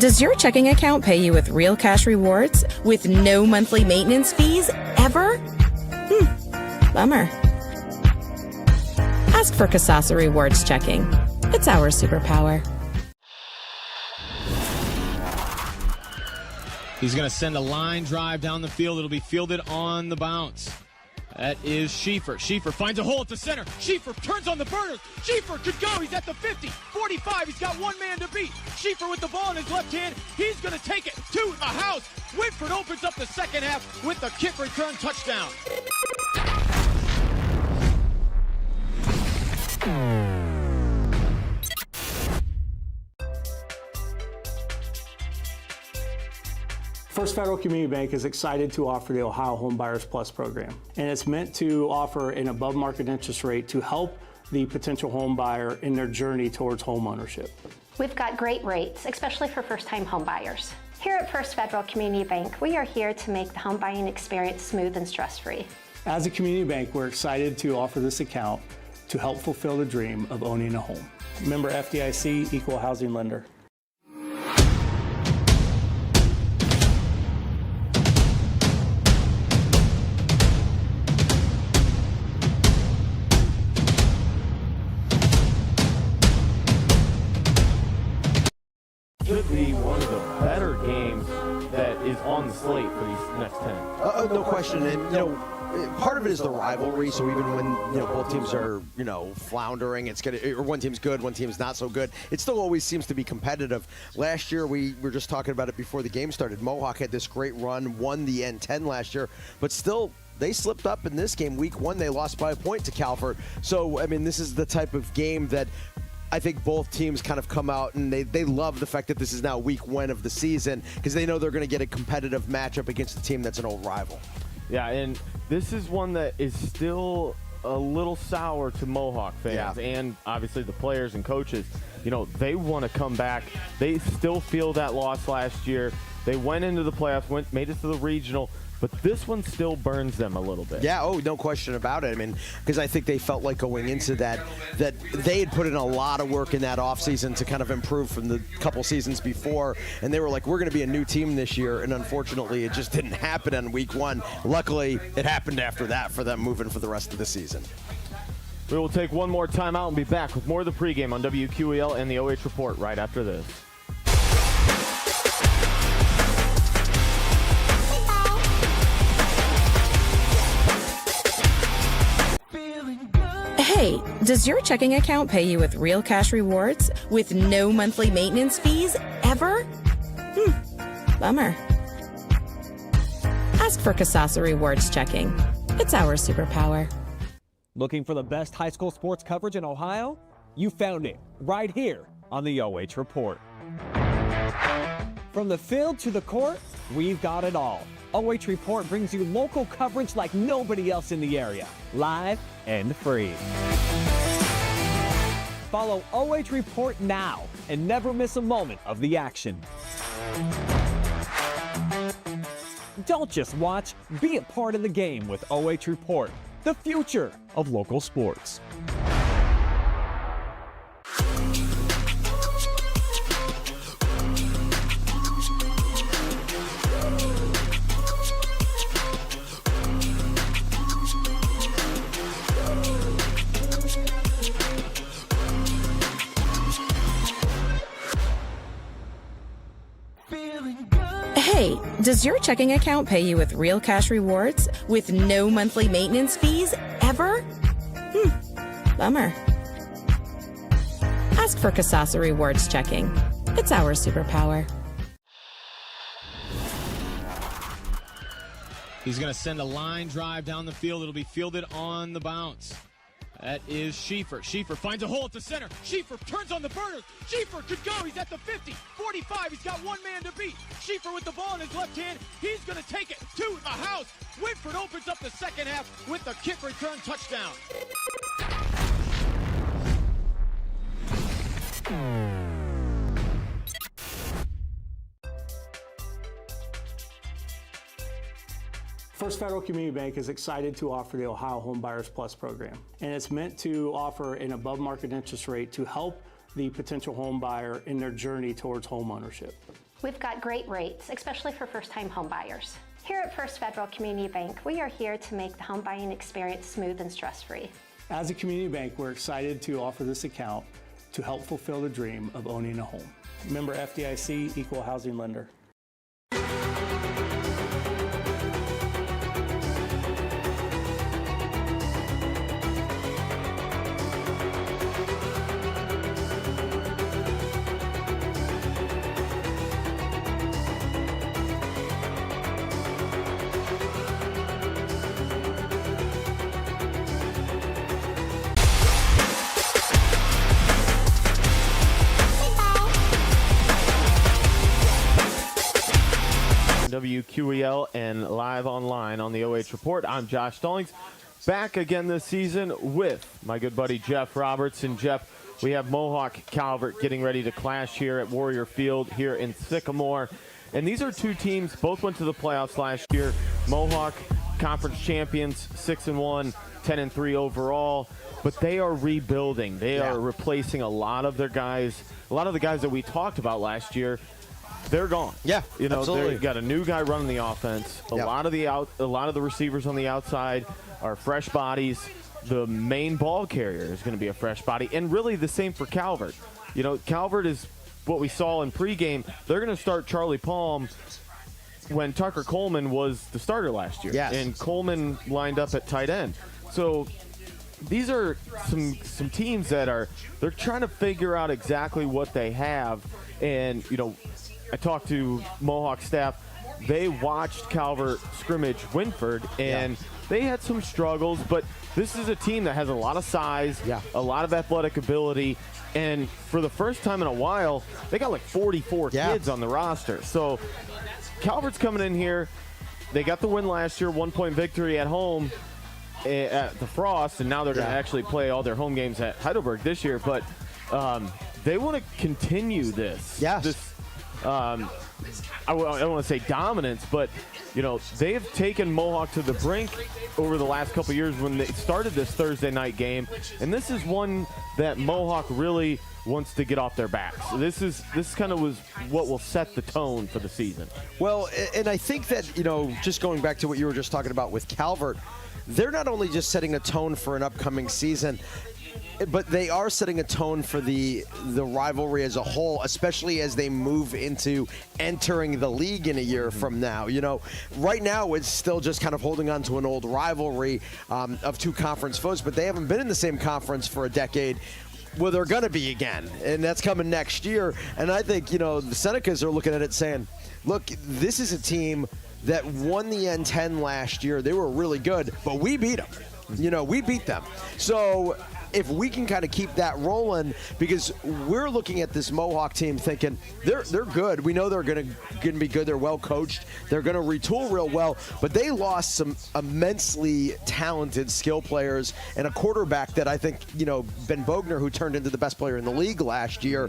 does your checking account pay you with real cash rewards with no monthly maintenance fees ever? Bummer. Ask for Kasasa Rewards Checking. It's our superpower. He's going to send a line drive down the field. It'll be fielded on the bounce. That is Schieffer. Schieffer finds a hole at the center. Schieffer turns on the burners. Schieffer could go. He's at the 50, 45. He's got one man to beat. Schieffer with the ball in his left hand. He's going to take it to the house. Whitford opens up the second half with the kick return touchdown. First Federal Community Bank is excited to offer the Ohio Home Buyers Plus program, and it's meant to offer an above-market interest rate to help the potential home buyer in their journey towards home ownership. We've got great rates, especially for first-time home buyers. Here at First Federal Community Bank, we are here to make the home buying experience smooth and stress-free. As a community bank, we're excited to offer this account to help fulfill the dream of owning a home. Member FDIC, Equal Housing Lender. Should be one of the better games that is on the slate for these next 10. No question. And, part of it is the rivalry. So even when, both teams are, floundering, it's gonna, or one team's good, one team's not so good, it still always seems to be competitive. Last year, we were just talking about it before the game started. Mohawk had this great run, won the N10 last year, but still, they slipped up in this game. Week 1, they lost by a point to Calvert. So, this is the type of game that I think both teams kind of come out and they love the fact that this is now week 1 of the season because they know they're going to get a competitive matchup against a team that's an old rival. Yeah, and this is one that is still a little sour to Mohawk fans and obviously the players and coaches. They want to come back. They still feel that loss last year. They went into the playoffs, made it to the regional, but this one still burns them a little bit. Yeah, no question about it. Because I think they felt like going into that they had put in a lot of work in that offseason to kind of improve from the couple seasons before, and they were like, we're going to be a new team this year, and unfortunately it just didn't happen on week 1. Luckily, it happened after that for them moving for the rest of the season. We will take one more timeout and be back with more of the pregame on WQEL and the OH Report right after this. Hey, does your checking account pay you with real cash rewards with no monthly maintenance fees ever? Bummer. Ask for Kasasa Rewards Checking. It's our superpower. Looking for the best high school sports coverage in Ohio? You found it right here on the OH Report. From the field to the court, we've got it all. OH Report brings you local coverage like nobody else in the area, live and free. Follow OH Report now and never miss a moment of the action. Don't just watch, be a part of the game with OH Report, the future of local sports. Hey, does your checking account pay you with real cash rewards with no monthly maintenance fees ever? Bummer. Ask for Kasasa Rewards Checking. It's our superpower. He's going to send a line drive down the field. It'll be fielded on the bounce. That is Schieffer. Schieffer finds a hole at the center. Schieffer turns on the burners. Schieffer could go. He's at the 50, 45. He's got one man to beat. Schieffer with the ball in his left hand. He's going to take it to the house. Whitford opens up the second half with the kick return touchdown. First Federal Community Bank is excited to offer the Ohio Home Buyers Plus program, and it's meant to offer an above-market interest rate to help the potential home buyer in their journey towards home ownership. We've got great rates, especially for first-time home buyers. Here at First Federal Community Bank, we are here to make the home buying experience smooth and stress-free. As a community bank, we're excited to offer this account to help fulfill the dream of owning a home. Member FDIC, Equal Housing Lender. WQEL and live online on the OH Report. I'm Josh Stallings, back again this season with my good buddy Jeff Robertson. Jeff, we have Mohawk Calvert getting ready to clash here at Warrior Field here in Sycamore. And these are two teams, both went to the playoffs last year. Mohawk, conference champions, 6-1, 10-3 overall. But they are rebuilding. They are replacing a lot of their guys, a lot of the guys that we talked about last year. They're gone. Yeah, you know, absolutely. they've got a new guy running the offense. A lot of the receivers on the outside are fresh bodies. The main ball carrier is going to be a fresh body, and really the same for Calvert. You know, Calvert is what we saw in pregame. They're going to start Charlie Palm when Tucker Coleman was the starter last year, and Coleman lined up at tight end. So these are some teams that they're trying to figure out exactly what they have, and you know. I talked to Mohawk staff. They watched Calvert scrimmage Winford, and they had some struggles, but this is a team that has a lot of size, a lot of athletic ability, and for the first time in a while, they got like 44 kids on the roster. So Calvert's coming in here. They got the win last year, 1-point victory at home at the Frost, and now they're going to actually play all their home games at Heidelberg this year, but they want to continue this. I don't want to say dominance, but you know, they've taken Mohawk to the brink over the last couple of years when they started this Thursday night game, and this is one that Mohawk really wants to get off their backs. This kind of was what will set the tone for the season. Well, and I think that, you know, just going back to what you were just talking about with Calvert, they're not only just setting a tone for an upcoming season, but they are setting a tone for the rivalry as a whole, especially as they move into entering the league in a year from now. You know, right now it's still just kind of holding on to an old rivalry of two conference foes, but they haven't been in the same conference for a decade. Well, they're going to be again, and that's coming next year. And I think, you know, the Senecas are looking at it saying, look, this is a team that won the N10 last year. They were really good, but we beat them. You know, we beat them. So if we can kind of keep that rolling, because we're looking at this Mohawk team thinking they're good. We know they're going to be good. They're well coached. They're going to retool real well, but they lost some immensely talented skill players and a quarterback that I think, you know, Ben Bogner, who turned into the best player in the league last year.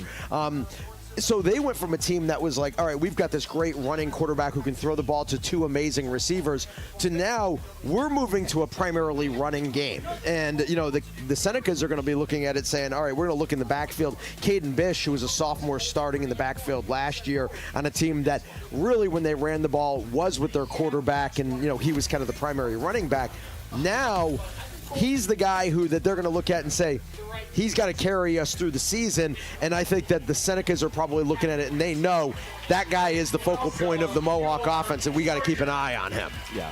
So they went from a team that was like, all right, we've got this great running quarterback who can throw the ball to two amazing receivers, to now we're moving to a primarily running game. And, you know, the Senecas are going to be looking at it saying, all right, we're going to look in the backfield. Kaden Bish, who was a sophomore starting in the backfield last year on a team that really, when they ran the ball, was with their quarterback, and, you know, he was kind of the primary running back. Now he's the guy that they're going to look at and say, he's got to carry us through the season. And I think that the Senecas are probably looking at it, and they know that guy is the focal point of the Mohawk offense, and we got to keep an eye on him. Yeah.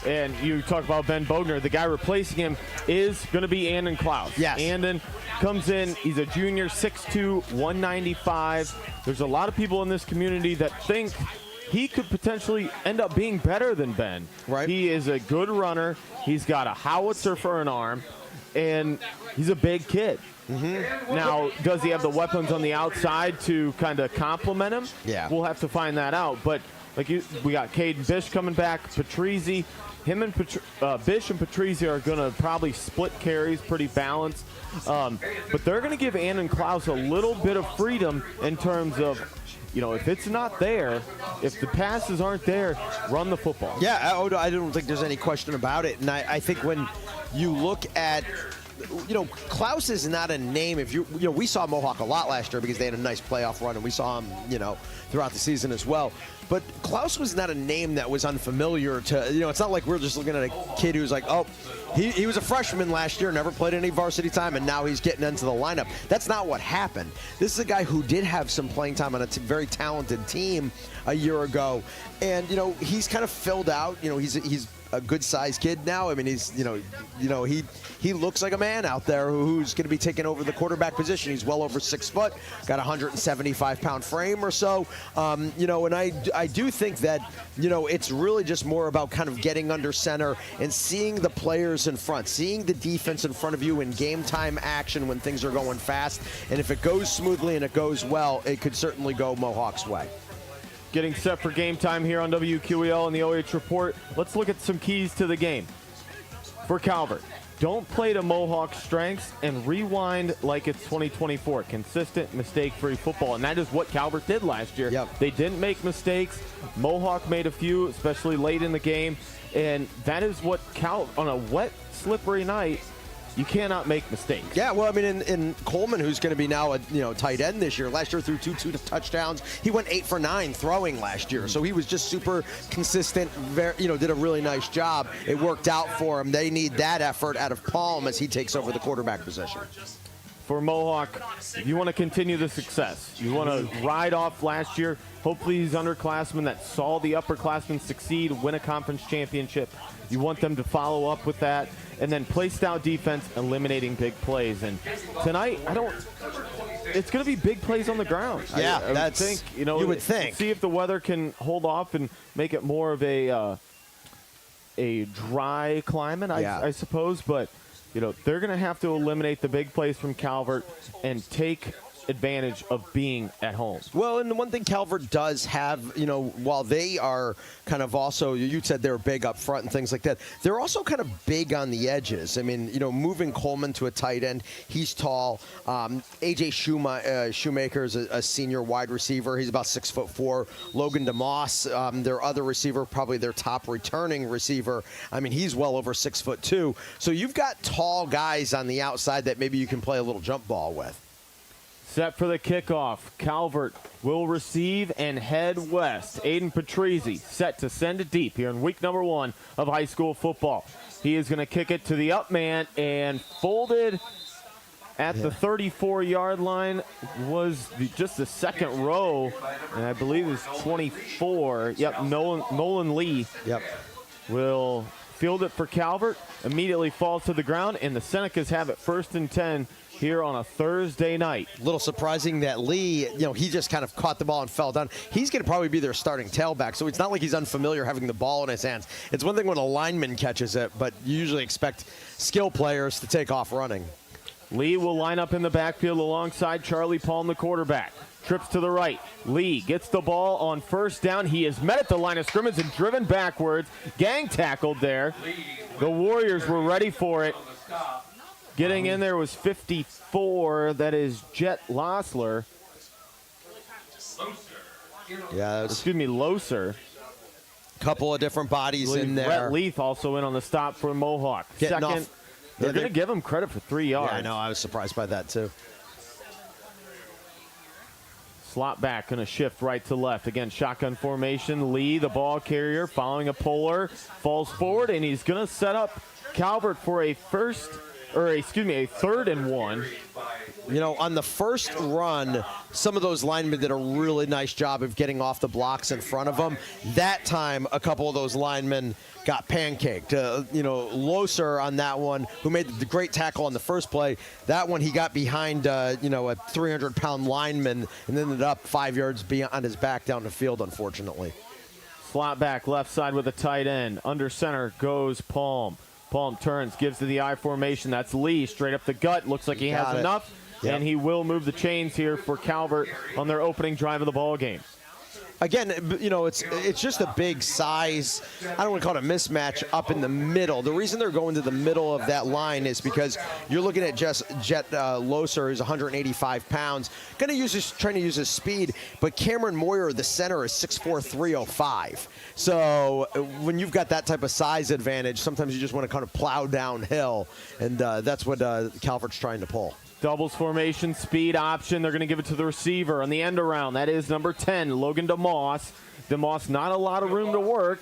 And you talk about Ben Bogner. The guy replacing him is going to be Andon Klaus. Yes. Andon comes in. He's a junior, 6'2", 195. There's a lot of people in this community that think he could potentially end up being better than Ben. Right. He is a good runner. He's got a howitzer for an arm, and he's a big kid. Now, does he have the weapons on the outside to kind of complement him? Yeah. We'll have to find that out. But we got Kaden Bish coming back, Patrizzi. Him and Bish and Patrizzi are going to probably split carries, pretty balanced. But they're going to give Andon Klaus a little bit of freedom in terms of, you know, if it's not there, if the passes aren't there, run the football. Yeah, I don't think there's any question about it. And I think when you look at Klaus is not a name. If we saw Mohawk a lot last year because they had a nice playoff run, and we saw him, throughout the season as well. But Klaus was not a name that was unfamiliar to, it's not like we're just looking at a kid who's like, oh, he was a freshman last year, never played any varsity time, and now he's getting into the lineup. That's not what happened. This is a guy who did have some playing time on a very talented team a year ago, and he's kind of filled out. He's a good-sized kid now. I mean, he's he looks like a man out there who's going to be taking over the quarterback position. He's well over 6 foot, got a 175-pound frame or so. And I do think that it's really just more about kind of getting under center and seeing the players in front, seeing the defense in front of you in game time action when things are going fast. And if it goes smoothly and it goes well, it could certainly go Mohawk's way. Getting set for game time here on WQEL and the OH Report. Let's look at some keys to the game. For Calvert, don't play to Mohawk's strengths and rewind like it's 2024. Consistent, mistake-free football, and that is what Calvert did last year. Yep. They didn't make mistakes. Mohawk made a few, especially late in the game, and that is what on a wet, slippery night, you cannot make mistakes. Yeah, well, I mean, in Coleman, who's going to be now a tight end this year. Last year threw two touchdowns. He went 8 for 9 throwing last year, so he was just super consistent. Did a really nice job. It worked out for him. They need that effort out of Palm as he takes over the quarterback position. For Mohawk, if you want to continue the success, you want to ride off last year. Hopefully, these underclassmen that saw the upperclassmen succeed, win a conference championship. You want them to follow up with that. And then play stout defense, eliminating big plays. And tonight, it's going to be big plays on the ground. Yeah, I think, you would think. See if the weather can hold off and make it more of a dry climate, I suppose. But, they're going to have to eliminate the big plays from Calvert and take advantage of being at home. Well, and the one thing Calvert does have, while they are kind of also, you said they're big up front and things like that, they're also kind of big on the edges. I mean, moving Coleman to a tight end, he's tall. A.J. Shoemaker is a senior wide receiver. He's about 6'4". Logan DeMoss, their other receiver, probably their top returning receiver. I mean, he's well over 6'2". So you've got tall guys on the outside that maybe you can play a little jump ball with. Set for the kickoff. Calvert will receive and head west. Aiden Patrizzi set to send it deep here in week number 1 of high school football. He is going to kick it to the up man, and folded at the 34-yard line was just the second row, and I believe it's 24. Yep, Nolan Lee will field it for Calvert. Immediately falls to the ground, and the Senecas have it 1st and 10 here on a Thursday night. A little surprising that Lee, he just kind of caught the ball and fell down. He's going to probably be their starting tailback, so it's not like he's unfamiliar having the ball in his hands. It's one thing when a lineman catches it, but you usually expect skill players to take off running. Lee will line up in the backfield alongside Charlie Palm, the quarterback. Trips to the right. Lee gets the ball on 1st down. He is met at the line of scrimmage and driven backwards. Gang tackled there. The Warriors were ready for it. Getting in there was 54. That is Jet Lossler. Yeah, Loser. Couple of different bodies in there. Brett Leith also in on the stop for Mohawk. Getting Second. Off. They're going to give him credit for 3 yards. Yeah, I know. I was surprised by that, too. Slot back, going to shift right to left. Again, shotgun formation. Lee, the ball carrier, following a puller, falls forward, and he's going to set up Calvert for a 3rd and 1. On the first run, some of those linemen did a really nice job of getting off the blocks in front of them. That time, a couple of those linemen got pancaked. Loser on that one, who made the great tackle on the first play. That one, he got behind, a 300-pound lineman and ended up 5 yards beyond his back down the field, unfortunately. Slot back, left side with a tight end. Under center goes Palm. Palm turns, gives to the I formation. That's Lee, straight up the gut. Looks like he has enough, and he will move the chains here for Calvert on their opening drive of the ball game. Again, it's just a big size. I don't want to call it a mismatch up in the middle. The reason they're going to the middle of that line is because you're looking at Jet Loser, who's 185 pounds, trying to use his speed. But Cameron Moyer, the center, is 6'4", 305. So when you've got that type of size advantage, sometimes you just want to kind of plow downhill, and that's what Calvert's trying to pull. Doubles formation, speed option. They're going to give it to the receiver on the end around. That is number 10, Logan DeMoss. DeMoss, not a lot of room to work.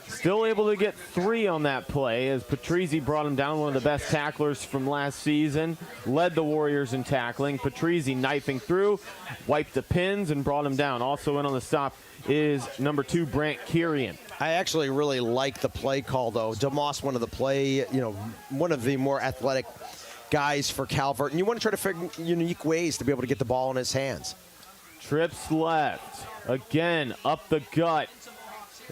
Still able to get 3 on that play as Patrizzi brought him down, one of the best tacklers from last season. Led the Warriors in tackling. Patrizzi knifing through, wiped the pins, and brought him down. Also in on the stop is number 2, Brant Kirian. I actually really like the play call, though. DeMoss, one of the more athletic guys for Calvert, and you want to try to figure unique ways to be able to get the ball in his hands. Trips left. Again, up the gut.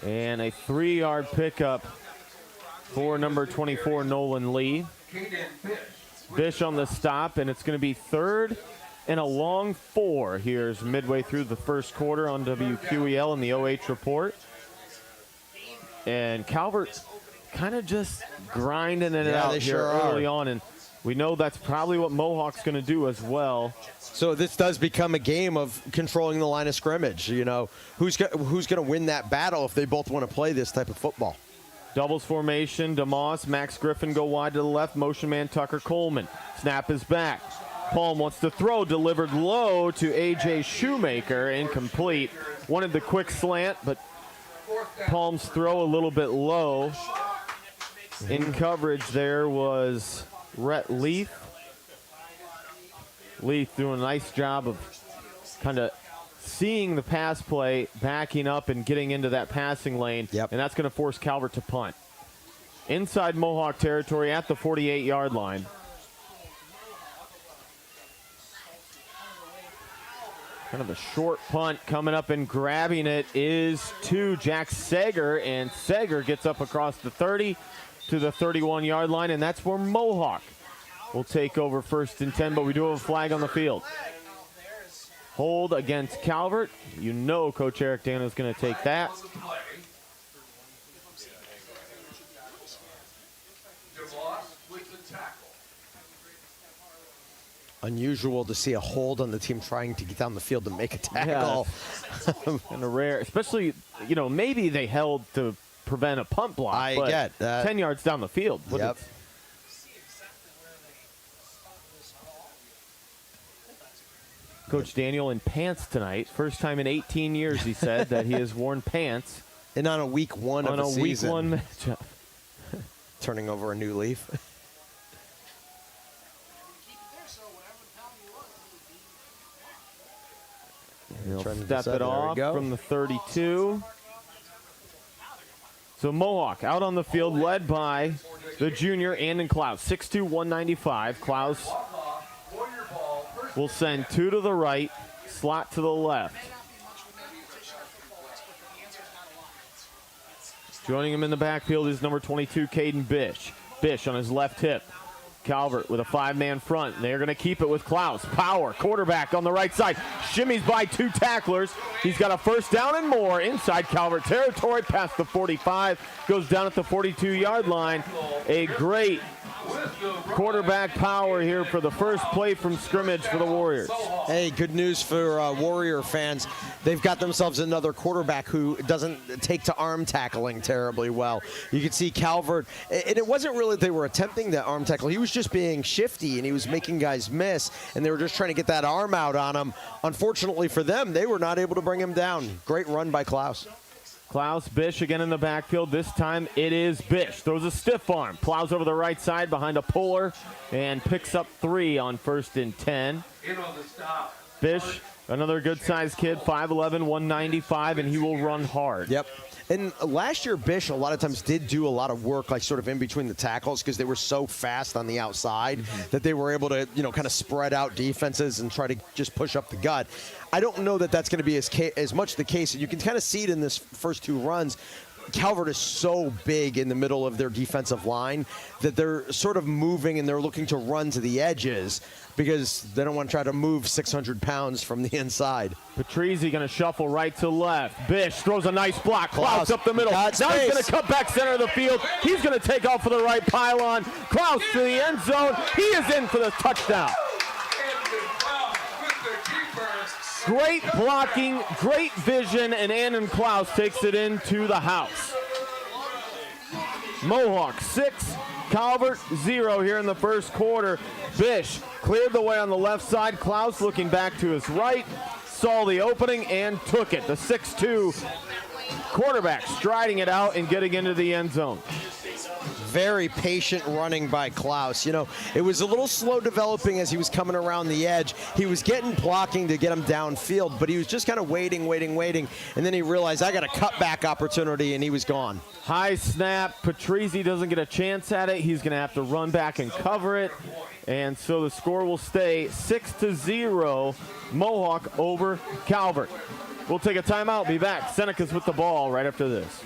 And a 3-yard pickup for number 24, Nolan Lee. Bish on the stop, and it's going to be 3rd and a long 4. Here's midway through the first quarter on WQEL in the OH report. And Calvert kind of just grinding it out here early on, and we know that's probably what Mohawk's going to do as well. So this does become a game of controlling the line of scrimmage. Who's going to win that battle if they both want to play this type of football? Doubles formation, DeMoss, Max Griffin go wide to the left, motion man Tucker Coleman. Snap is back. Palm wants to throw, delivered low to A.J. Shoemaker, incomplete. Wanted the quick slant, but Palm's throw a little bit low. In coverage there was Rhett Leaf. Leaf doing a nice job of kind of seeing the pass play, backing up and getting into that passing lane. Yep. And that's going to force Calvert to punt. Inside Mohawk territory at the 48-yard line. Kind of a short punt coming up, and grabbing it is to Jack Sager, and Sager gets up across the 30 to the 31-yard line, and that's where Mohawk will take over 1st and 10, but we do have a flag on the field. Hold against Calvert. You know Coach Eric Dano is going to take that. Unusual to see a hold on the team trying to get down the field to make a tackle. Yeah, and a rare, especially, maybe they held to prevent a punt block. I get that. 10 yards down the field. Yep. Coach Daniel in pants tonight. First time in 18 years, he said, that he has worn pants. And on a week 1 of the season. On a week 1 matchup. Turning over a new leaf. He'll step it off from the 32. So Mohawk out on the field, led by the junior Andon Klaus, 6'2", 195. Klaus will send 2 to the right, slot to the left. Joining him in the backfield is number 22, Kaden Bish. Bish on his left hip. Calvert with a 5-man front. They're going to keep it with Klaus. Power, quarterback on the right side. Shimmies by 2 tacklers. He's got a 1st down and more inside Calvert territory, past the 45. Goes down at the 42-yard line. A great quarterback power here for the first play from scrimmage for the Warriors. Hey, good news for Warrior fans. They've got themselves another quarterback who doesn't take to arm tackling terribly well. You can see Calvert, and it wasn't really that they were attempting that arm tackle. He was just being shifty, and he was making guys miss, and they were just trying to get that arm out on him. Unfortunately for them, they were not able to bring him down. Great run by Klaus. Klaus, Bish again in the backfield. This time it is Bish. Throws a stiff arm. Plows over the right side behind a puller and picks up 3 on 1st and 10. Bish, another good-sized kid, 5'11", 195, and he will run hard. Yep. And last year, Bish a lot of times did do a lot of work, like sort of in between the tackles, because they were so fast on the outside that they were able to, kind of spread out defenses and try to just push up the gut. I don't know that that's going to be as much the case. You can kind of see it in this first 2 runs. Calvert is so big in the middle of their defensive line that they're sort of moving and they're looking to run to the edges because they don't want to try to move 600 pounds from the inside. Patrizi going to shuffle right to left. Bish throws a nice block. Klaus up the middle. Now he's going to cut back center of the field. He's going to take off for the right pylon. Klaus to the end zone. He is in for the touchdown. Great blocking, great vision, and Andon Klaus takes it into the house. Mohawk 6, Calvert 0 here in the first quarter. Bish cleared the way on the left side. Klaus looking back to his right, saw the opening and took it. The 6'2" quarterback striding it out and getting into the end zone. Very patient running by Klaus. You know, it was a little slow developing as he was coming around the edge. He was getting blocking to get him downfield, but he was just kind of waiting. And then he realized, I got a cutback opportunity, and he was gone. High snap. Patrizi doesn't get a chance at it. He's going to have to run back and cover it. And so the score will stay 6-0, Mohawk over Calvert. We'll take a timeout, be back. Senecas with the ball right after this.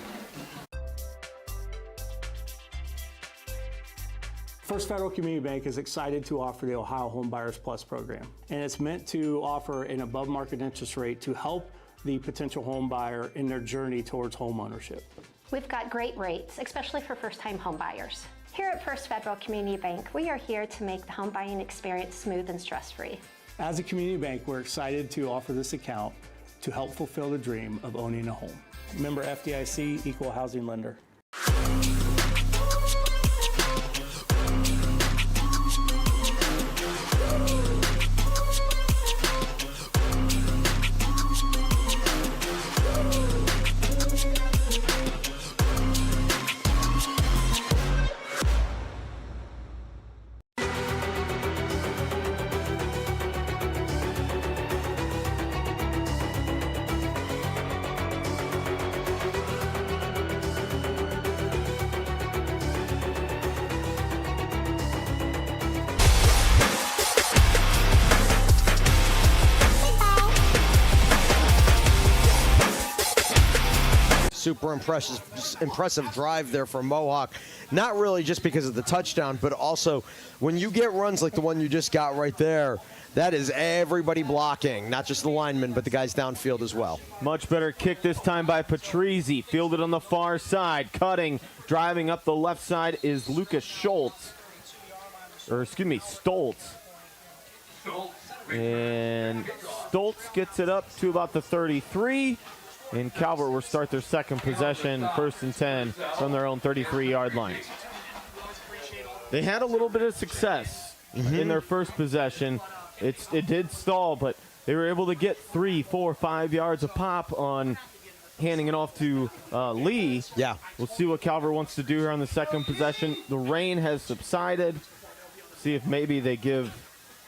First Federal Community Bank is excited to offer the Ohio Home Buyers Plus program, and it's meant to offer an above-market interest rate to help the potential home buyer in their journey towards home ownership. We've got great rates, especially for first-time home buyers. Here at First Federal Community Bank, we are here to make the home buying experience smooth and stress-free. As a community bank, we're excited to offer this account to help fulfill the dream of owning a home. Member FDIC, Equal Housing Lender. Super impressive drive there for Mohawk. Not really just because of the touchdown, but also when you get runs like the one you just got right there, that is everybody blocking, not just the linemen, but the guys downfield as well. Much better kick this time by Patrizi. Fielded on the far side, cutting, driving up the left side is Lucas Stoltz. And Stoltz gets it up to about the 33. And Calvert will start their second possession, 1st and 10 from their own 33-yard line. They had a little bit of success in their first possession. It did stall, but they were able to get 3, 4, 5 yards of pop on handing it off to Lee. Yeah. We'll see what Calvert wants to do here on the second possession. The rain has subsided. See if maybe they give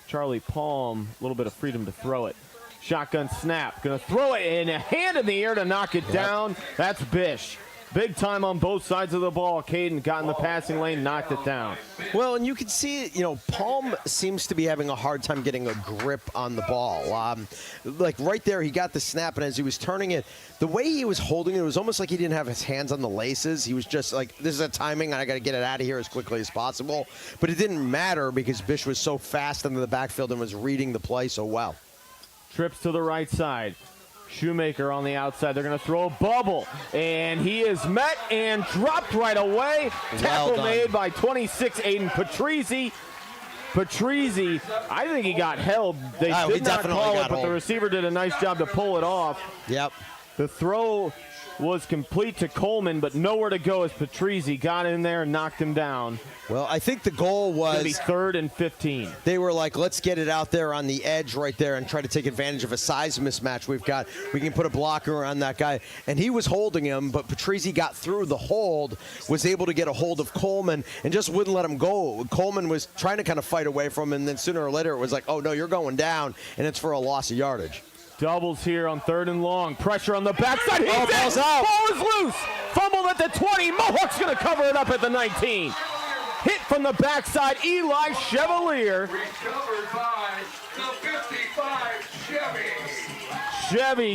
Charlie Palm a little bit of freedom to throw it. Shotgun snap. Going to throw it in a hand in the air to knock it down. That's Bish. Big time on both sides of the ball. Kaden got in the passing lane, knocked it down. Well, and you can see, Palm seems to be having a hard time getting a grip on the ball. Like right there, he got the snap, and as he was turning it, the way he was holding it was almost like he didn't have his hands on the laces. He was just like, this is a timing, and I got to get it out of here as quickly as possible. But it didn't matter because Bish was so fast into the backfield and was reading the play so well. Trips to the right side. Shoemaker on the outside. They're going to throw a bubble. And he is met and dropped right away. Tackle made by 26, Aiden Patrizi. Patrizi, I think he got held. They did not call it, but the receiver did a nice job to pull it off. Yep. The throw was complete to Coleman, but nowhere to go as Patrizi got in there and knocked him down. Well, I think the goal was going to be 3rd and 15. They were like, let's get it out there on the edge right there and try to take advantage of a size mismatch we've got. We can put a blocker on that guy. And he was holding him, but Patrizi got through the hold, was able to get a hold of Coleman, and just wouldn't let him go. Coleman was trying to kind of fight away from him, and then sooner or later it was like, oh, no, you're going down, and it's for a loss of yardage. Doubles here on 3rd and long. Pressure on the backside. Ball's out. Ball is loose. Fumbled at the 20. Mohawk's going to cover it up at the 19. Hit from the backside. Eli Chevalier. Recovered by the 55 Chevy. Chevy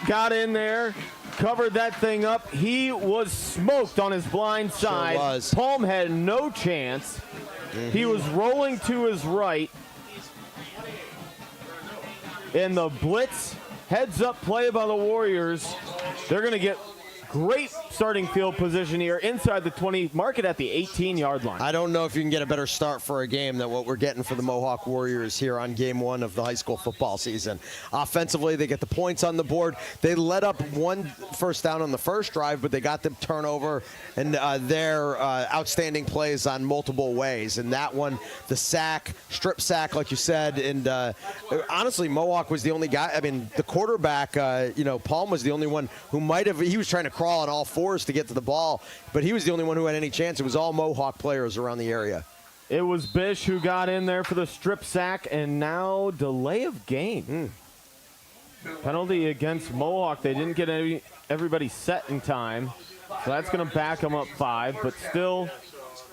got in there. covered that thing up. He was smoked on his blind side. Sure was. Palm had no chance. He was rolling to his right. And the blitz heads-up play by the Warriors. They're going to get great starting field position here inside the 20, mark it at the 18-yard line. I don't know if you can get a better start for a game than what we're getting for the Mohawk Warriors here on game 1 of the high school football season. Offensively, they get the points on the board. They let up 1 first down on the first drive, but they got the turnover and their outstanding plays on multiple ways. And that one, the sack, strip sack, like you said, and honestly, Mohawk was the only guy. I mean, the quarterback, Palm was the only one who might have, he was trying to crawl on all fours to get to the ball, but he was the only one who had any chance. It was all Mohawk players around the area. It was Bish who got in there for the strip sack, and now delay of game. Penalty against Mohawk. They didn't get everybody set in time, so that's going to back them up 5, but still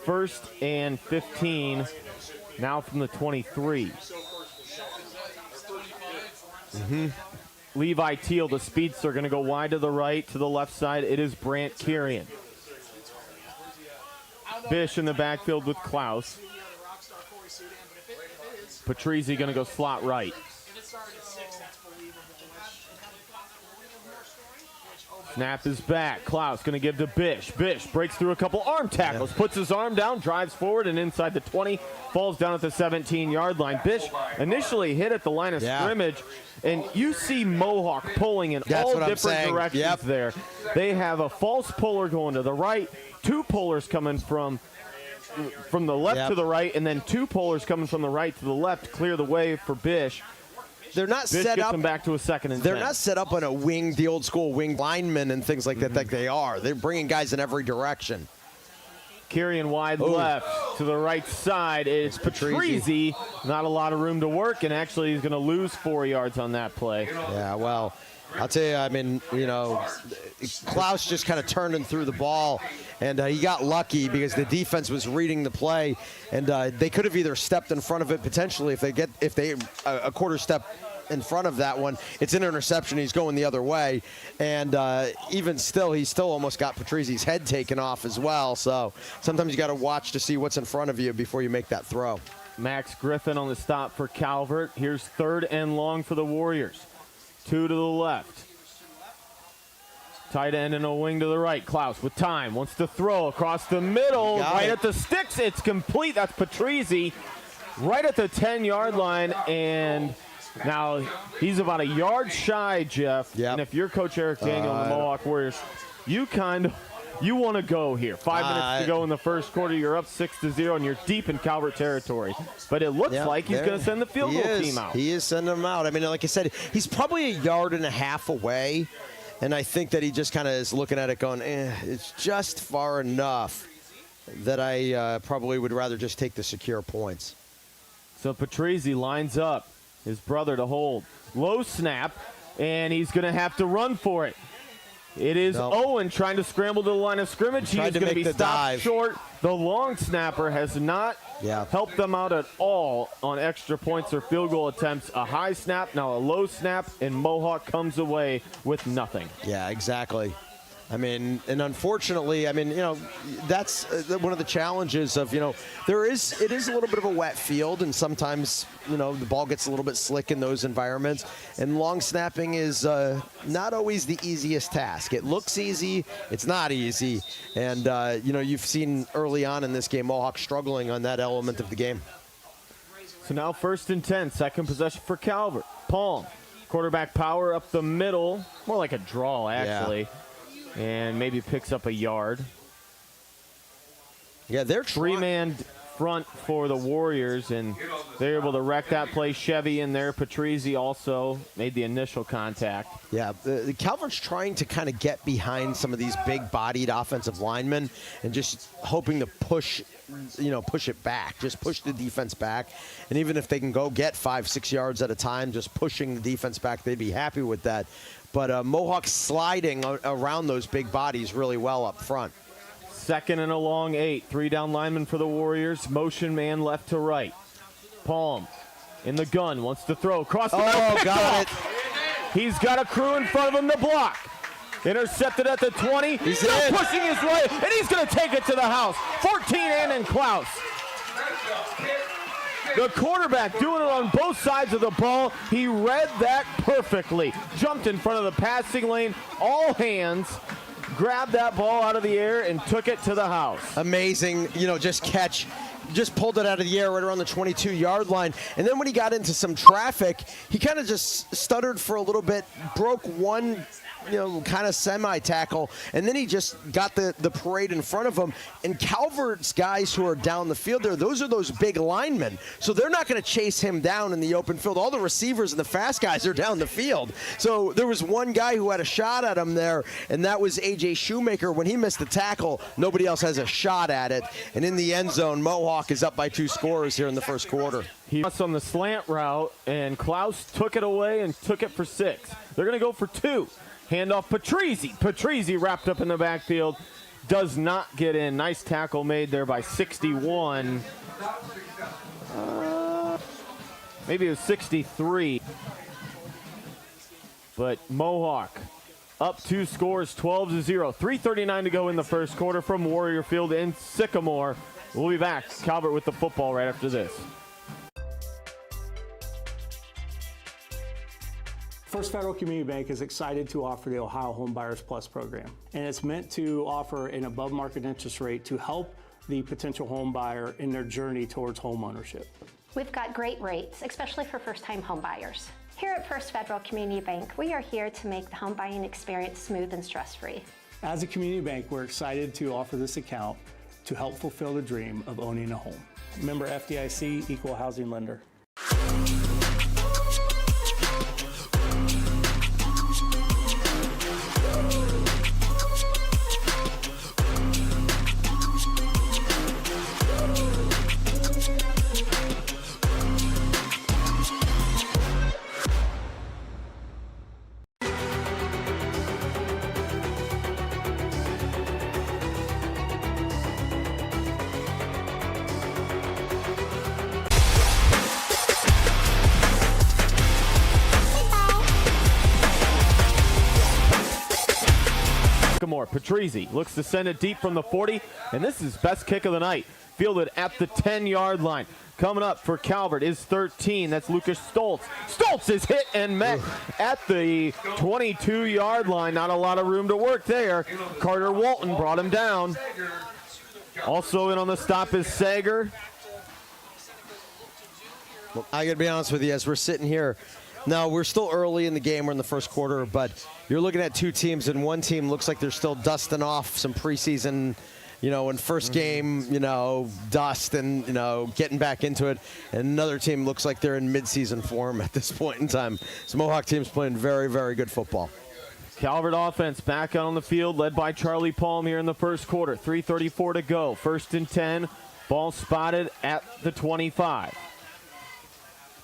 1st and 15 now from the 23. Levi Teal, the speedster, going to go wide to the right, to the left side. It is Brant Kirian. Bish in the backfield with Klaus. Patrizzi going to go slot right. Snap is back. Klaus going to give to Bish. Bish breaks through a couple arm tackles, puts his arm down, drives forward, and inside the 20, falls down at the 17-yard line. Bish initially hit at the line of scrimmage, and you see Mohawk pulling in all different directions there. They have a false puller going to the right, 2 pullers coming from the left to the right, and then 2 pullers coming from the right to the left to clear the way for Bish. They're not Bish set gets up. them back to a 2nd and 10. They're not set up on a wing, the old school wing linemen and things like that. Like they are. They're bringing guys in every direction. Kirian wide left to the right side. It's Patrizzi. Not a lot of room to work, and actually he's going to lose 4 yards on that play. Yeah, well, I'll tell you, I mean, Klaus just kind of turned and threw the ball, and he got lucky because the defense was reading the play, and they could have either stepped in front of it potentially if they a quarter step in front of that one. It's an interception. He's going the other way, and even still, he still almost got Patrizzi's head taken off as well. So sometimes you got to watch to see what's in front of you before you make that throw. Max Griffin on the stop for Calvert. Here's 3rd and long for the Warriors. 2 to the left. Tight end and a wing to the right. Klaus with time. Wants to throw across the middle. Right at the sticks. It's complete. That's Patrizzi. Right at the 10-yard line. And now he's about a yard shy, Jeff. And if you're Coach Eric Daniel and the Mohawk Warriors, you want to go here. 5 minutes to go in the first quarter. You're up 6-0, and you're deep in Calvert territory. But it looks like he's going to send the field goal team out. He is sending them out. I mean, like I said, he's probably a yard and a half away, and I think that he just kind of is looking at it going, it's just far enough that I probably would rather just take the secure points. So Patrizzi lines up his brother to hold. Low snap, and he's going to have to run for it. It is Owen trying to scramble to the line of scrimmage. He is going to be stopped short. The long snapper has not helped them out at all on extra points or field goal attempts. A high snap, now a low snap, and Mohawk comes away with nothing. Yeah, exactly. I mean, and unfortunately, I mean, that's one of the challenges of, it is a little bit of a wet field, and sometimes, the ball gets a little bit slick in those environments. And long snapping is not always the easiest task. It looks easy, it's not easy. And, you've seen early on in this game, Mohawk struggling on that element of the game. So now 1st and 10, second possession for Calvert. Palm, quarterback power up the middle, more like a draw, actually. Yeah. And maybe picks up a yard. Yeah, they're 3-man front for the Warriors, and they're able to wreck that play. Chevy in there. Patrizzi also made the initial contact. Yeah, the Calvert's trying to kind of get behind some of these big-bodied offensive linemen and just hoping to push it back, just push the defense back. And even if they can go get 5-6 yards at a time, just pushing the defense back, they'd be happy with that. But Mohawk sliding around those big bodies really well up front. 2nd and a long 8. 3-down lineman for the Warriors. Motion man left to right. Palm in the gun. Wants to throw across the middle. Got it. He's got a crew in front of him to block. Intercepted at the 20. He's still pushing his way, and he's going to take it to the house. 14 and Klaus. The quarterback doing it on both sides of the ball. He read that perfectly. Jumped in front of the passing lane, all hands, grabbed that ball out of the air and took it to the house. Amazing, just catch. Just pulled it out of the air right around the 22-yard line. And then when he got into some traffic, he kind of just stuttered for a little bit, broke one kind of semi-tackle, and then he just got the parade in front of him. And Calvert's guys who are down the field there, those are those big linemen. So they're not going to chase him down in the open field. All the receivers and the fast guys are down the field. So there was one guy who had a shot at him there, and that was A.J. Shoemaker. When he missed the tackle, nobody else has a shot at it. And in the end zone, Mohawk is up by 2 scores here in the first quarter. He was on the slant route, and Klaus took it away and took it for 6. They're going to go for 2. Handoff Patrizzi. Patrizzi wrapped up in the backfield. Does not get in. Nice tackle made there by 61. Maybe it was 63. But Mohawk up 2 scores, 12-0. 3:39 to go in the first quarter from Warrior Field in Sycamore. We'll be back. Calvert with the football right after this. First Federal Community Bank is excited to offer the Ohio Home Buyers Plus program, and it's meant to offer an above-market interest rate to help the potential home buyer in their journey towards home ownership. We've got great rates, especially for first-time home buyers. Here at First Federal Community Bank, we are here to make the home buying experience smooth and stress-free. As a community bank, we're excited to offer this account to help fulfill the dream of owning a home. Member FDIC, Equal Housing Lender. Patrizzi looks to send it deep from the 40, and this is best kick of the night. Fielded at the 10-yard line. Coming up for Calvert is 13. That's Lucas Stoltz. Stoltz is hit and met at the 22-yard line. Not a lot of room to work there. Carter Walton brought him down. Also in on the stop is Sager. Well, I got to be honest with you, as we're sitting here, now we're still early in the game. We're in the first quarter, but you're looking at 2 teams, and one team looks like they're still dusting off some preseason, in first game, dust and, getting back into it. And another team looks like they're in midseason form at this point in time. So Mohawk team's playing very, very good football. Calvert offense back out on the field, led by Charlie Palm here in the first quarter. 3:34 to go. 1st and 10. Ball spotted at the 25.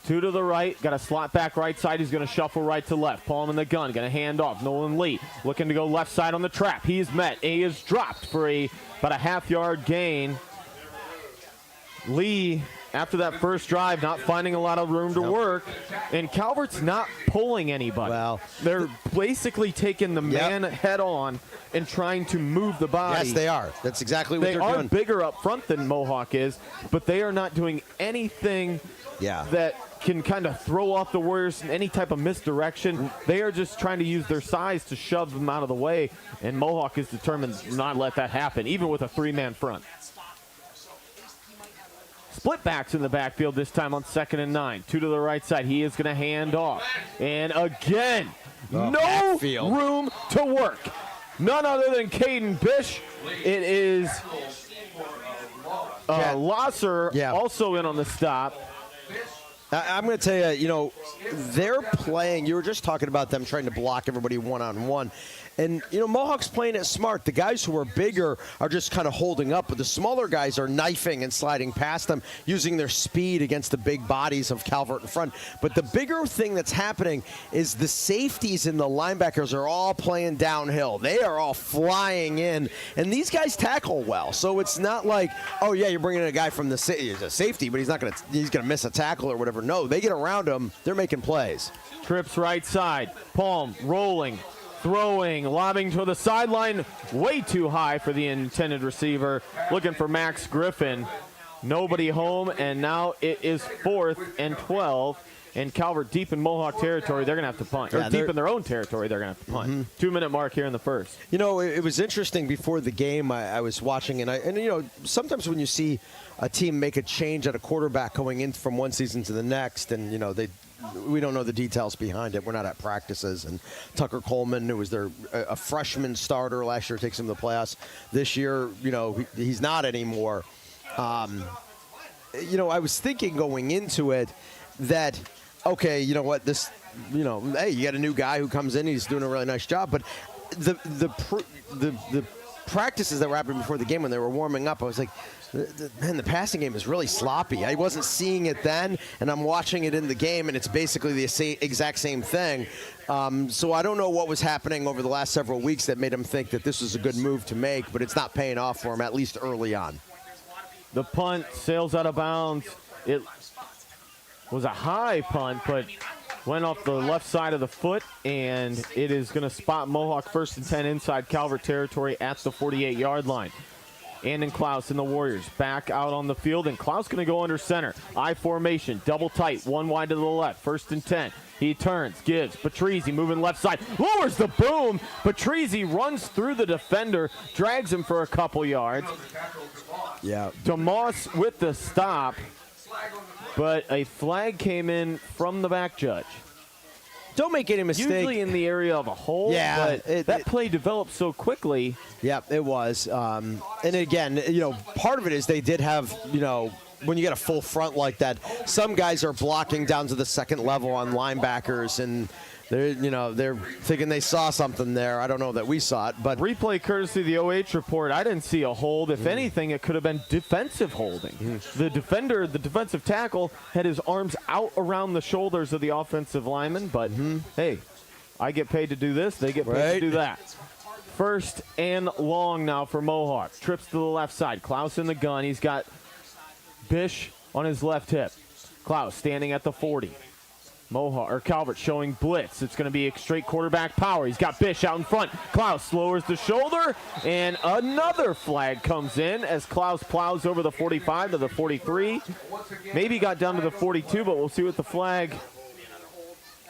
2 to the right, got a slot back right side. He's going to shuffle right to left. Palm in the gun, going to hand off. Nolan Lee looking to go left side on the trap. He is met. A is dropped for about a half-yard gain. Lee, after that first drive, not finding a lot of room to work. And Calvert's not pulling anybody. Well, they're basically taking the man head on and trying to move the body. Yes, they are. That's exactly what they're doing. They are bigger up front than Mohawk is, but they are not doing anything that can kind of throw off the Warriors in any type of misdirection. They are just trying to use their size to shove them out of the way, and Mohawk is determined to not let that happen, even with a 3-man front. Split backs in the backfield this time on 2nd and 9. 2 to the right side. He is going to hand off. And again, no room to work. None other than Kaden Bish. It is Losser also in on the stop. I'm going to tell you, they're playing. You were just talking about them trying to block everybody one-on-one. And, Mohawk's playing it smart. The guys who are bigger are just kind of holding up, but the smaller guys are knifing and sliding past them, using their speed against the big bodies of Calvert in front. But the bigger thing that's happening is the safeties and the linebackers are all playing downhill. They are all flying in, and these guys tackle well. So it's not like, oh, yeah, you're bringing in a guy from the safety, but he's going to miss a tackle or whatever. No, they get around him. They're making plays. Trips right side. Palm rolling. throwing, lobbing to the sideline, way too high for the intended receiver. Looking for Max Griffin. Nobody home, and now it is 4th and 12. And Calvert deep in Mohawk territory, they're going to have to punt. Or deep in their own territory, they're going to have to punt. 2-minute mark here in the first. You know, it was interesting before the game. I was watching, and you know, sometimes when you see a team make a change at a quarterback going in from one season to the next, and you know we don't know the details behind it. We're not at practices. And Tucker Coleman, who was a freshman starter last year, takes him to the playoffs. This year, you know, he's not anymore. You know, I was thinking going into it that, okay, you know what, this, you know, hey, you got a new guy who comes in, he's doing a really nice job. But the practices that were happening before the game when they were warming up, I was like, man, the passing game is really sloppy. I wasn't seeing it then, and I'm watching it in the game, and it's basically the exact same thing. So I don't know what was happening over the last several weeks that made him think that this was a good move to make, but it's not paying off for him, at least early on. The punt sails out of bounds. It was a high punt, but went off the left side of the foot, and it is going to spot Mohawk 1st and 10 inside Calvert territory at the 48-yard line. Andon Klaus and the Warriors back out on the field, and Klaus going to go under center. I formation, double tight, one wide to the left, 1st and 10. He turns, gives, Patrizi moving left side, lowers the boom. Patrizi runs through the defender, drags him for a couple yards. Yeah. DeMoss with the stop, but a flag came in from the back judge. Don't make any mistake. Usually in the area of a hole, but that play developed so quickly. Yeah, it was. And again, you know, part of it is they did have, you know, when you get a full front like that, some guys are blocking down to the second level on linebackers, and they're thinking they saw something there. I don't know that we saw it, but replay courtesy of the OH report. I didn't see a hold. If anything, it could have been defensive holding. The defensive tackle, had his arms out around the shoulders of the offensive lineman. But hey, I get paid to do this. They get paid to do that. 1st and long now for Mohawk. Trips to the left side. Klaus in the gun. He's got Bish on his left hip. Klaus standing at the 40. Calvert showing blitz. It's going to be a straight quarterback power. He's got Bish out in front. Klaus lowers the shoulder, and another flag comes in as Klaus plows over the 45 to the 43. Maybe got down to the 42, but we'll see what the flag.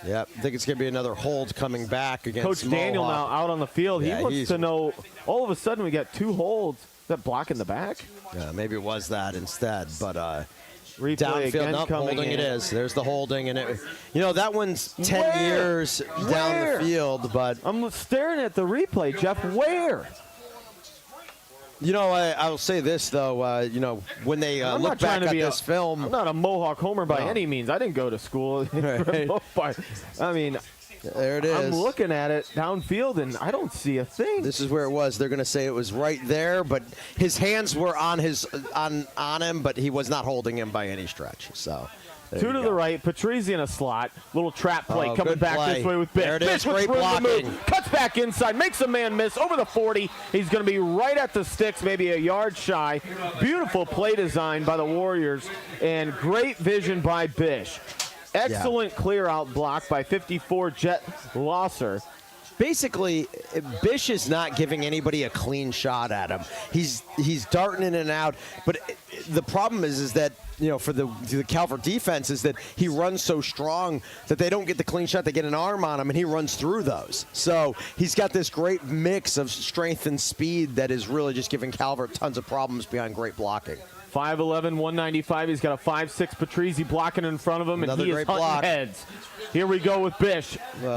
Yeah, I think it's going to be another hold coming back against Coach Daniel Mohawk. now out on the field. Yeah, he wants to know, all of a sudden we got 2 holds. Is that block in the back? Yeah, maybe it was that instead, but replay downfield, again nope, coming holding in. It is. There's the holding, and it, you know, that one's 10 years down the field, but I'm staring at the replay, Jeff. Where? You know, I'll say this, though. You know, when they look back at this film. I'm not a Mohawk homer by any means. I didn't go to school. Right. I mean, there it is. I'm looking at it downfield, and I don't see a thing. This is where it was. They're going to say it was right there, but his hands were on him, but he was not holding him by any stretch. So. 2 to the right, Patrizi in a slot. Little trap play coming back this way with Bish. There it is, Bish with great room to blocking. move. Cuts back inside, makes a man miss over the 40. He's going to be right at the sticks, maybe a yard shy. Beautiful play design by the Warriors, and great vision by Bish. Excellent clear-out block by 54 Jet Losser. Basically, Bish is not giving anybody a clean shot at him. He's darting in and out, but the problem is that, you know, for the Calvert defense is that he runs so strong that they don't get the clean shot. They get an arm on him, and he runs through those. So he's got this great mix of strength and speed that is really just giving Calvert tons of problems behind great blocking. 5'11", 195. He's got a 5'6" Patrizi blocking in front of him, Another and he is hunting block. heads. Here we go with Bish.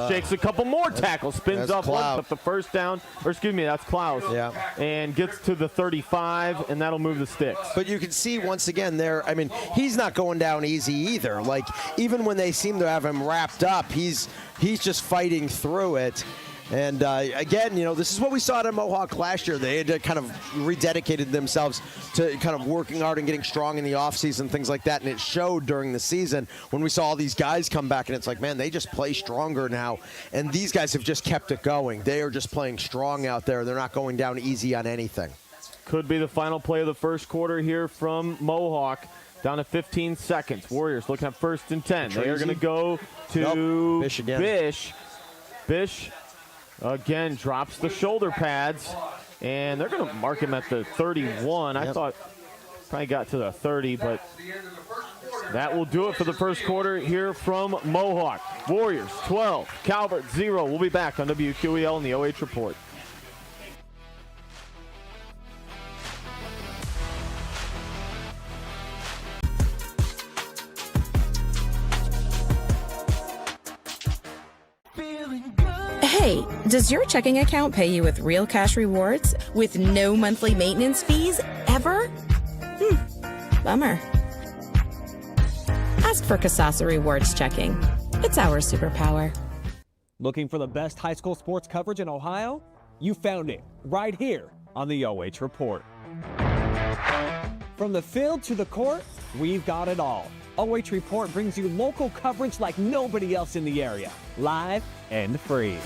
Shakes a couple more tackles, spins up one, but the first down, or excuse me, that's Klaus. Yeah. And gets to the 35, and that'll move the sticks. But you can see once again there, I mean, he's not going down easy either. Like, even when they seem to have him wrapped up, he's just fighting through it. And again, you know, this is what we saw at Mohawk last year. They had kind of rededicated themselves to kind of working hard and getting strong in the offseason, things like that. And it showed during the season when we saw all these guys come back. And it's like, man, they just play stronger now. And these guys have just kept it going. They are just playing strong out there. They're not going down easy on anything. Could be the final play of the first quarter here from Mohawk. Down to 15 seconds. Warriors looking at 1st and 10. They are going to go to Bish again. Bish Again, drops the shoulder pads, and they're going to mark him at the 31. I thought probably got to the 30, but that will do it for the first quarter here from Mohawk. Warriors 12, Calvert 0. We'll be back on WQEL in the OH Report. Hey, does your checking account pay you with real cash rewards with no monthly maintenance fees ever? Bummer. Ask for Kasasa Rewards Checking. It's our superpower. Looking for the best high school sports coverage in Ohio? You found it right here on the OH Report. From the field to the court, we've got it all. OH Report brings you local coverage like nobody else in the area, live and free.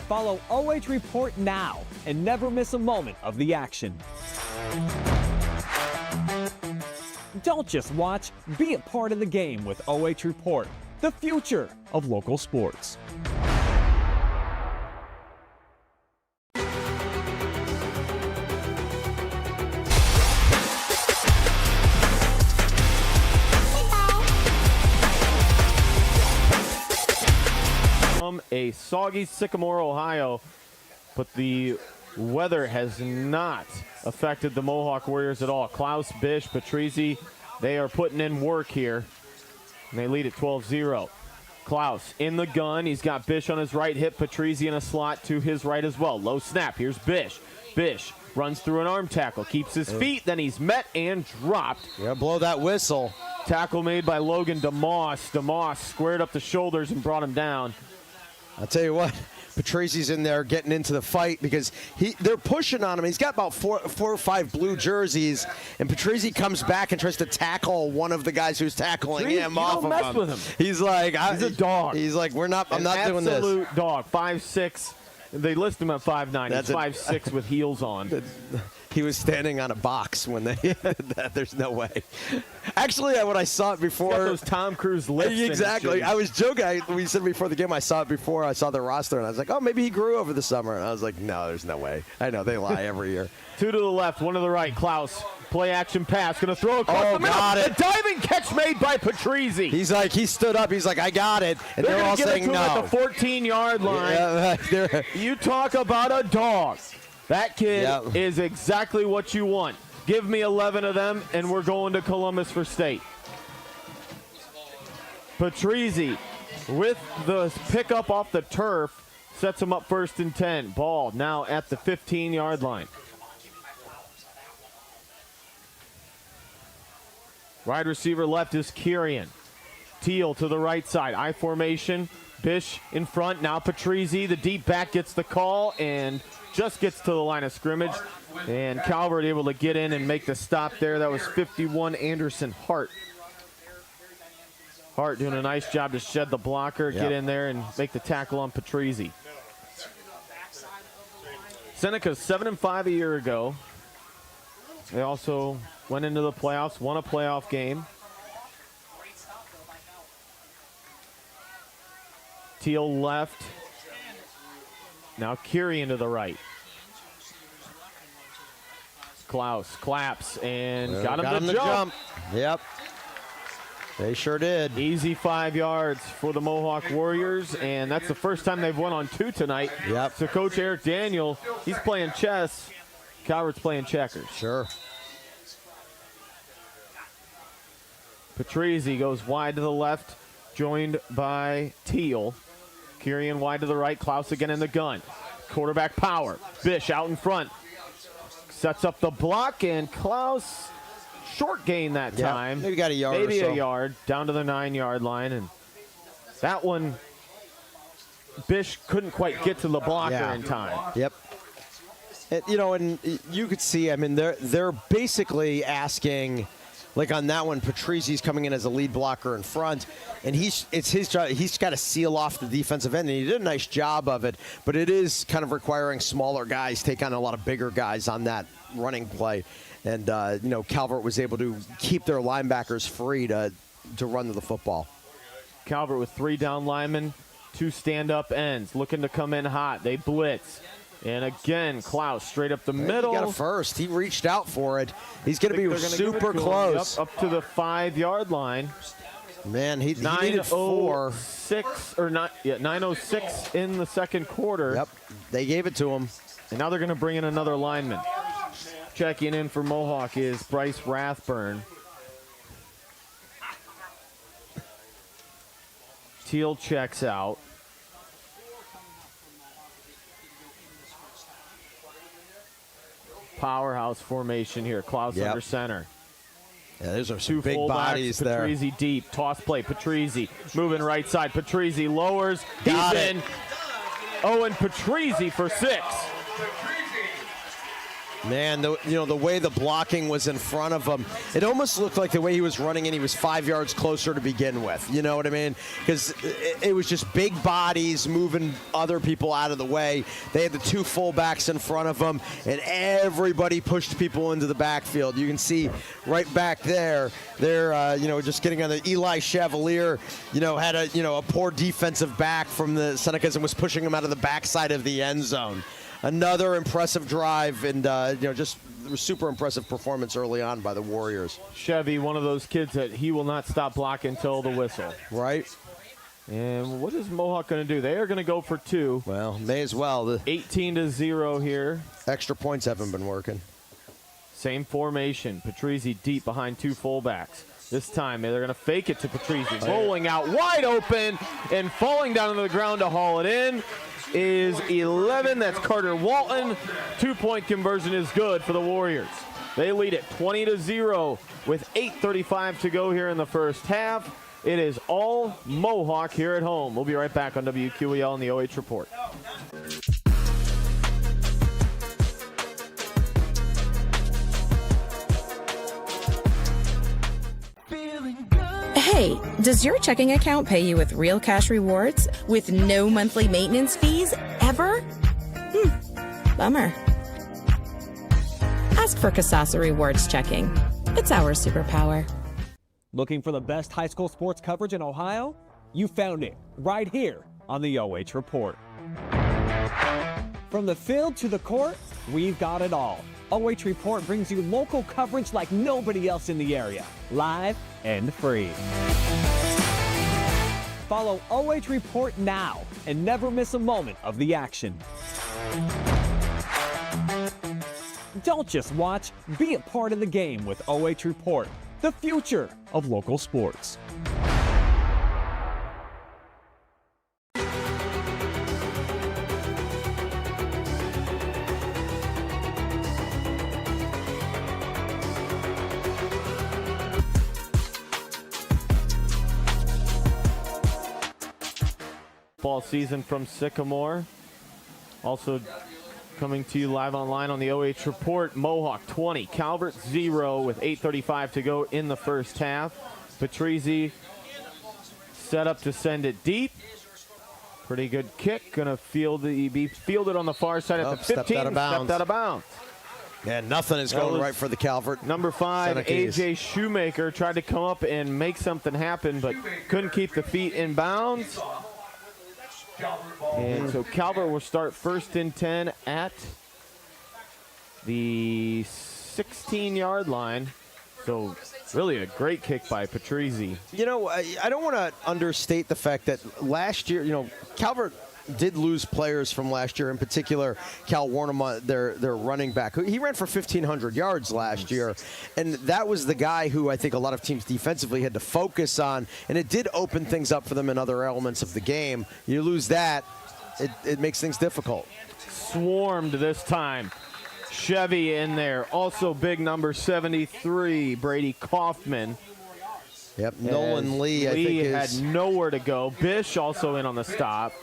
Follow OH Report now and never miss a moment of the action. Don't just watch, be a part of the game with OH Report, the future of local sports. From a soggy Sycamore, Ohio, but the weather has not affected the Mohawk Warriors at all. Klaus, Bish, Patrizi, they are putting in work here, and they lead at 12-0. Klaus in the gun. He's got Bish on his right hip, Patrizi in a slot to his right as well. Low snap. Here's Bish. Bish runs through an arm tackle, keeps his feet, then he's met and dropped. Yeah, blow that whistle. Tackle made by Logan DeMoss. DeMoss squared up the shoulders and brought him down. I'll tell you what, Patrizi's in there getting into the fight because they're pushing on him. He's got about four or five blue jerseys, and Patrizi comes back and tries to tackle one of the guys who's tackling him off of him. With him. He's like, he's a dog. He's like, I'm not doing this. Absolute dog. 5'6". They list him at 5'9". He's 5'6" with heels on. He was standing on a box when they. There's no way. Actually, when I saw it before, got those Tom Cruise lifts. Exactly. I was joking. We said before the game, I saw it before. I saw the roster, and I was like, oh, maybe he grew over the summer. And I was like, no, there's no way. I know they lie every year. 2 to the left, 1 to the right. Klaus, play action pass, going to throw across the middle. Got it. A diving catch made by Patrizi. He's like, he stood up. He's like, I got it, and they're all saying no. At the 14-yard line. Yeah, you talk about a dog. That kid is exactly what you want. Give me 11 of them, and we're going to Columbus for state. Patrizi with the pickup off the turf sets him up 1st and 10. Ball now at the 15-yard line. Wide receiver left is Kirian. Teal to the right side. I formation. Bish in front. Now Patrizi. The deep back gets the call and just gets to the line of scrimmage. And Calvert able to get in and make the stop there. That was 51 Anderson Hart. Hart doing a nice job to shed the blocker, get in there and make the tackle on Patrizi. Senecas 7-5 a year ago. They also went into the playoffs, won a playoff game. Teal left. Now Kirian to the right. Klaus claps and got him to jump. Yep. They sure did. Easy 5 yards for the Mohawk Warriors, and that's the first time they've won on 2 tonight. Yep. So Coach Eric Daniel, he's playing chess. Calvert's playing checkers. Sure. Patrizi goes wide to the left, joined by Teal. Kirian wide to the right. Klaus again in the gun. Quarterback power. Bish out in front. Sets up the block, and Klaus short gain that time. Maybe got a yard Maybe or so. a yard down to the 9-yard line. And that one, Bish couldn't quite get to the blocker in time. Yep. And, and you could see, I mean, they're basically asking, like on that one, Patrizi's coming in as a lead blocker in front, and it's his job. He's got to seal off the defensive end, and he did a nice job of it, but it is kind of requiring smaller guys take on a lot of bigger guys on that running play. And, Calvert was able to keep their linebackers free to run to the football. Calvert with 3 down linemen, two stand-up ends looking to come in hot. They blitz. And again, Klaus straight up the middle. He got it first. He reached out for it. He's going to be super close. Up to the 5-yard line. Man, he needed 4. 9:06 in the second quarter. Yep, they gave it to him. And now they're going to bring in another lineman. Checking in for Mohawk is Bryce Rathburn. Teal checks out. Powerhouse formation here. Klaus under center. Yeah, those are some two big bodies there. Patrizzi deep. Toss play. Patrizzi moving right side. Patrizzi lowers. Got He's it. in. Owen Patrizzi for 6. Man, the way the blocking was in front of him, it almost looked like the way he was running in, he was 5 yards closer to begin with. You know what I mean? Because it was just big bodies moving other people out of the way. They had the 2 fullbacks in front of them, and everybody pushed people into the backfield. You can see right back there, they're just getting on the Eli Chevalier. Had a poor defensive back from the Senecas and was pushing him out of the backside of the end zone. Another impressive drive, and just super impressive performance early on by the Warriors. Chevy, one of those kids that he will not stop blocking until the whistle. Right. And what is Mohawk going to do? They are going to go for 2. Well, may as well. 18-0 here. Extra points haven't been working. Same formation. Patrizzi deep behind 2 fullbacks. This time they're going to fake it to Patrizzi. Rolling out wide open and falling down to the ground to haul it in is 11. That's Carter Walton. 2-point conversion is good for the Warriors. They lead it 20-0 with 8:35 to go here in the first half. It is all Mohawk here at home. We'll be right back on WQEL in the OH Report. Hey, does your checking account pay you with real cash rewards with no monthly maintenance fees ever? Bummer. Ask for Kasasa Rewards Checking. It's our superpower. Looking for the best high school sports coverage in Ohio? You found it right here on the OH Report. From the field to the court, we've got it all. OH Report brings you local coverage like nobody else in the area, live and free. Follow OH Report now and never miss a moment of the action. Don't just watch, be a part of the game with OH Report, the future of local sports. Fall season from Sycamore. Also coming to you live online on the OH Report. Mohawk 20, Calvert 0 with 8:35 to go in the first half. Patrizzi set up to send it deep. Pretty good kick. Gonna be fielded on the far side at the 15. Stepped out of bounds. Stepped out of bounds. Yeah, nothing is going right for the Calvert. Number 5, Senecas. A.J. Shoemaker tried to come up and make something happen, but couldn't keep the feet in bounds. And so Calvert will start 1st and 10 at the 16-yard line. So really a great kick by Patrizzi. I don't want to understate the fact that last year, Calvert did lose players from last year, in particular Cal Warnham, their running back. He ran for 1,500 yards last year, and that was the guy who I think a lot of teams defensively had to focus on, and it did open things up for them in other elements of the game. You lose that, it makes things difficult. Swarmed this time. Chevy in there. Also big number 73, Brady Kaufman. Yep, Nolan Lee, I think had nowhere to go. Bish also in on the stop.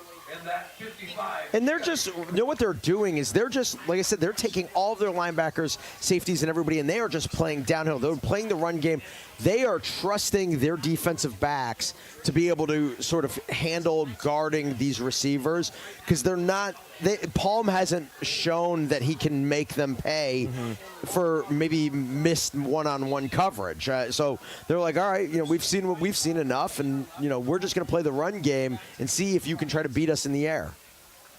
And they're just, you know what they're doing is they're just, like I said, they're taking all of their linebackers, safeties, and everybody, and they are just playing downhill. They're playing the run game. They are trusting their defensive backs to be able to sort of handle guarding these receivers because they're not, Palm hasn't shown that he can make them pay for maybe missed one-on-one coverage. So they're like, all right, we've seen enough, and we're just going to play the run game and see if you can try to beat us in the air.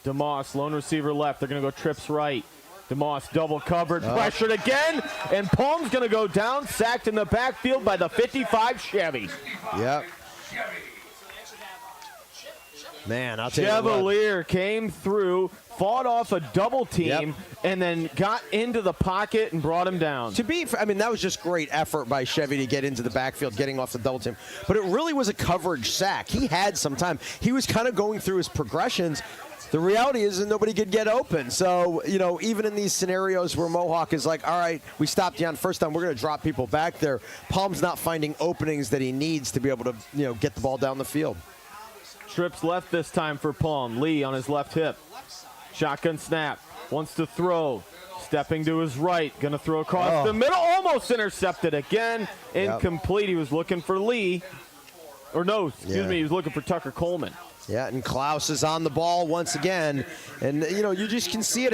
DeMoss, lone receiver left. They're going to go trips right. DeMoss double covered, pressured again, and Palm's going to go down, sacked in the backfield by the 55 Chevy. Yep. Man, I'll tell you what. Chevalier came through, fought off a double team, and then got into the pocket and brought him down. That was just great effort by Chevy to get into the backfield, getting off the double team. But it really was a coverage sack. He had some time. He was kind of going through his progressions. The reality is that nobody could get open. So, even in these scenarios where Mohawk is like, all right, we stopped you on first down, we're going to drop people back there, Palm's not finding openings that he needs to be able to, get the ball down the field. Trips left this time for Palm. Lee on his left hip. Shotgun snap. Wants to throw. Stepping to his right. Going to throw across the middle. Almost intercepted again. Incomplete. He was looking for Lee. Or no, excuse me. He was looking for Tucker Coleman. Yeah, and Klaus is on the ball once again. And, you just can see it.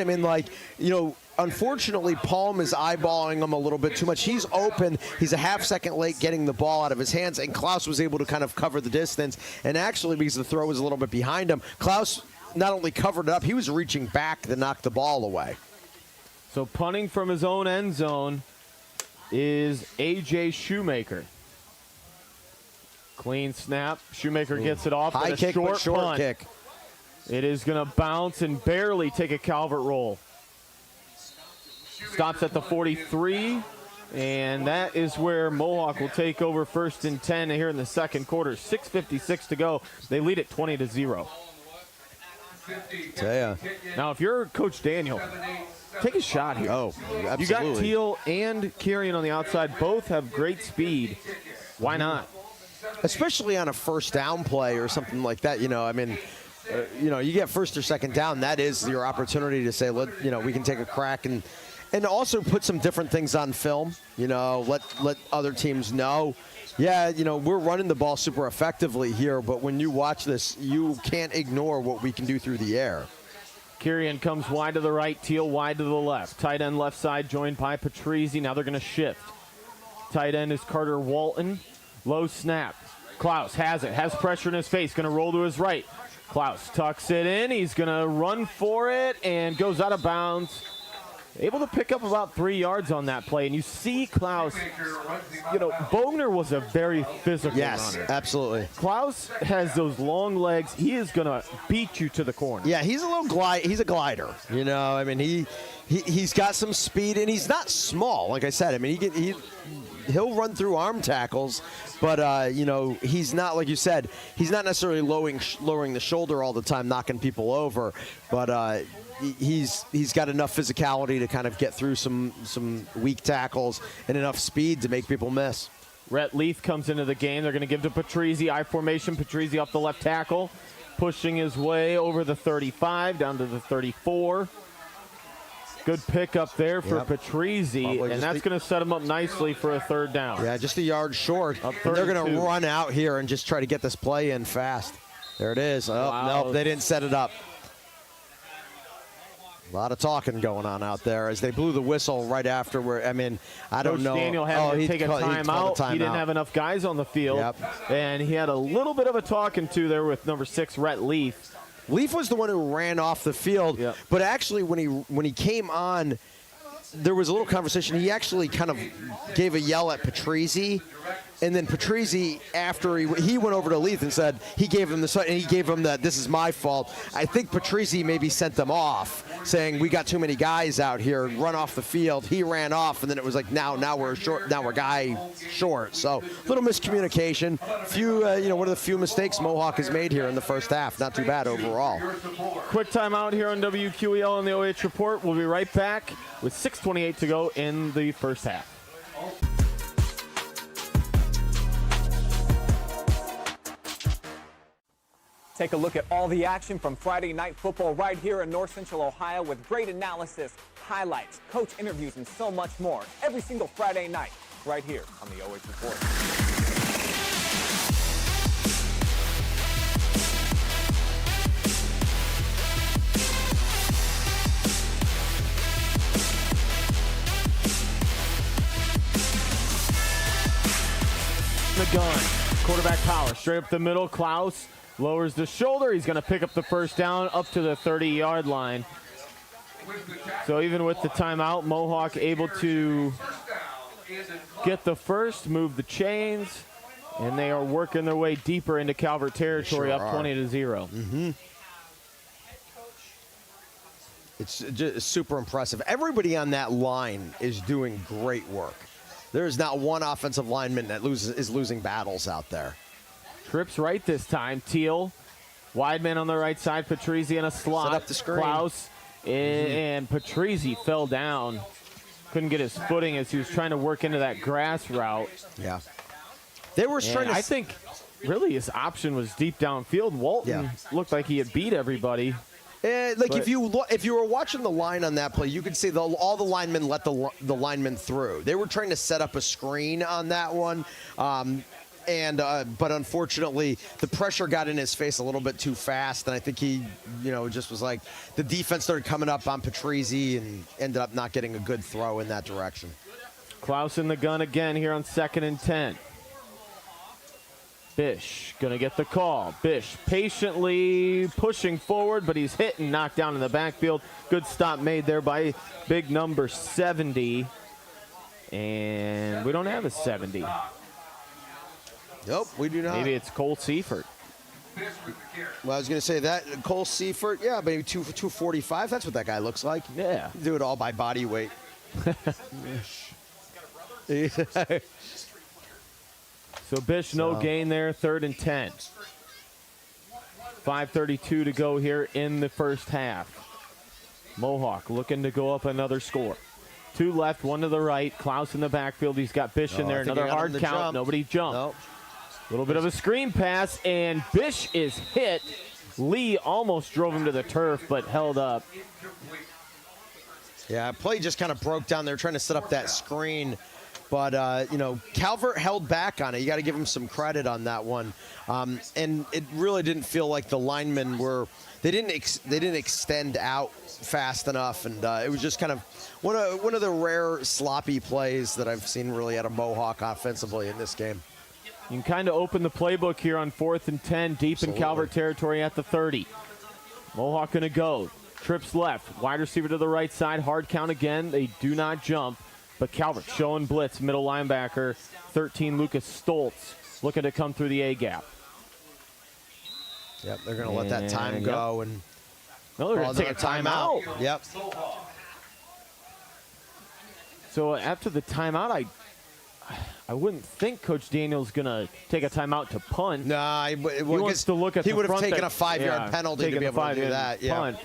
Unfortunately, Palm is eyeballing him a little bit too much. He's open. He's a half second late getting the ball out of his hands, and Klaus was able to kind of cover the distance. And actually, because the throw was a little bit behind him, Klaus not only covered it up, he was reaching back to knock the ball away. So punting from his own end zone is A.J. Shoemaker. Clean snap. Shoemaker gets it off. High and a kick, but short punt. kick. It is going to bounce and barely take a Calvert roll. Stops at the 43, and that is where Mohawk will take over 1st and 10 here in the second quarter. 6:56 to go. They lead it 20-0. Tell ya. Now, if you're Coach Daniel, take a shot here. Oh, absolutely. You got Teal and Kirian on the outside. Both have great speed. Why not? Especially on a first down play or something like that. You get first or second down. That is your opportunity to say, we can take a crack and also put some different things on film. Let other teams know. Yeah, we're running the ball super effectively here, but when you watch this, you can't ignore what we can do through the air. Kirian comes wide to the right, Teal wide to the left. Tight end left side joined by Patrizzi. Now they're going to shift. Tight end is Carter Walton. Low snap. Klaus has it. Has pressure in his face. Going to roll to his right. Klaus tucks it in. He's going to run for it and goes out of bounds. Able to pick up about 3 yards on that play. And you see Klaus, Bogner was a very physical runner. Yes, absolutely. Klaus has those long legs. He is going to beat you to the corner. Yeah, he's he's a glider. He's got some speed, and he's not small. Like I said, he'll run through arm tackles, but he's not, like you said, he's not necessarily lowering the shoulder all the time, knocking people over, but he's got enough physicality to kind of get through some weak tackles and enough speed to make people miss. Rhett Leaf comes into the game. They're going to give to Patrizzi. I formation. Patrizzi off the left tackle, pushing his way over the 35 down to the 34. Good pick up there for Patrizzi, and that's going to set him up nicely for a third down. Yeah, just a yard short. And they're going to run out here and just try to get this play in fast. There it is. Oh, no, they didn't set it up. A lot of talking going on out there as they blew the whistle right after. I don't know. Coach Daniel had to take a timeout. He didn't have enough guys on the field, and he had a little bit of a talking to there with number 6, Rhett Leaf. Leaf was the one who ran off the field, but actually when he came on, there was a little conversation. He actually kind of gave a yell at Patrizzi, and then Patrizzi, after he went over to Leaf and said he gave him the this is my fault. I think Patrizzi maybe sent them off, saying we got too many guys out here, run off the field. He ran off, and then it was like now we're short, now we're guy short. So a little miscommunication. One of the few mistakes Mohawk has made here in the first half. Not too bad overall. Quick timeout here on WQEL on the OH Report. We'll be right back with 6:28 to go in the first half. Take a look at all the action from Friday Night Football right here in North Central Ohio with great analysis, highlights, coach interviews, and so much more every single Friday night right here on the OH Report. The gun. Quarterback power. Straight up the middle. Klaus lowers the shoulder. He's going to pick up the first down up to the 30-yard line. So even with the timeout, Mohawk able to get the first, move the chains, and they are working their way deeper into Calvert territory, up 20-0. Mm-hmm. It's just super impressive. Everybody on that line is doing great work. There is not one offensive lineman that is losing battles out there. Trips right this time. Teal, wide man on the right side. Patrizzi in a slot. Set up the screen. Klaus, and Patrizzi fell down. Couldn't get his footing as he was trying to work into that grass route. Yeah. They were trying to... I think really his option was deep downfield. Walton looked like he had beat everybody. If you were watching the line on that play, you could see all the linemen let the linemen through. They were trying to set up a screen on that one, but unfortunately the pressure got in his face a little bit too fast, and I think he, just was like the defense started coming up on Patrizzi and ended up not getting a good throw in that direction. Klaus in the gun again here on 2nd and 10. Bish gonna get the call. Bish patiently pushing forward, but he's hit and knocked down in the backfield. Good stop made there by big number 70. And we don't have a 70. Nope, we do not. Maybe it's Cole Seifert. Well, I was going to say that. Cole Seifert, yeah, maybe 245. That's what that guy looks like. Yeah. Do it all by body weight. So Bish, no gain there, 3rd and 10. 5:32 to go here in the first half. Mohawk looking to go up another score. 2 left, 1 to the right. Klaus in the backfield. He's got Bish in there. Another hard count. Jump. Nobody jumped. Nope. A little bit of a screen pass, and Bish is hit. Lee almost drove him to the turf, but held up. Yeah, play just kind of broke down. They're trying to set up that screen. But, Calvert held back on it. You got to give him some credit on that one. And it really didn't feel like the linemen were – they didn't extend out fast enough. And it was just kind of one of the rare sloppy plays that I've seen really out of Mohawk offensively in this game. You can kind of open the playbook here on 4th and 10, deep in Calvert territory at the 30. Mohawk going to go. Trips left. Wide receiver to the right side. Hard count again. They do not jump. But Calvert showing blitz, middle linebacker, 13, Lucas Stoltz, looking to come through the A-gap. Yep, they're going to let that time go. And no, they're going to take a timeout. Yep. So after the timeout, I wouldn't think Coach Daniel's going to take a timeout to punt. Nah, he wants to look at he would have taken a 5-yard penalty to be able to do that. Punt.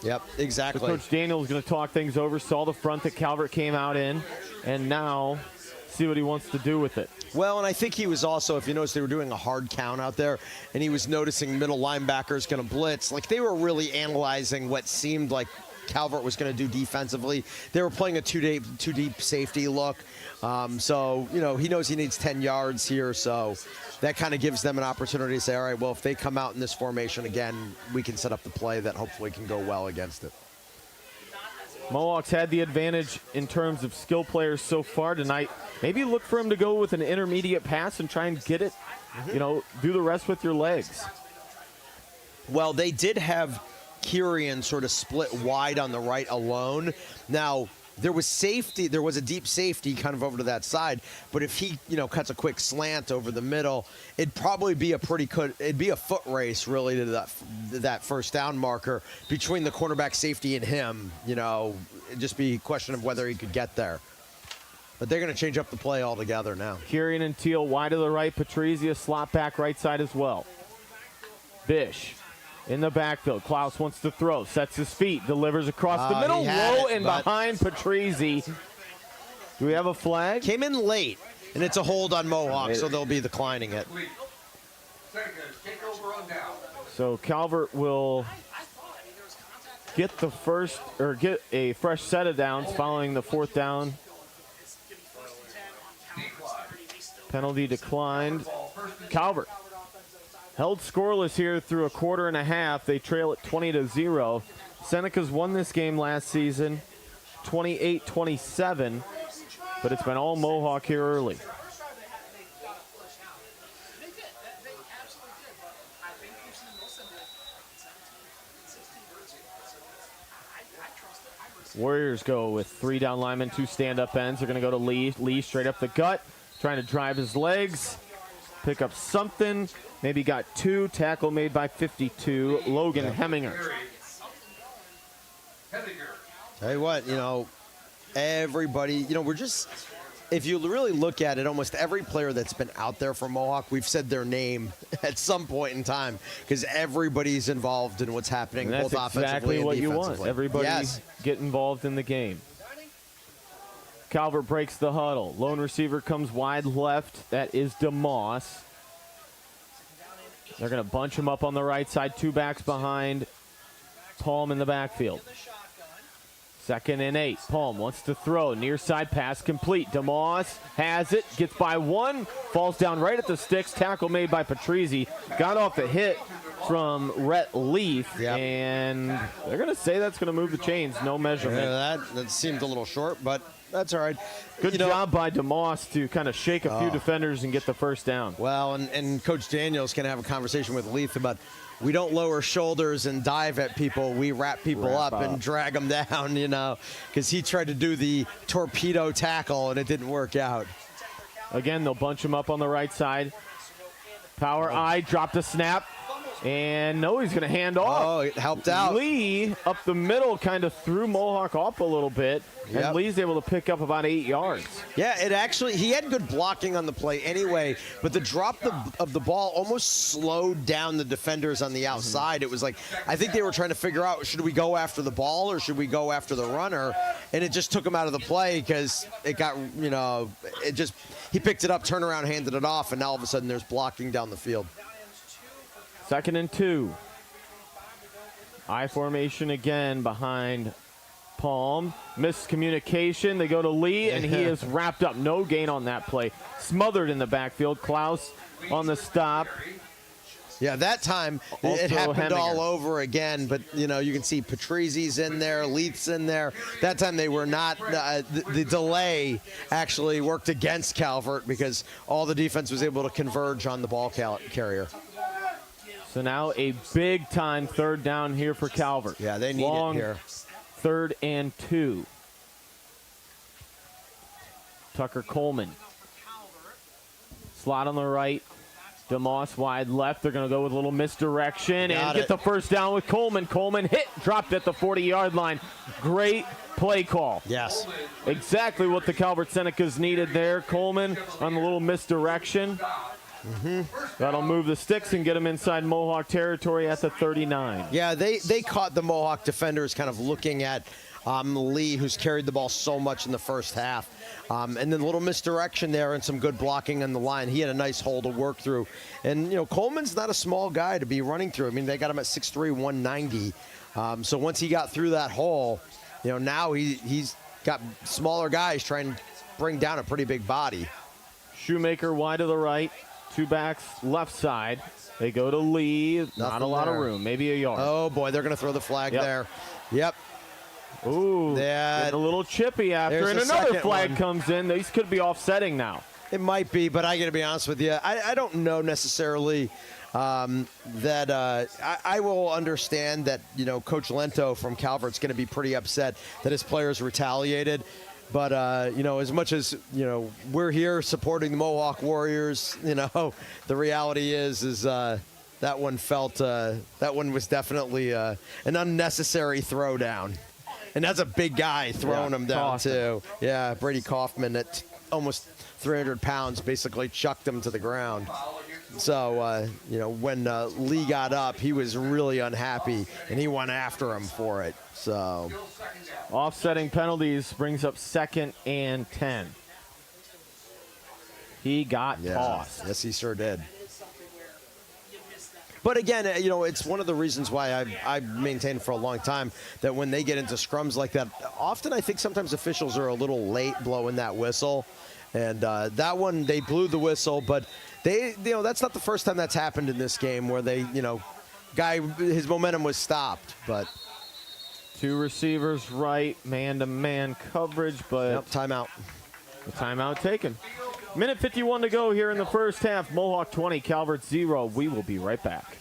Yep, exactly. So Coach Daniel is going to talk things over, saw the front that Calvert came out in, and now see what he wants to do with it. Well, and I think he was also, if you notice, they were doing a hard count out there, and he was noticing middle linebackers going to blitz. Like, they were really analyzing what seemed like Calvert was going to do defensively. They were playing a two deep safety look. So, he knows he needs 10 yards here, so that kind of gives them an opportunity to say, all right, well, if they come out in this formation again, we can set up the play that hopefully can go well against it. Mohawks had the advantage in terms of skill players so far tonight. Maybe look for him to go with an intermediate pass and try and get it, do the rest with your legs. Well, they did have Kirian sort of split wide on the right alone. Now, there was safety. There was a deep safety kind of over to that side. But if he, cuts a quick slant over the middle, it'd probably be it'd be a foot race really to that first down marker between the cornerback safety and him. It'd just be a question of whether he could get there. But they're going to change up the play altogether now. Kirian and Teal wide to the right. Patrizia slot back right side as well. Bish in the backfield. Klaus wants to throw. Sets his feet. Delivers across the middle. Low and behind Patrizzi. Do we have a flag? Came in late, and it's a hold on Mohawk, so they'll be declining it. So Calvert will get get a fresh set of downs following the 4th down. Penalty declined. Calvert held scoreless here through a quarter and a half. They trail at 20-0. Senecas won this game last season, 28-27, but it's been all Mohawk here early. Warriors go with 3 down linemen, 2 stand-up ends. They're going to go to Lee. Lee straight up the gut, trying to drive his legs, pick up something. Maybe got 2. Tackle made by 52, Logan Heminger. Tell you what, everybody, we're just, if you really look at it, almost every player that's been out there for Mohawk, we've said their name at some point in time because everybody's involved in what's happening, both offensively and defensively. That's exactly what you want. Everybody get involved in the game. Calvert breaks the huddle. Lone receiver comes wide left. That is DeMoss. They're going to bunch him up on the right side. 2 backs behind. Palm in the backfield. 2nd and 8. Palm wants to throw. Near side pass complete. DeMoss has it. Gets by 1. Falls down right at the sticks. Tackle made by Patrizzi. Got off the hit from Rhett Leaf. Yep. And they're going to say that's going to move the chains. No measurement. Yeah, that seemed a little short, but that's all right. Good job by DeMoss to kind of shake a few defenders and get the first down. Well, and Coach Daniels can have a conversation with Leaf about we don't lower shoulders and dive at people. We wrap people up and drag them down, because he tried to do the torpedo tackle and it didn't work out. Again, they'll bunch him up on the right side. Power eye, dropped a snap. And no, he's going to hand off. Oh, it helped out. Lee up the middle kind of threw Mohawk off a little bit. Yep. And Lee's able to pick up about 8 yards. Yeah, he had good blocking on the play anyway, but the drop of the ball almost slowed down the defenders on the outside. It was like, I think they were trying to figure out, should we go after the ball or should we go after the runner? And it just took him out of the play because it got, he picked it up, turned around, handed it off, and now all of a sudden there's blocking down the field. 2nd and 2. I formation again behind Palm. Miscommunication. They go to Lee, and he is wrapped up. No gain on that play. Smothered in the backfield. Klaus on the stop. Yeah, that time it happened all over again, but, you can see Patrizzi's in there, Leith's in there. That time they were not, the delay actually worked against Calvert because all the defense was able to converge on the ball carrier. So now a big-time 3rd down here for Calvert. Yeah, they need it here. 3rd and 2. Tucker Coleman. Slot on the right. DeMoss wide left. They're going to go with a little misdirection and get the first down with Coleman. Coleman dropped at the 40-yard line. Great play call. Yes. Exactly what the Calvert Senecas needed there. Coleman on the little misdirection. That'll move the sticks and get them inside Mohawk territory at the 39. Yeah, they caught the Mohawk defenders kind of looking at Lee, who's carried the ball so much in the first half. And then a little misdirection there and some good blocking on the line. He had a nice hole to work through. And, Coleman's not a small guy to be running through. I mean, they got him at 6'3", 190. So once he got through that hole, now he's got smaller guys trying to bring down a pretty big body. Shoemaker wide to the right. 2 backs left side. They go to Lee. Not a lot of room. Maybe a yard. Oh, boy. They're going to throw the flag there. Yep. Ooh. A little chippy after. And another flag comes in. These could be offsetting now. It might be, but I got to be honest with you. I don't know necessarily that I will understand that, Coach Lento from Calvert's going to be pretty upset that his players retaliated. But, as much as, we're here supporting the Mohawk Warriors, the reality is that one was definitely an unnecessary throwdown. And that's a big guy throwing him down, too. Yeah, Brady Kaufman at almost 300 pounds basically chucked him to the ground. So, when Lee got up, he was really unhappy, and he went after him for it. So, offsetting penalties brings up 2nd and 10. He got tossed. Yes, he sure did. But again, it's one of the reasons why I've maintained for a long time that when they get into scrums like that, often I think sometimes officials are a little late blowing that whistle. And that one, they blew the whistle, but that's not the first time that's happened in this game where his momentum was stopped. But 2 receivers right, man-to-man coverage, but timeout. The timeout taken. Minute 51 to go here in the first half. Mohawk 20, Calvert 0. We will be right back.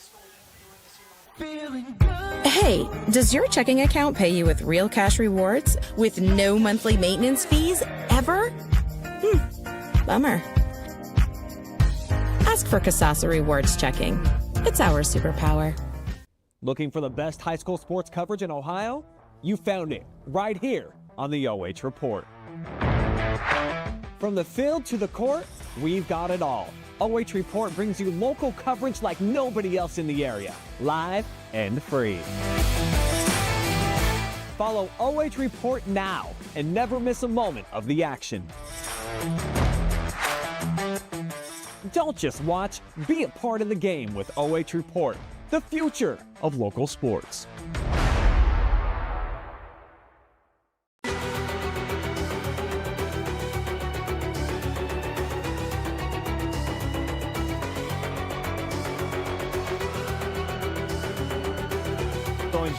Hey, does your checking account pay you with real cash rewards with no monthly maintenance fees ever? Bummer. Ask for Kasasa Rewards Checking. It's our superpower. Looking for the best high school sports coverage in Ohio? You found it right here on the OH Report. From the field to the court, we've got it all. OH Report brings you local coverage like nobody else in the area, live and free. Follow OH Report now and never miss a moment of the action. Don't just watch, be a part of the game with OH Report, the future of local sports.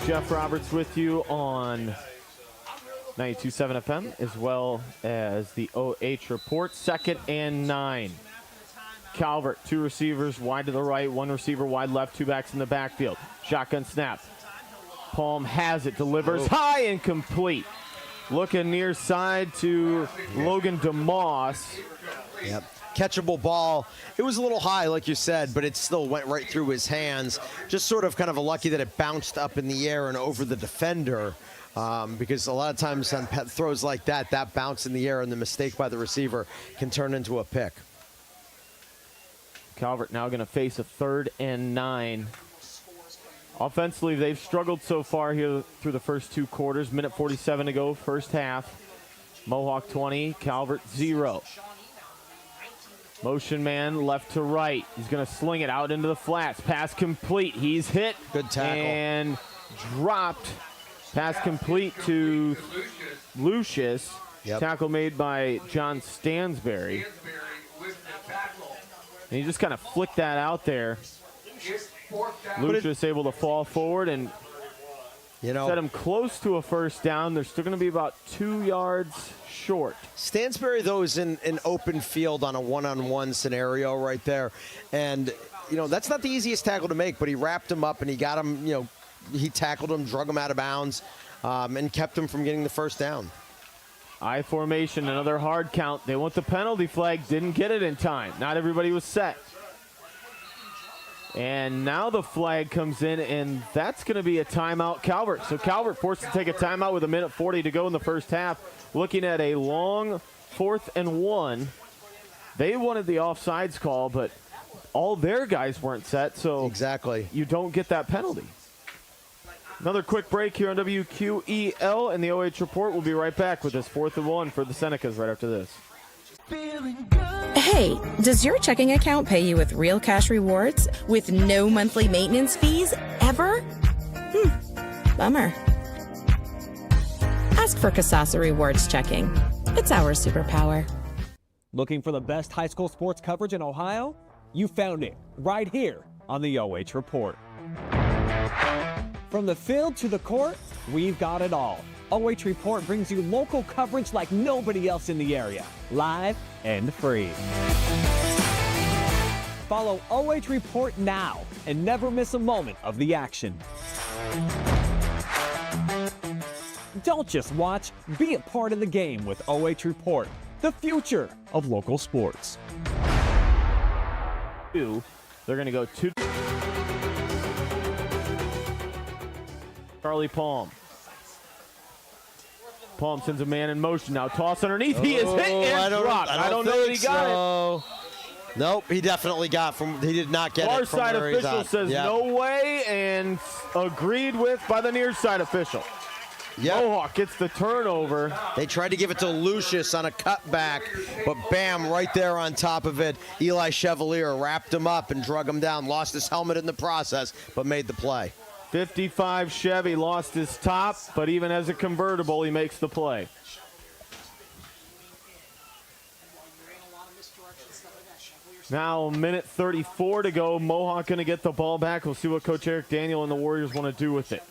Jeff Roberts with you on 92.7 FM as well as the OH Report. 2nd and 9. Calvert, 2 receivers wide to the right, 1 receiver wide left, 2 backs in the backfield. Shotgun snap. Palm has it, delivers high and complete. Looking near side to Logan DeMoss. Yep. Catchable ball. It was a little high, like you said, but it still went right through his hands. Just sort of kind of a lucky that it bounced up in the air and over the defender, because a lot of times on throws like that bounce in the air and the mistake by the receiver can turn into a pick. Calvert now going to face a 3rd and 9. Offensively, they've struggled so far here through the first 2 quarters. Minute 47 to go, first half. Mohawk 20, Calvert 0. Motion man left to right. He's going to sling it out into the flats. Pass complete. He's hit. Good tackle. And dropped. Pass complete to Lucius. Yep. Tackle made by John Stansberry. And he just kind of flicked that out there. Lucius able to fall forward and set him close to a first down. They're still going to be about 2 yards short. Stansberry, though, is in an open field on a one-on-one scenario right there. And, that's not the easiest tackle to make, but he wrapped him up and he got him, he tackled him, drug him out of bounds, and kept him from getting the first down. I formation, another hard count. They want the penalty flag, didn't get it in time. Not everybody was set. And now the flag comes in, and that's going to be a timeout, Calvert. So Calvert forced to take a timeout with 1:40 to go in the first half. Looking at a long 4th and 1. They wanted the offsides call, but all their guys weren't set, so exactly you don't get that penalty. Another quick break here on WQEL and the OH Report. We'll be right back with this 4th and 1 for the Senecas right after this. Hey, does your checking account pay you with real cash rewards with no monthly maintenance fees ever? Bummer. Ask for Kasasa Rewards Checking. It's our superpower. Looking for the best high school sports coverage in Ohio? You found it right here on the OH Report. From the field to the court, we've got it all. OH Report brings you local coverage like nobody else in the area, live and free. Follow OH Report now and never miss a moment of the action. Don't just watch, be a part of the game with OH Report, the future of local sports. They're going to go to Charlie Palm. Palm sends a man in motion now. Toss underneath. He is hit and dropped. I don't know that he got it. Nope, he definitely got from. He did not get Far it from side where he's official on. says no way and agreed with by the near side official. Yep. Mohawk gets the turnover. They tried to give it to Lucius on a cutback, but bam, right there on top of it. Eli Chevalier wrapped him up and drug him down, lost his helmet in the process, but made the play. 55 Chevy lost his top, but even as a convertible, he makes the play. Now, a minute 34 to go. Mohawk going to get the ball back. We'll see what Coach Eric Daniel and the Warriors want to do with it.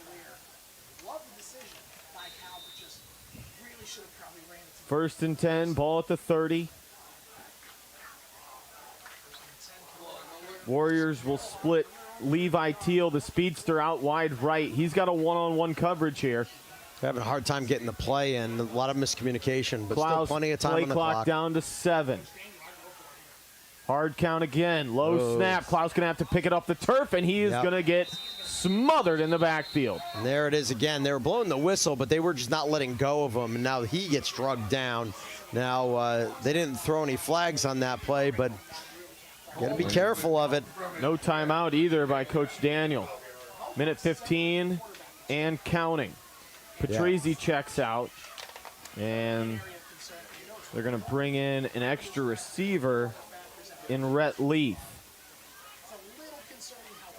First and 10, ball at the 30. Warriors will split Levi Teal, the speedster, out wide right. He's got a one-on-one coverage here. Having a hard time getting the play in. A lot of miscommunication, but still plenty of time play on the clock down to 7. Hard count again. Low snap. Klaus going to have to pick it off the turf, and he is going to get smothered in the backfield. And there it is again. They were blowing the whistle, but they were just not letting go of him, and now he gets drugged down. Now, they didn't throw any flags on that play, but got to be careful of it. No timeout either by Coach Daniel. Minute 15 and counting. Patrizi checks out, and they're going to bring in an extra receiver in Rhett Leaf.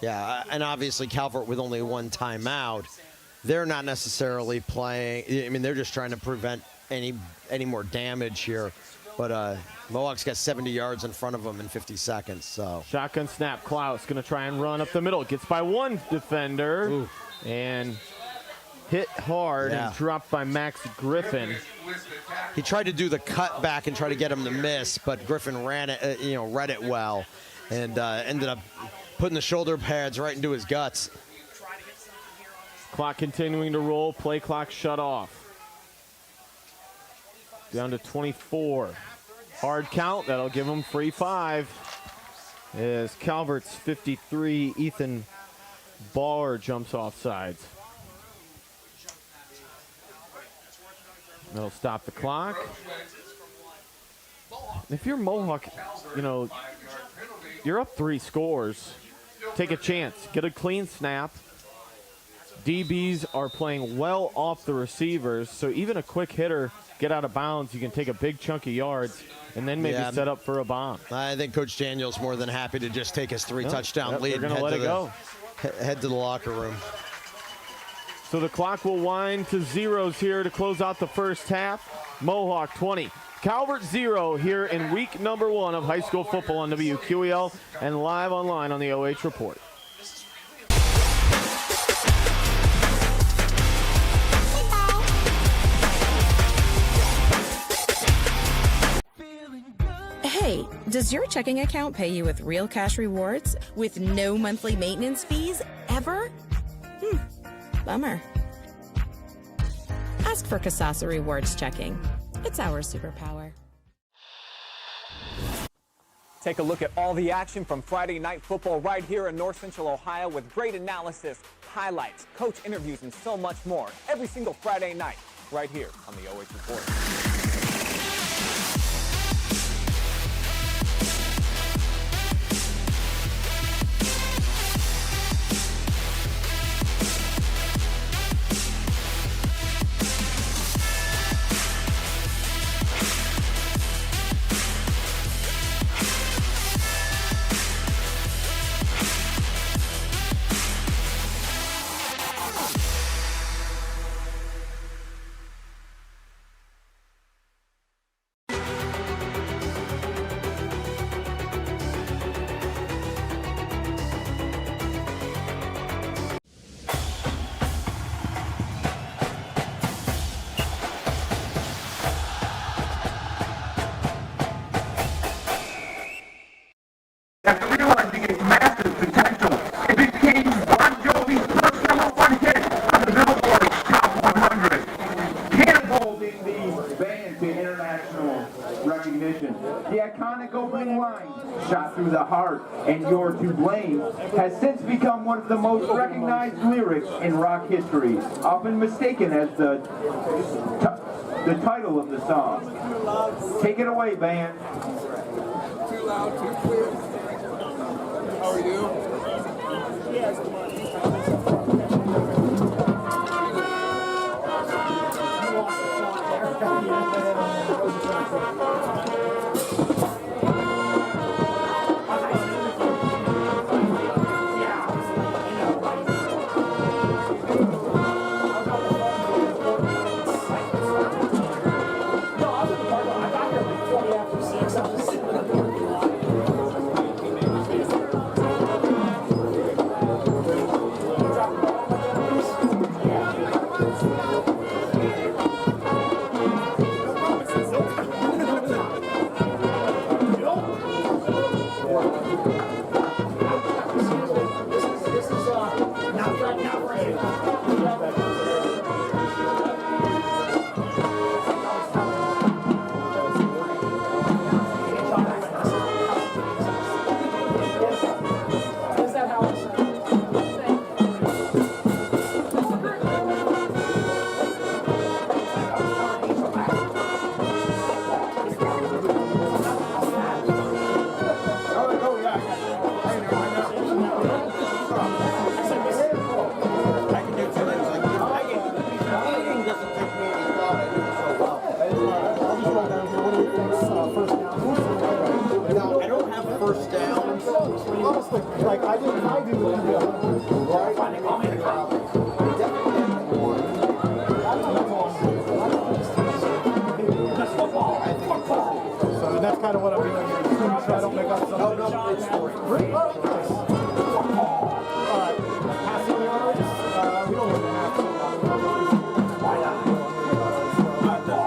Yeah, and obviously Calvert with only one timeout. They're not necessarily playing. I mean, they're just trying to prevent any more damage here. But Mohawk's got 70 yards in front of them in 50 seconds. So shotgun snap. Klaus going to try and run up the middle. Gets by one defender and hit hard and dropped by Max Griffin. He tried to do the cut back and try to get him to miss, but Griffin ran it, read it well, and ended up putting the shoulder pads right into his guts. Clock continuing to roll. Play clock shut off. Down to 24. Hard count. That'll give him free 5. As Calvert's 53, Ethan Barr jumps off sides. That'll stop the clock. If you're Mohawk, you're up 3 scores. Take a chance. Get a clean snap. DBs are playing well off the receivers, so even a quick hitter, get out of bounds, you can take a big chunk of yards and then maybe set up for a bomb. I think Coach Daniel's more than happy to just take his 3-touchdown lead and head to the locker room. So the clock will wind to zeros here to close out the first half. Mohawk 20, Calvert 0 here in week number 1 of high school football on WQEL and live online on the OH Report. Hey, does your checking account pay you with real cash rewards with no monthly maintenance fees ever? Bummer. Ask for Kasasa Rewards Checking. It's our superpower. Take a look at all the action from Friday Night Football right here in North Central Ohio with great analysis, highlights, coach interviews, and so much more every single Friday night right here on the OH Report. After realizing its massive potential, it became Bon Jovi's first #1 hit on the Billboard's Top 100, catapulting the band to international recognition. The iconic opening line, "Shot through the heart and you're to blame," has since become one of the most recognized lyrics in rock history, often mistaken as the title of the song. Take it away, band. Too loud, too clear. How are you? Yes, come on. honestly, like I do what you do. Right? Call me the crowd. So that's kind of what I'm doing here, so I don't make up something. No, it's story. Really? Oh, nice. All right, passing yards, we don't really have to. Why not?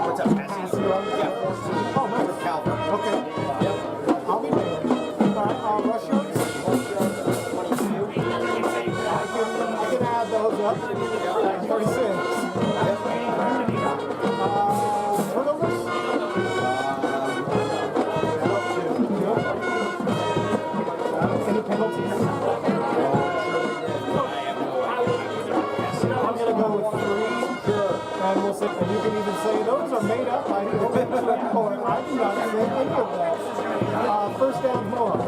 What's up, passing yards? Yeah, oh, nice. Calvert. Okay. Yep. I'll be there. All right, rush yards? 22. I can add those up. 36. Turnovers? Any penalties? I'm going to go with 3. Sure. And we'll say, and you can even say those are made up. I do not say any of that. First down, Mohawk.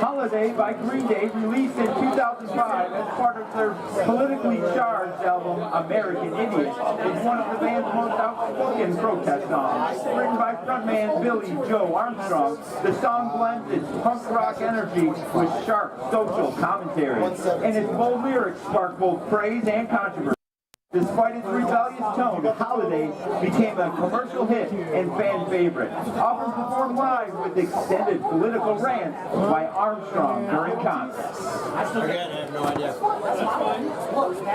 Holiday by Green Day, released in 2005 as part of their politically charged album American Idiot, is one of the band's most outspoken protest songs. Written by frontman Billy Joe Armstrong, the song blends its punk rock energy with sharp social commentary, and its bold lyrics spark both praise and controversy. Despite its rebellious tone, Holiday became a commercial hit and fan favorite, often performed live with extended political rants by Armstrong during concerts. Again, I have no idea.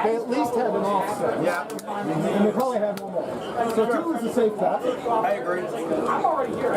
They at least had an offset. Yeah. And they probably had one more. So 2 is a safe bet. I agree. I'm already here.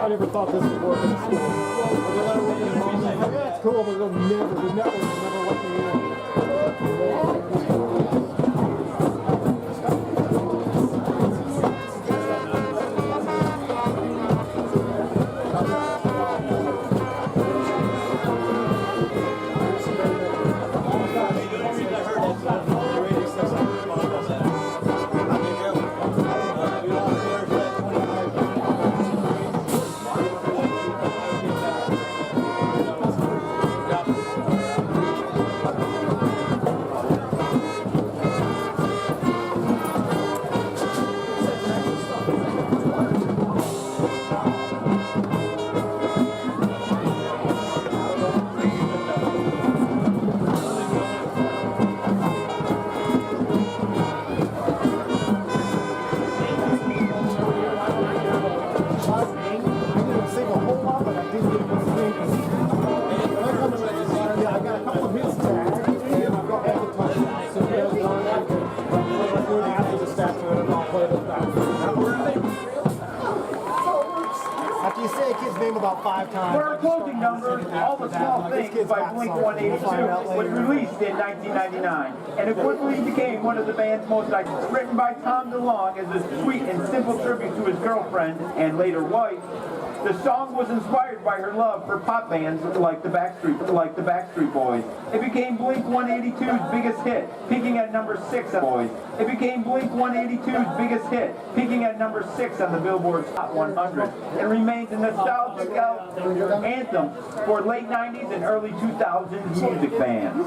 I never thought this would work in school. Yeah, it's cool, but they'll never let me in. After you say a kid's name about 5 times. For our closing number, All the Small Things by Blink-182 was released in 1999, and it quickly became one of the band's most iconic. Written by Tom DeLonge as a sweet and simple tribute to his girlfriend and later wife, the song was inspired by her love for pop bands like the Backstreet Boys. It became Blink-182's biggest hit, peaking at number 6 on Boys. It became Blink-182's biggest hit, peaking at number 6 on the Billboard Hot 100, and remains a nostalgic anthem for late 90s and early 2000s music fans.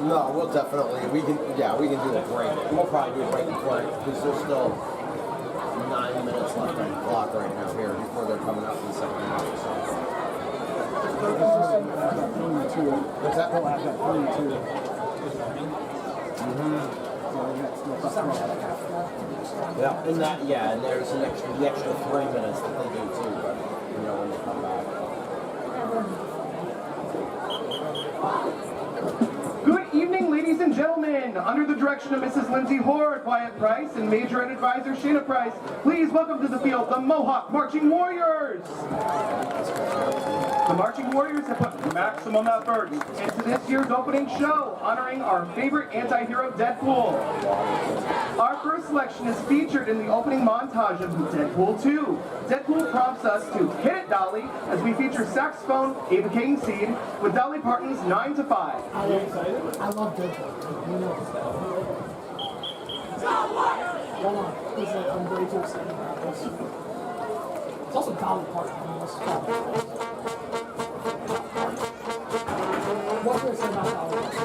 No, we'll definitely, we can do a break. We'll probably do a break before, because there's still 9 minutes left on the clock right now here before they're coming up in the second half. What's that? We'll have that 32. Yeah, and there's the extra 3 minutes that they do too, but when they come back. Good evening, ladies and gentlemen. Under the direction of Mrs. Lindsay Hoare, Wyatt Price, and Major Ed Advisor Shayna Price, please welcome to the field the Mohawk Marching Warriors. The Marching Warriors have put maximum effort into this year's opening show, honoring our favorite anti-hero Deadpool. Our first selection is featured in the opening montage of Deadpool 2. Deadpool prompts us to hit it, Dolly, as we feature saxophone Ava Cadenseed with Dolly Parton's 9 to 5. Are you excited? I love Deadpool. You know. Hold on. I'm way too excited about this. It's also Dolly Parton. What can I say about Dolly Parton?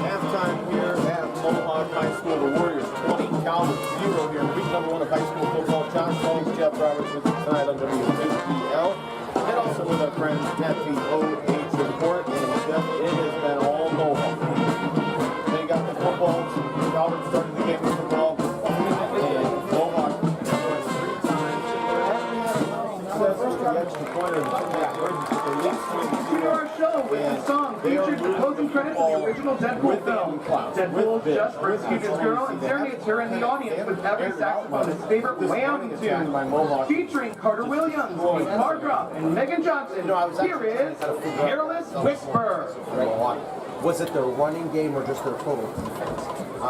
Halftime here at Mohawk High School. The Warriors 20, Calvert 0 here. Week number 1 of high school football. John Stallings, Jeff Roberts with us tonight on WQEL. And also with our friends at the OH Report. And Jeff, it has been all Mohawk. They got the footballs. Calvert started the game with the ball. And Mohawk scored 3 times. Success with the extra point of the Here our show with the song features the closing credits of the original Deadpool film. Deadpool just rescued his girl and serenades her in the audience with every saxophonist's favorite wham tune. Featuring Carter Williams, Steve Mardrop, and Megan Johnson, here is Careless Whisper. Was it their running game or just their total defense?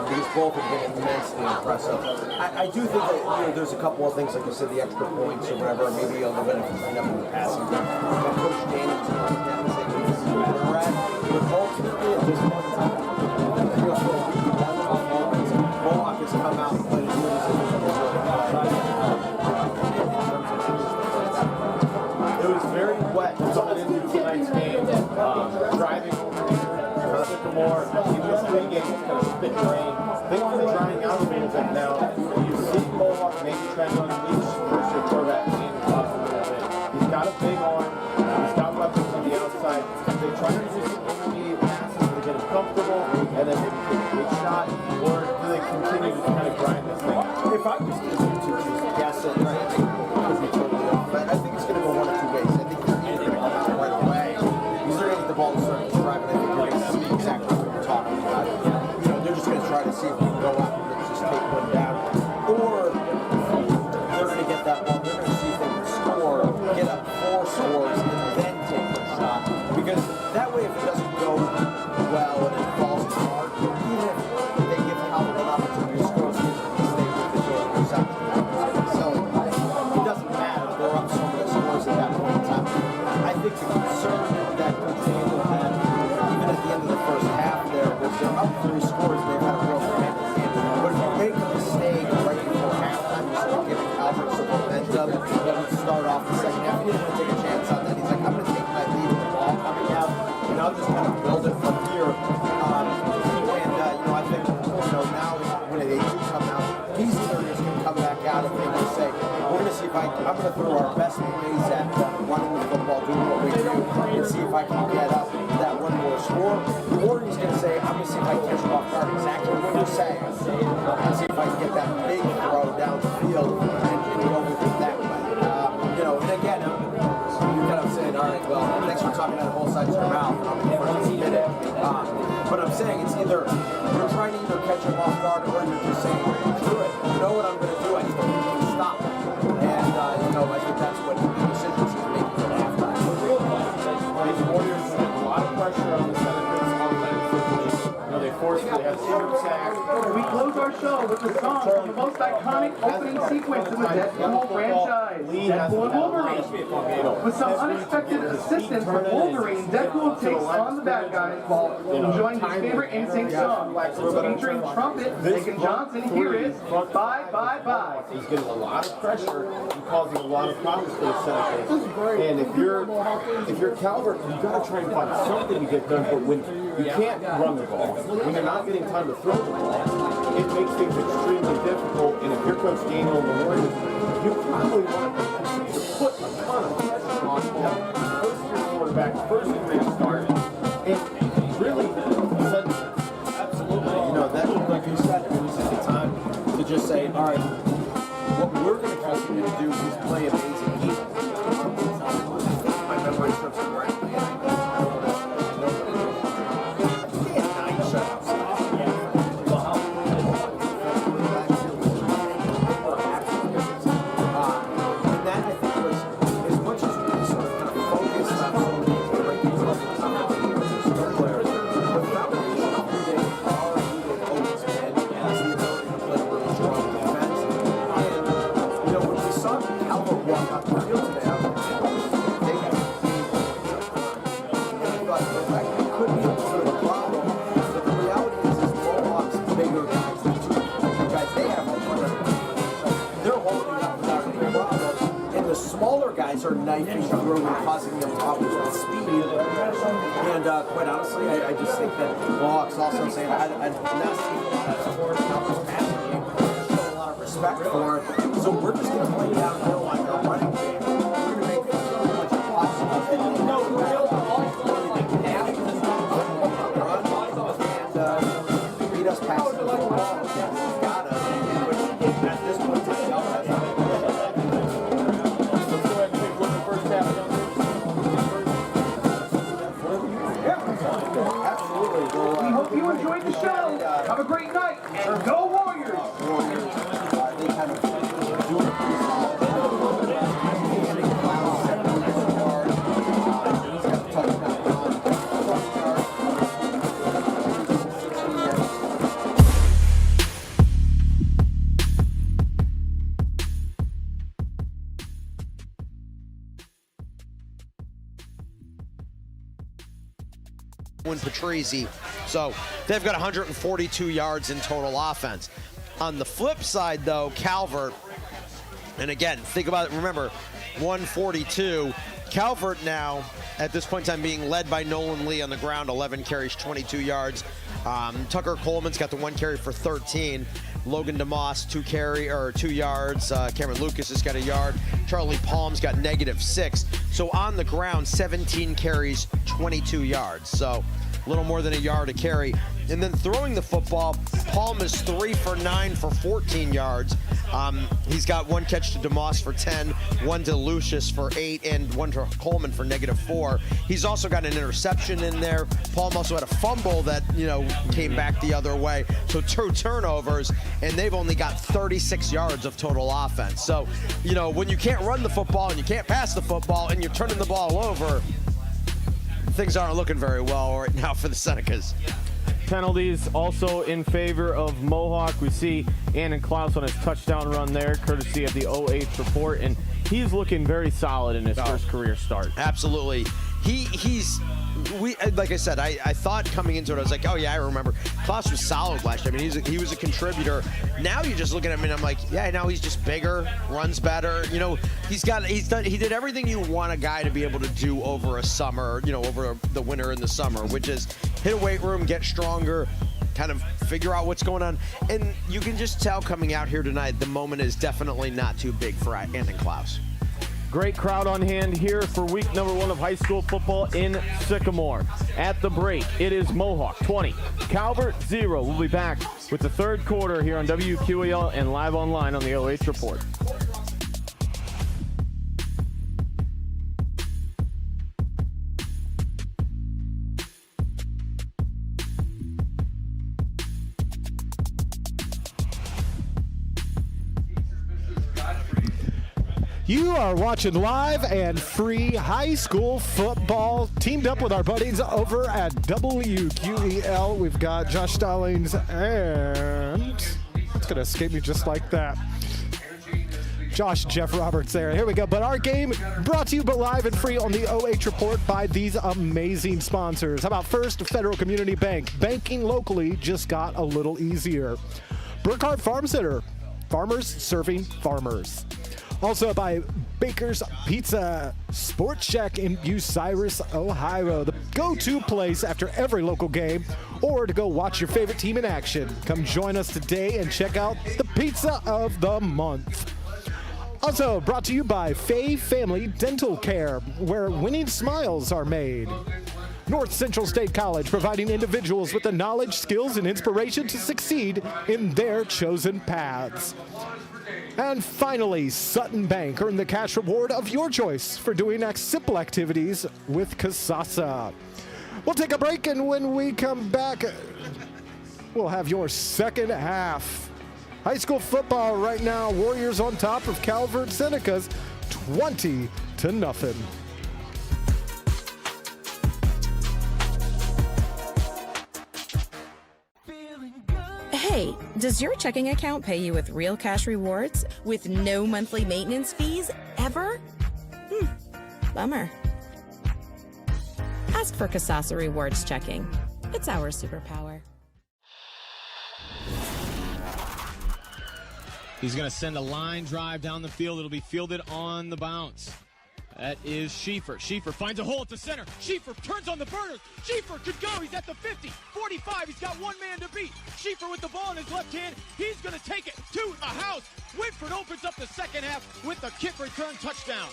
These both have been immensely impressive. I do think that there's a couple of things, like you said, the extra points or whatever, maybe a little bit of cleanup in the passing game. And Coach Daniels and all of that, saying this is where they're at. But ultimately, at this point in time, Mohawk has come out and played as good as it was very wet coming into tonight's game. Driving over here, Sycamore, even this pregame was kind of spit and rain. Things are drying out a little bit now. You see Mohawk maybe trying to unleash pressure for that team a little bit. He's got a big arm. He's got weapons on the outside. They try to do some intermediate passes to get him comfortable, and then maybe take a big shot, or do they continue to kind of grind this thing out? If I was to just guess it, right, I think it could be totally off. But I think it's going to go one of two ways. I think they're either going to come out right away, because they're going to get the ball to start to drive, and I think you're going to see exactly what you're talking about. They're just going to try to see if we can go out and just take one down, or they're going to get that ball. They're going to see if they can score, get up 4 scores, and then take the shot. Because that way, if it doesn't go well and it falls apart, even if they give Calvert an opportunity to score, so they with the goal interception. So it doesn't matter. They're up so many scores at that point in time. I think the concern that Coach Daniels had, even at the end of the first half there, was they're up 3 scores. They've had a real advantage. But if you make a mistake right before halftime, you start giving Calvert some momentum, that would start off the second half. He didn't want to take a chance on that. He's like, I'm going to take my lead with the ball coming out, and I'll just kind of build it from here. I think, now when they do come out, these areas can come back out and they will say, we're going to see if I'm going to throw our best plays at running the football, doing what we do, and see if I can get up that one more score. The Warriors going to say, I'm going to see if I can catch them off guard, exactly what you're saying, and see if I can get that big throw down the field and go with it that way. And again, you're kind of saying, all right, well, thanks for talking out of both sides of your mouth, and I'm the first to admit it. But I'm saying it's either you're trying to either catch them off guard, or you're just saying, screw it, you know what I'm going to do, I just don't need to stop. And, I think that's what the decisions he's making at halftime. These Warriors lot of pressure on the Senecas offensively. They forcefully had 2 sacks. We close our show with the song from the most iconic opening sequence in the Deadpool franchise, Deadpool and Wolverine. With some unexpected assistance from Wolverine, Deadpool takes on the bad guys while enjoying his favorite NSYNC song. Featuring trumpet, Megan Johnson, here is Bye Bye Bye. He's getting a lot of pressure and causing a lot of problems for the Senecas. And if you're Calvert, you've got to try and find something to get done. But when you can't run the ball, when you're not getting time to throw the ball, it makes things extremely difficult. And if you're Coach Daniel and the Warriors, you probably want to put a ton of pressure on him. First year quarterback, first year start, and really said absolutely. That, like you said, this is the time to just say, all right, what we're going to continue to do is play amazing people. My memory slips me right. Are knifing through and causing them problems with speed. And quite honestly, I just think that Mohawk's also saying I've not seen a lot of sports numbers passing game, show a lot of respect for it. So we're just going to play downhill on our running game. We're going to make as much as possible. And beat us past the ball. Got us. At this point, We hope you enjoyed the show. Have a great night, and go Warriors! They kind of do it pretty solid. He's got a touchdown on. Patrizi. So they've got 142 yards in total offense. On the flip side, though, Calvert, and again, think about it, remember, 142. Calvert now, at this point in time, being led by Nolan Lee on the ground, 11 carries, 22 yards. Tucker Coleman's got the 1 carry for 13. Logan DeMoss, 2 yards. Cameron Lucas has got a yard. Charlie Palm's got -6. So on the ground, 17 carries, 22 yards. So a little more than a yard a carry. And then throwing the football, Palm is 3 for 9 for 14 yards. He's got 1 catch to DeMoss for 10, 1 to Lucius for 8, and 1 to Coleman for -4. He's also got an interception in there. Palm also had a fumble that, came back the other way. So 2 turnovers, and they've only got 36 yards of total offense. So, when you can't run the football and you can't pass the football and you're turning the ball over, things aren't looking very well right now for the Senecas. Penalties also in favor of Mohawk. We see Annan Klaus on his touchdown run there, courtesy of the OH report, and he's looking very solid in his first career start. Absolutely. Like I said, I thought coming into it, I was like, oh yeah, I remember. Klaus was solid last year. I mean, he was a contributor. Now you're just looking at him and I'm like, yeah, now he's just bigger, runs better. He did everything you want a guy to be able to do over a summer, over the winter and the summer, which is hit a weight room, get stronger, kind of figure out what's going on. And you can just tell coming out here tonight, the moment is definitely not too big for Annan Klaus. Great crowd on hand here for week number 1 of high school football in Sycamore. At the break, it is Mohawk 20, Calvert 0. We'll be back with the third quarter here on WQEL and live online on the OH Report. You are watching live and free high school football, teamed up with our buddies over at WQEL. We've got Josh Stallings, and it's going to escape me just like that. Josh Jeff Roberts there. Here we go. But our game brought to you but live and free on the OH Report by these amazing sponsors. How about First Federal Community Bank? Banking locally just got a little easier. Burkhart Farm Center. Farmers serving farmers. Also by Baker's Pizza, Sports Check in Bucyrus, Ohio, the go-to place after every local game or to go watch your favorite team in action. Come join us today and check out the Pizza of the Month. Also brought to you by Fay Family Dental Care, where winning smiles are made. North Central State College, providing individuals with the knowledge, skills, and inspiration to succeed in their chosen paths. And finally, Sutton Bank earned the cash reward of your choice for doing simple activities with Kasasa. We'll take a break, and when we come back, we'll have your second half. High school football right now, Warriors on top of Calvert Senecas, 20-0. Hey, does your checking account pay you with real cash rewards with no monthly maintenance fees ever? Bummer. Ask for Kasasa Rewards Checking. It's our superpower. He's going to send a line drive down the field. It'll be fielded on the bounce. That is Schieffer. Schieffer finds a hole at the center. Schieffer turns on the burners. Schieffer could go. He's at the 50, 45. He's got one man to beat. Schieffer with the ball in his left hand. He's going to take it to the house. Whitford opens up the second half with a kick return touchdown.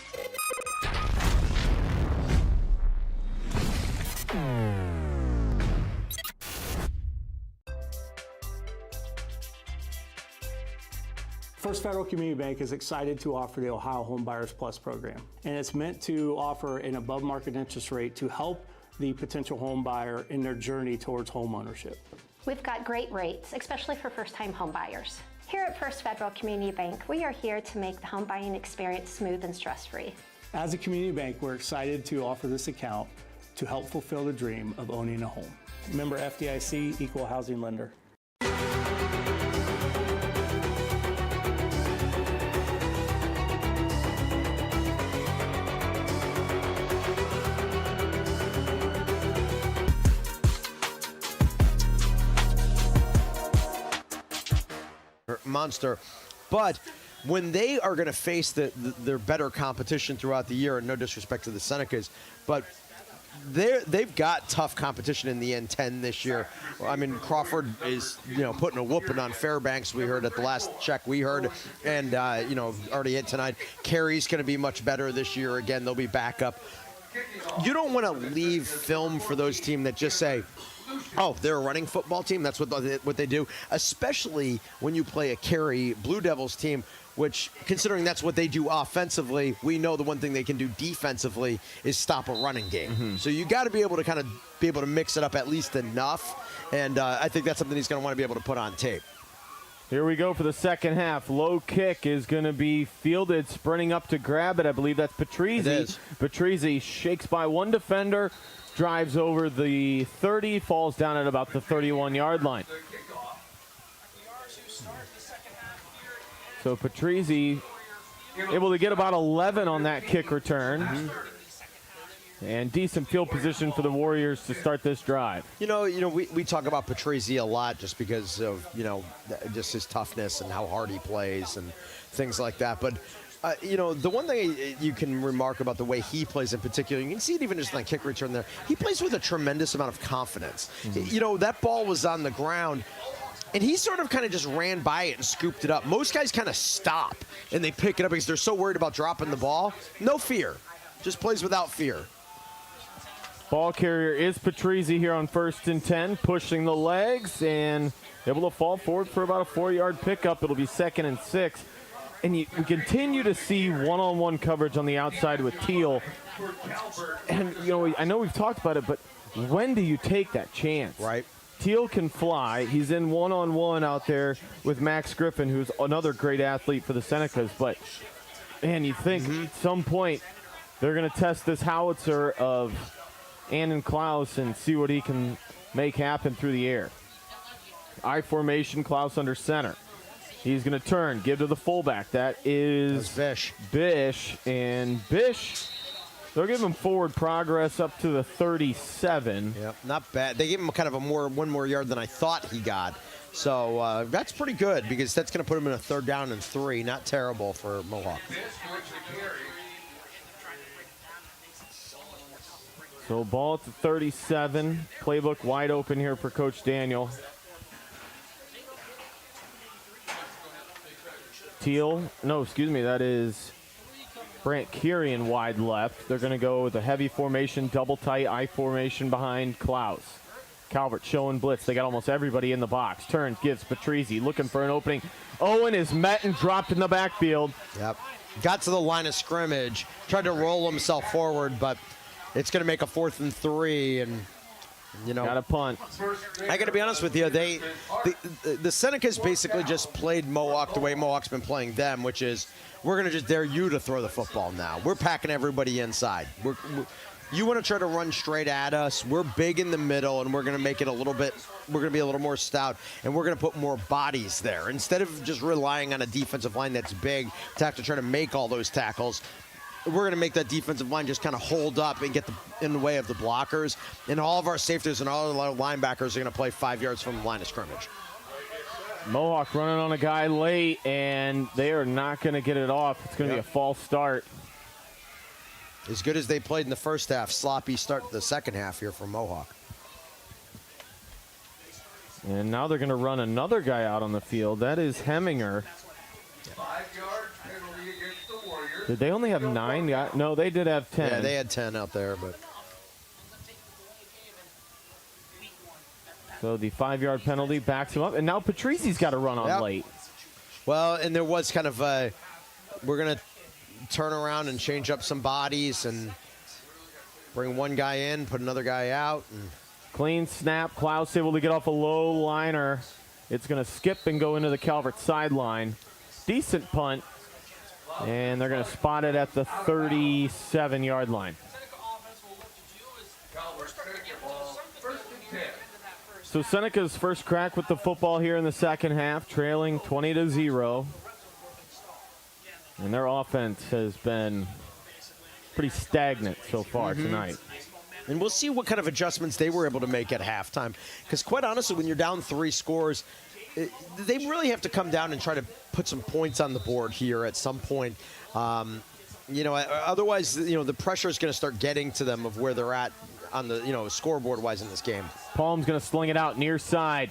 First Federal Community Bank is excited to offer the Ohio Home Buyers Plus program, and it's meant to offer an above-market interest rate to help the potential home buyer in their journey towards home ownership. We've got great rates, especially for first-time home buyers. Here at First Federal Community Bank, we are here to make the home buying experience smooth and stress-free. As a community bank, we're excited to offer this account to help fulfill the dream of owning a home. Member FDIC, Equal Housing Lender. Monster, but when they are going to face their better competition throughout the year, and no disrespect to the Senecas, but they've got tough competition in the N10 this year. I mean, Crawford is putting a whooping on Fairbanks. We heard at the last check we heard, and already hit tonight. Cary's going to be much better this year. Again, they'll be back up. You don't want to leave film for those teams that just say, oh, they're a running football team. That's what they do, especially when you play a Cary Blue Devils team, which, considering that's what they do offensively, we know the one thing they can do defensively is stop a running game. So you got to be able to mix it up at least enough, and I think that's something he's going to want to be able to put on tape. Here we go for the second half. Low kick is going to be fielded, sprinting up to grab it. I believe that's Patrizi. It is. Patrizi shakes by one defender, drives over the 30, falls down at about the 31-yard line. So Patrizi able to get about 11 on that kick return. And decent field position for the Warriors to start this drive. We talk about Patrizi a lot just because of, just his toughness and how hard he plays and things like that. But the one thing you can remark about the way he plays in particular, you can see it even just on the kick return there, he plays with a tremendous amount of confidence. That ball was on the ground, and he sort of kind of just ran by it and scooped it up. Most guys kind of stop, and they pick it up because they're so worried about dropping the ball. No fear. Just plays without fear. Ball carrier is Patrizi here on 1st and 10, pushing the legs and able to fall forward for about a 4-yard pickup. It'll be 2nd and 6. And we continue to see one-on-one coverage on the outside with Teal. And, I know we've talked about it, but when do you take that chance? Right. Teal can fly. He's in one-on-one out there with Max Griffin, who's another great athlete for the Senecas. But And you think at some point they're going to test this howitzer of Anton Klaus and see what he can make happen through the air. I formation, Klaus under center. He's going to turn, give to the fullback. That is Bish. Bish. And Bish, they'll give him forward progress up to the 37. Yep, not bad. They gave him kind of one more yard than I thought he got. So that's pretty good because that's going to put him in a 3rd down and 3. Not terrible for Mohawk. So ball at the 37. Playbook wide open here for Coach Daniel. That is Brant Kirian wide left. They're going to go with a heavy formation, double tight, I formation behind Klaus. Calvert showing blitz. They got almost everybody in the box. Turns, gives Patrizzi, looking for an opening. Owen is met and dropped in the backfield. Yep. Got to the line of scrimmage, tried to roll himself forward, but it's going to make a 4th and 3, and got a punt. I got to be honest with you. The Senecas basically just played Mohawk the way Mohawk's been playing them, which is we're going to just dare you to throw the football now. We're packing everybody inside. You want to try to run straight at us. We're big in the middle, and we're going to make it we're going to be a little more stout, and we're going to put more bodies there. Instead of just relying on a defensive line that's big to have to try to make all those tackles, we're going to make that defensive line just kind of hold up and get in the way of the blockers. And all of our safeties and all of our linebackers are going to play 5 yards from the line of scrimmage. Mohawk running on a guy late, and they are not going to get it off. It's going to be a false start. As good as they played in the first half, sloppy start to the second half here for Mohawk. And now they're going to run another guy out on the field. That is Heminger. 5-yard penalty against the Warriors. Did they only have 9 guys? No, they did have 10. Yeah, they had 10 out there, but. So the 5-yard penalty backs him up, and now Patrizzi's got to run on late. Well, and there was kind of we're going to turn around and change up some bodies and bring one guy in, put another guy out. And clean snap. Klaus able to get off a low liner. It's going to skip and go into the Calvert sideline. Decent punt, and they're going to spot it at the 37-yard line. So Seneca's first crack with the football here in the second half, trailing 20-0. And their offense has been pretty stagnant so far tonight. And we'll see what kind of adjustments they were able to make at halftime. Because quite honestly, when you're down 3 scores, they really have to come down and try to put some points on the board here at some point. Otherwise, the pressure is going to start getting to them of where they're at on the, scoreboard-wise in this game. Palm's going to sling it out near side.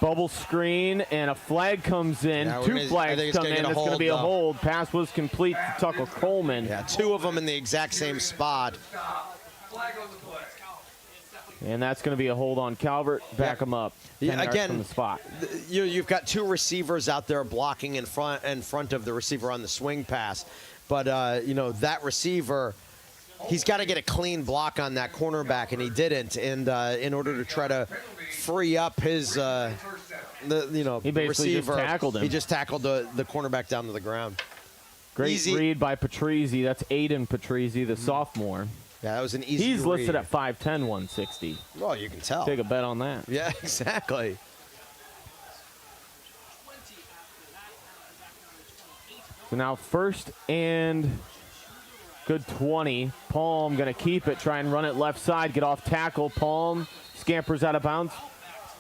Bubble screen, and a flag comes in. Yeah, 2 flags come in. It's going to be a hold. Pass was complete to Tucker Coleman. Yeah, 2 of them in the exact same spot. And that's going to be a hold on Calvert. Back him up. 10 yards again, from the spot. You've got 2 receivers out there blocking in front of the receiver on the swing pass. But, that receiver, he's got to get a clean block on that cornerback, and he didn't. And in order to try to free up his, he basically receiver, just tackled him. He just tackled the cornerback down to the ground. Great read by Patrizzi. That's Aiden Patrizzi, the sophomore. Yeah, that was an easy He's listed read. at 5'10", 160. Well, you can tell. Take a bet on that. Yeah, exactly. So now 1st and good 20. Palm going to keep it, try and run it left side, get off tackle. Palm scampers out of bounds.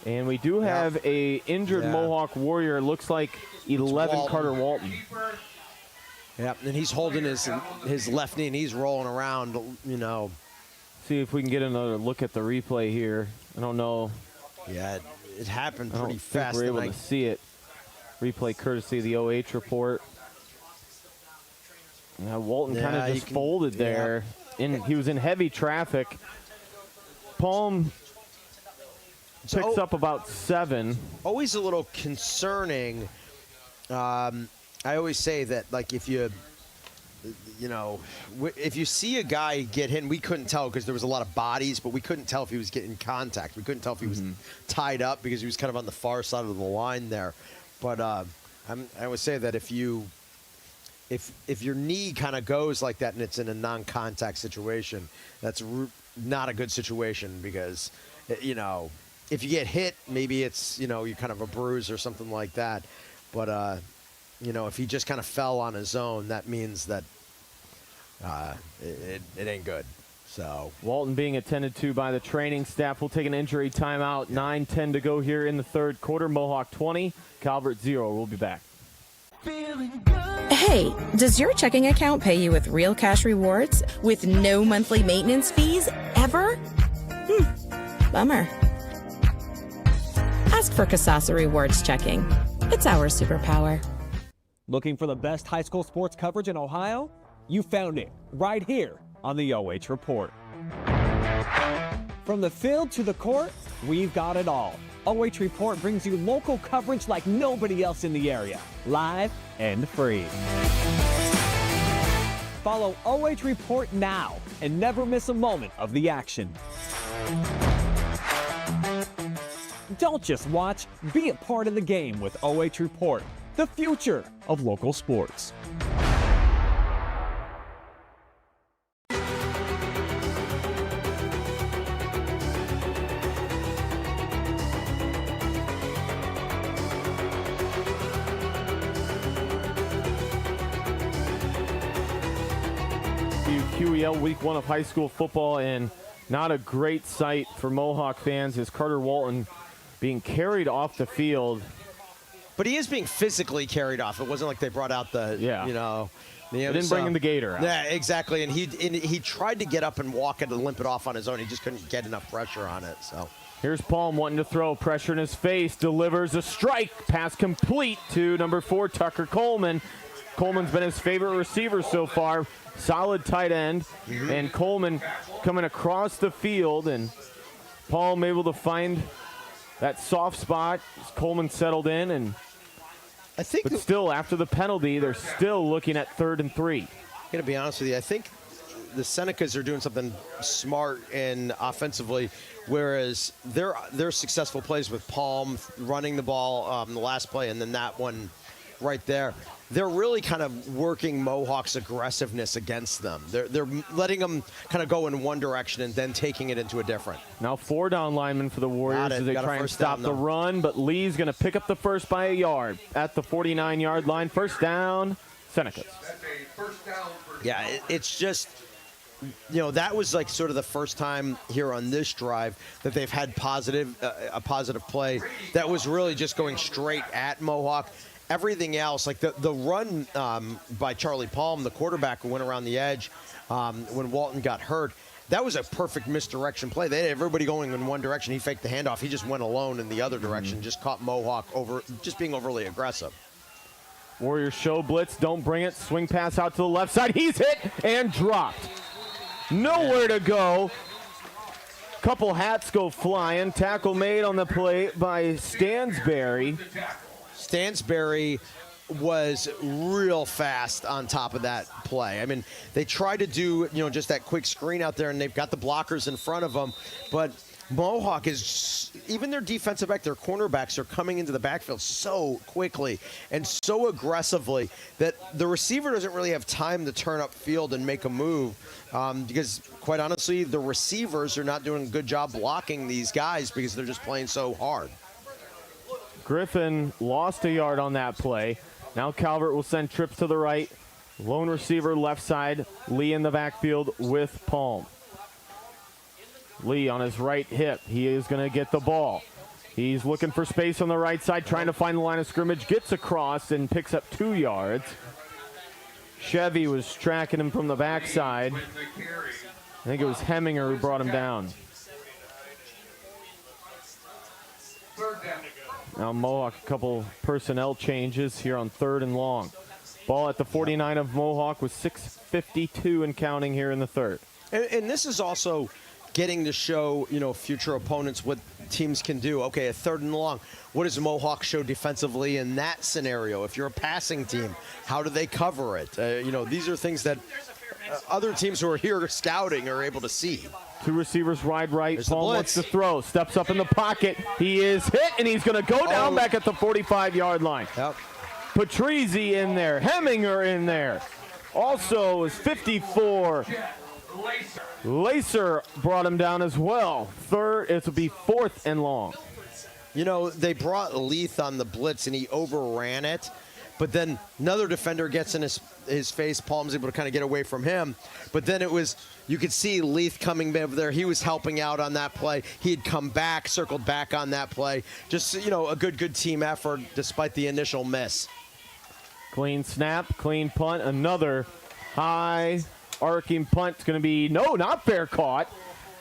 And we do have a injured Mohawk Warrior. Looks like 11, Carter Walton. Yeah, and he's holding his left knee, and he's rolling around, See if we can get another look at the replay here. I don't know. Yeah, it happened I pretty don't fast. think we're able to see it. Replay courtesy of the OH report. Now Walton kind of just folded there. He was in heavy traffic. Palm picks up about 7. Always a little concerning. I always say that, like, if you see a guy get hit, and we couldn't tell because there was a lot of bodies, but we couldn't tell if he was getting contact. We couldn't tell if he was tied up because he was kind of on the far side of the line there. But I always say that if you if your knee kind of goes like that and it's in a non-contact situation, that's not a good situation because, you know, if you get hit, maybe it's, you know, you kind of a bruise or something like that. But, you know, if he just kind of fell on his own, that means that it ain't good. So Walton being attended to by the training staff. We'll take an injury timeout. 9:10 to go here in the third quarter. Mohawk 20, Calvert 0. We'll be back. Hey, does your checking account pay you with real cash rewards with no monthly maintenance fees ever? Bummer. Ask for Kasasa Rewards Checking. It's our superpower. Looking for the best high school sports coverage in Ohio? You found it right here on the OH Report. From the field to the court, we've got it all. OH Report brings you local coverage like nobody else in the area, live and free. Follow OH Report now and never miss a moment of the action. Don't just watch, be a part of the game with OH Report, the future of local sports. WQEL week 1 of high school football, and not a great sight for Mohawk fans as Carter Walton being carried off the field. But he is being physically carried off. It wasn't like they brought out the, you know. They didn't bring him the gator out. Yeah, exactly. And he tried to get up and walk it and limp it off on his own. He just couldn't get enough pressure on it. So here's Palm wanting to throw, pressure in his face, delivers a strike. Pass complete to number 4, Tucker Coleman. Coleman's been his favorite receiver so far. Solid tight end. And Coleman coming across the field, and Palm able to find that soft spot. Coleman settled in, and but still, after the penalty, they're still looking at 3rd and 3. I'm going to be honest with you. I think the Senecas are doing something smart and offensively, whereas their successful plays with Palm running the ball the last play and then that one right there, they're really kind of working Mohawk's aggressiveness against them. They're letting them kind of go in one direction and then taking it into a different. Now 4 down linemen for the Warriors as they try and stop the run, but Lee's going to pick up the first by a yard at the 49-yard line. First down, Senecas. Yeah, it's just, you know, that was like sort of the first time here on this drive that they've had a positive play that was really just going straight at Mohawk. Everything else, like the run by Charlie Palm, the quarterback who went around the edge when Walton got hurt, that was a perfect misdirection play. They had everybody going in one direction. He faked the handoff. He just went alone in the other direction, just caught Mohawk just being overly aggressive. Warriors show blitz, don't bring it. Swing pass out to the left side. He's hit and dropped. Nowhere to go. Couple hats go flying. Tackle made on the play by Stansberry. Stansberry was real fast on top of that play. I mean, they tried to do, you know, just that quick screen out there, and they've got the blockers in front of them. But Mohawk is, even their defensive back, their cornerbacks are coming into the backfield so quickly and so aggressively that the receiver doesn't really have time to turn up field and make a move because, quite honestly, the receivers are not doing a good job blocking these guys because they're just playing so hard. Griffin lost a yard on that play. Now Calvert will send trips to the right. Lone receiver left side. Lee in the backfield with Palm. Lee on his right hip. He is going to get the ball. He's looking for space on the right side, trying to find the line of scrimmage. Gets across and picks up 2 yards. Chevy was tracking him from the backside. I think it was Heminger who brought him down. Now Mohawk, a couple personnel changes here on 3rd and long. Ball at the 49 of Mohawk with 6:52 and counting here in the 3rd. And this is also getting to show, you know, future opponents what teams can do. Okay, a 3rd and long. What does Mohawk show defensively in that scenario? If you're a passing team, how do they cover it? You know, these are things that other teams who are here scouting are able to see. 2 receivers wide right. Paul wants to throw. Steps up in the pocket. He is hit, and he's going to go down back at the 45-yard line. Yep. Patrizi in there. Heminger in there. Also is 54. Lacer brought him down as well. Third, it will be 4th and long. You know, they brought Leith on the blitz, and he overran it. But then another defender gets in his face. Palm's able to kind of get away from him. But then it was, you could see Leith coming over there. He was helping out on that play. He had come back, circled back on that play. Just, you know, a good team effort despite the initial miss. Clean snap, clean punt. Another high arcing punt. It's going to be, no, not fair caught.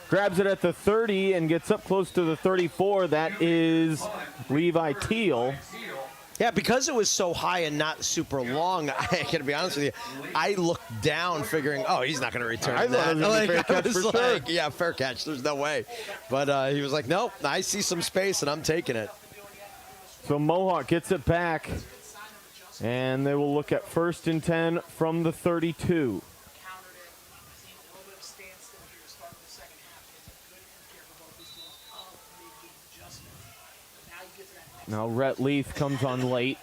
Grabs it at the 30 and gets up close to the 34. That is Levi Teal. Yeah, because it was so high and not super long, I gotta be honest with you, I looked down figuring, oh, he's not going to return I that. thought it was a fair catch for sure. Yeah, fair catch. There's no way. But he was like, nope, I see some space and I'm taking it. So Mohawk gets it back, and they will look at 1st and 10 from the 32. Now Rhett Leith comes on late.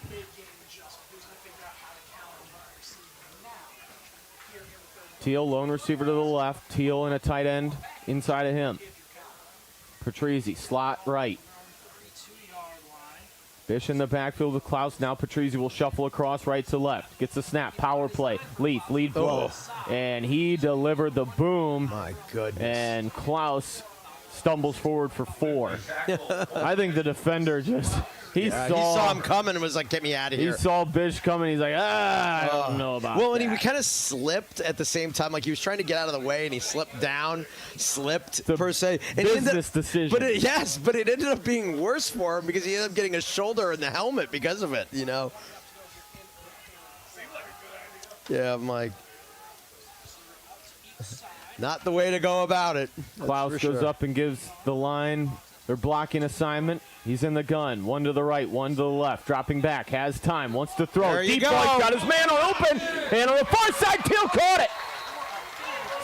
Teal, lone receiver to the left. Teal and a tight end inside of him. Patrizi, slot right. Bish in the backfield with Klaus. Now Patrizi will shuffle across right to left. Gets the snap. Power play. Leith, lead blow. And he delivered the boom. My goodness. And Klaus stumbles forward for 4. I think the defender just, he saw him coming and was like, get me out of here. He saw Bish coming. He's like, I don't know about Well, and that. he kind of slipped at the same time. Like he was trying to get out of the way and he slipped down, per se. Business decision. But it ended up being worse for him because he ended up getting a shoulder in the helmet because of it, you know. Yeah, I'm like, not the way to go about it. Klaus goes up and gives the line their blocking assignment. He's in the gun. One to the right, one to the left. Dropping back, has time, wants to throw. There you Deep go. ball, got his man open. And on the far side, Teal caught it.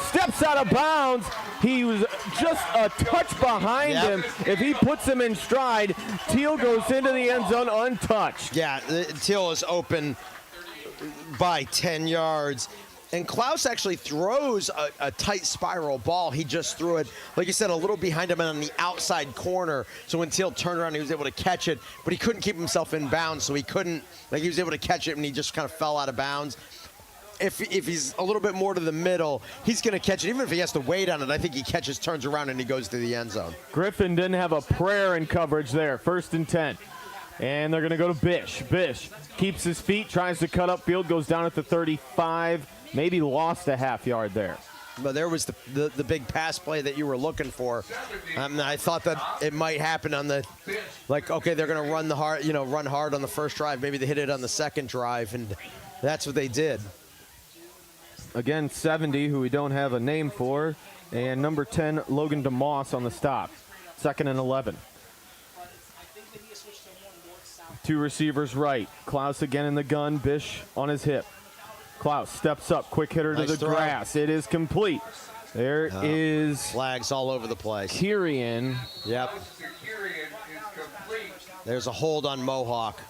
Steps out of bounds. He was just a touch behind him. If he puts him in stride, Teal goes into the end zone untouched. Yeah, Teal is open by 10 yards. And Klaus actually throws a tight spiral ball. He just threw it, like you said, a little behind him and on the outside corner. So when Teal turned around, he was able to catch it, but he couldn't keep himself in bounds, so he couldn't, like he was able to catch it and he just kind of fell out of bounds. If he's a little bit more to the middle, he's going to catch it. Even if he has to wait on it, I think he catches, turns around, and he goes to the end zone. Griffin didn't have a prayer in coverage there. 1st and 10. And they're going to go to Bish. Bish keeps his feet, tries to cut upfield, goes down at the 35. Maybe lost a half yard there. But there was the big pass play that you were looking for. I thought that it might happen on the, like, okay, they're going to run hard on the first drive. Maybe they hit it on the second drive, and that's what they did. Again, 70, who we don't have a name for, and number 10, Logan DeMoss on the stop. 2nd and 11. 2 receivers right. Klaus again in the gun. Bish on his hip. Klaus steps up, quick hitter to the grass. It is complete. There is flags all over the place. Kyrian. Yep. There's a hold on Mohawk.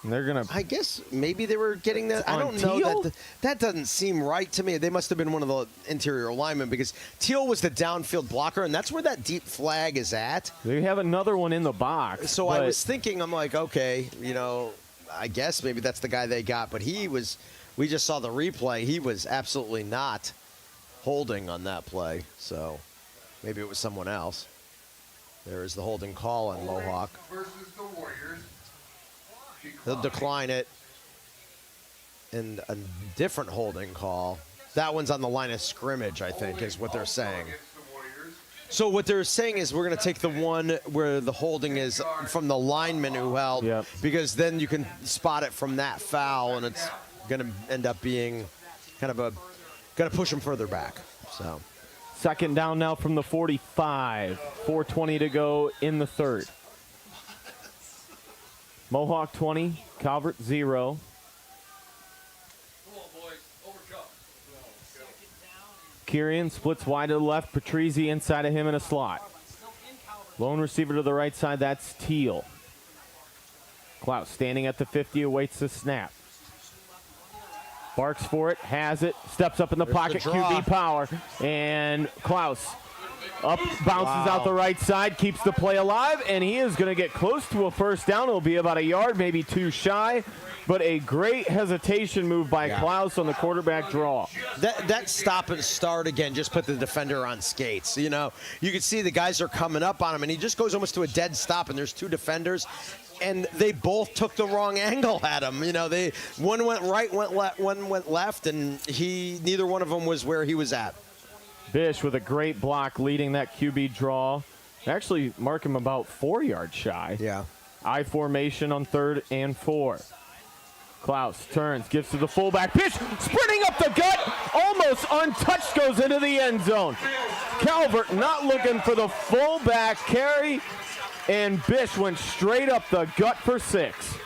And they're gonna. I guess maybe they were getting that. I don't know. That doesn't seem right to me. They must have been one of the interior linemen because Teal was the downfield blocker, and that's where that deep flag is at. They have another one in the box. So I was thinking, I'm like, okay, I guess maybe that's the guy they got, but we just saw the replay. He was absolutely not holding on that play, so maybe it was someone else. There is the holding call on Mohawk. He'll decline it. And a different holding call. That one's on the line of scrimmage, I think, is what they're saying. So what they're saying is we're going to take the one where the holding is from the lineman who held, because then you can spot it from that foul, and it's going to end up being kind of got to push him further back. So 2nd down now from the 45. 4:20 to go in the 3rd. Mohawk 20, Calvert 0. Kyrian splits wide to the left. Patrizi inside of him in a slot. Lone receiver to the right side, that's Teal. Klaus standing at the 50, awaits the snap. Barks for it, has it, steps up in the pocket, QB power, and Klaus up, bounces out the right side, keeps the play alive, and he is going to get close to a first down. It'll be about a yard, maybe 2 shy, but a great hesitation move by Klaus on the quarterback draw. That stop and start again just put the defender on skates. You know, you can see the guys are coming up on him, and he just goes almost to a dead stop, and there's 2 defenders. And they both took the wrong angle at him. You know, one went right, one went left, and neither one of them was where he was at. Bish with a great block leading that QB draw. Actually mark him about 4 yards shy. Yeah. I formation on 3rd and 4. Klaus turns, gives to the fullback. Bish sprinting up the gut, almost untouched, goes into the end zone. Calvert not looking for the fullback carry. And Bish went straight up the gut for 6.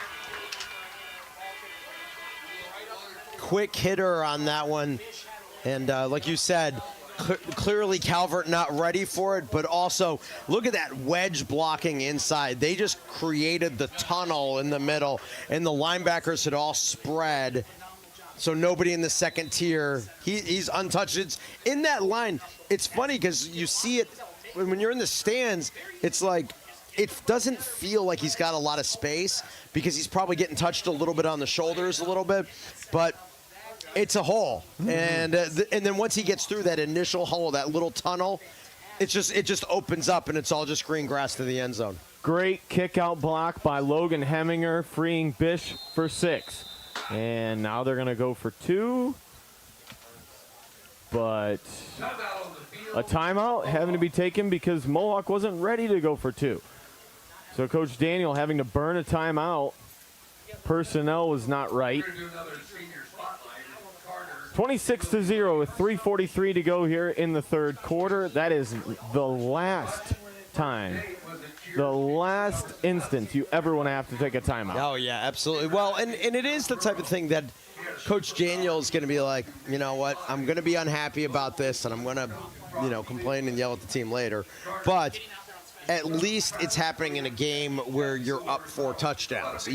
Quick hitter on that one. And like you said, clearly Calvert not ready for it, but also look at that wedge blocking inside. They just created the tunnel in the middle, and the linebackers had all spread. So nobody in the second tier. He's untouched. It's in that line. It's funny because you see it when you're in the stands. It's like, it doesn't feel like he's got a lot of space because he's probably getting touched a little bit on the shoulders a little bit, but it's a hole. And then once he gets through that initial hole, that little tunnel, it just opens up and it's all just green grass to the end zone. Great kick out block by Logan Heminger, freeing Bish for 6. And now they're going to go for 2. But a timeout having to be taken because Mohawk wasn't ready to go for 2. So Coach Daniel having to burn a timeout. Personnel was not right. 26-0 with 3:43 to go here in the 3rd quarter. That is the last time, the last instance you ever want to have to take a timeout. Oh, yeah, absolutely. Well, and it is the type of thing that Coach Daniel is going to be like, you know what, I'm going to be unhappy about this, and I'm going to, complain and yell at the team later. But at least it's happening in a game where you're up 4 touchdowns,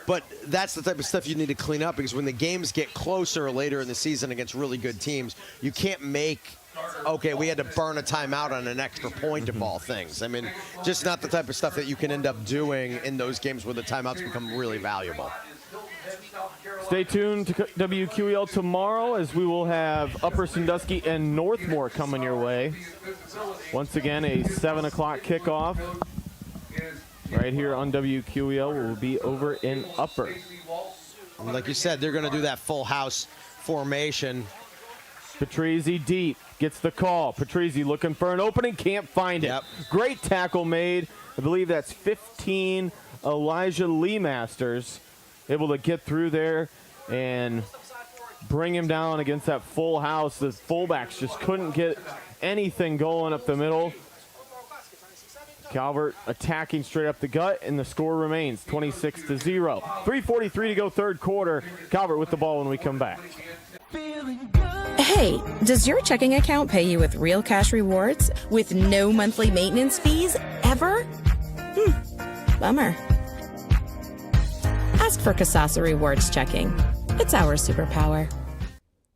But that's the type of stuff you need to clean up, because when the games get closer later in the season against really good teams, you can't make, okay, we had to burn a timeout on an extra point of all things. I mean, just not the type of stuff that you can end up doing in those games where the timeouts become really valuable. Stay tuned to WQEL tomorrow as we will have Upper Sandusky and Northmore coming your way. Once again, a 7 o'clock kickoff right here on WQEL. Will be over in Upper. And like you said, they're going to do that full house formation. Patrizzi deep, gets the call. Patrizzi looking for an opening, can't find it. Yep. Great tackle made. I believe that's 15 Elijah Lee Masters. Able to get through there and bring him down against that full house. The fullbacks just couldn't get anything going up the middle. Calvert attacking straight up the gut, and the score remains 26-0. 3:43 to go, 3rd quarter. Calvert with the ball when we come back. Hey, does your checking account pay you with real cash rewards with no monthly maintenance fees ever? Bummer. Ask for Kasasa Rewards Checking. It's our superpower.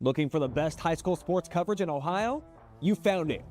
Looking for the best high school sports coverage in Ohio? You found it.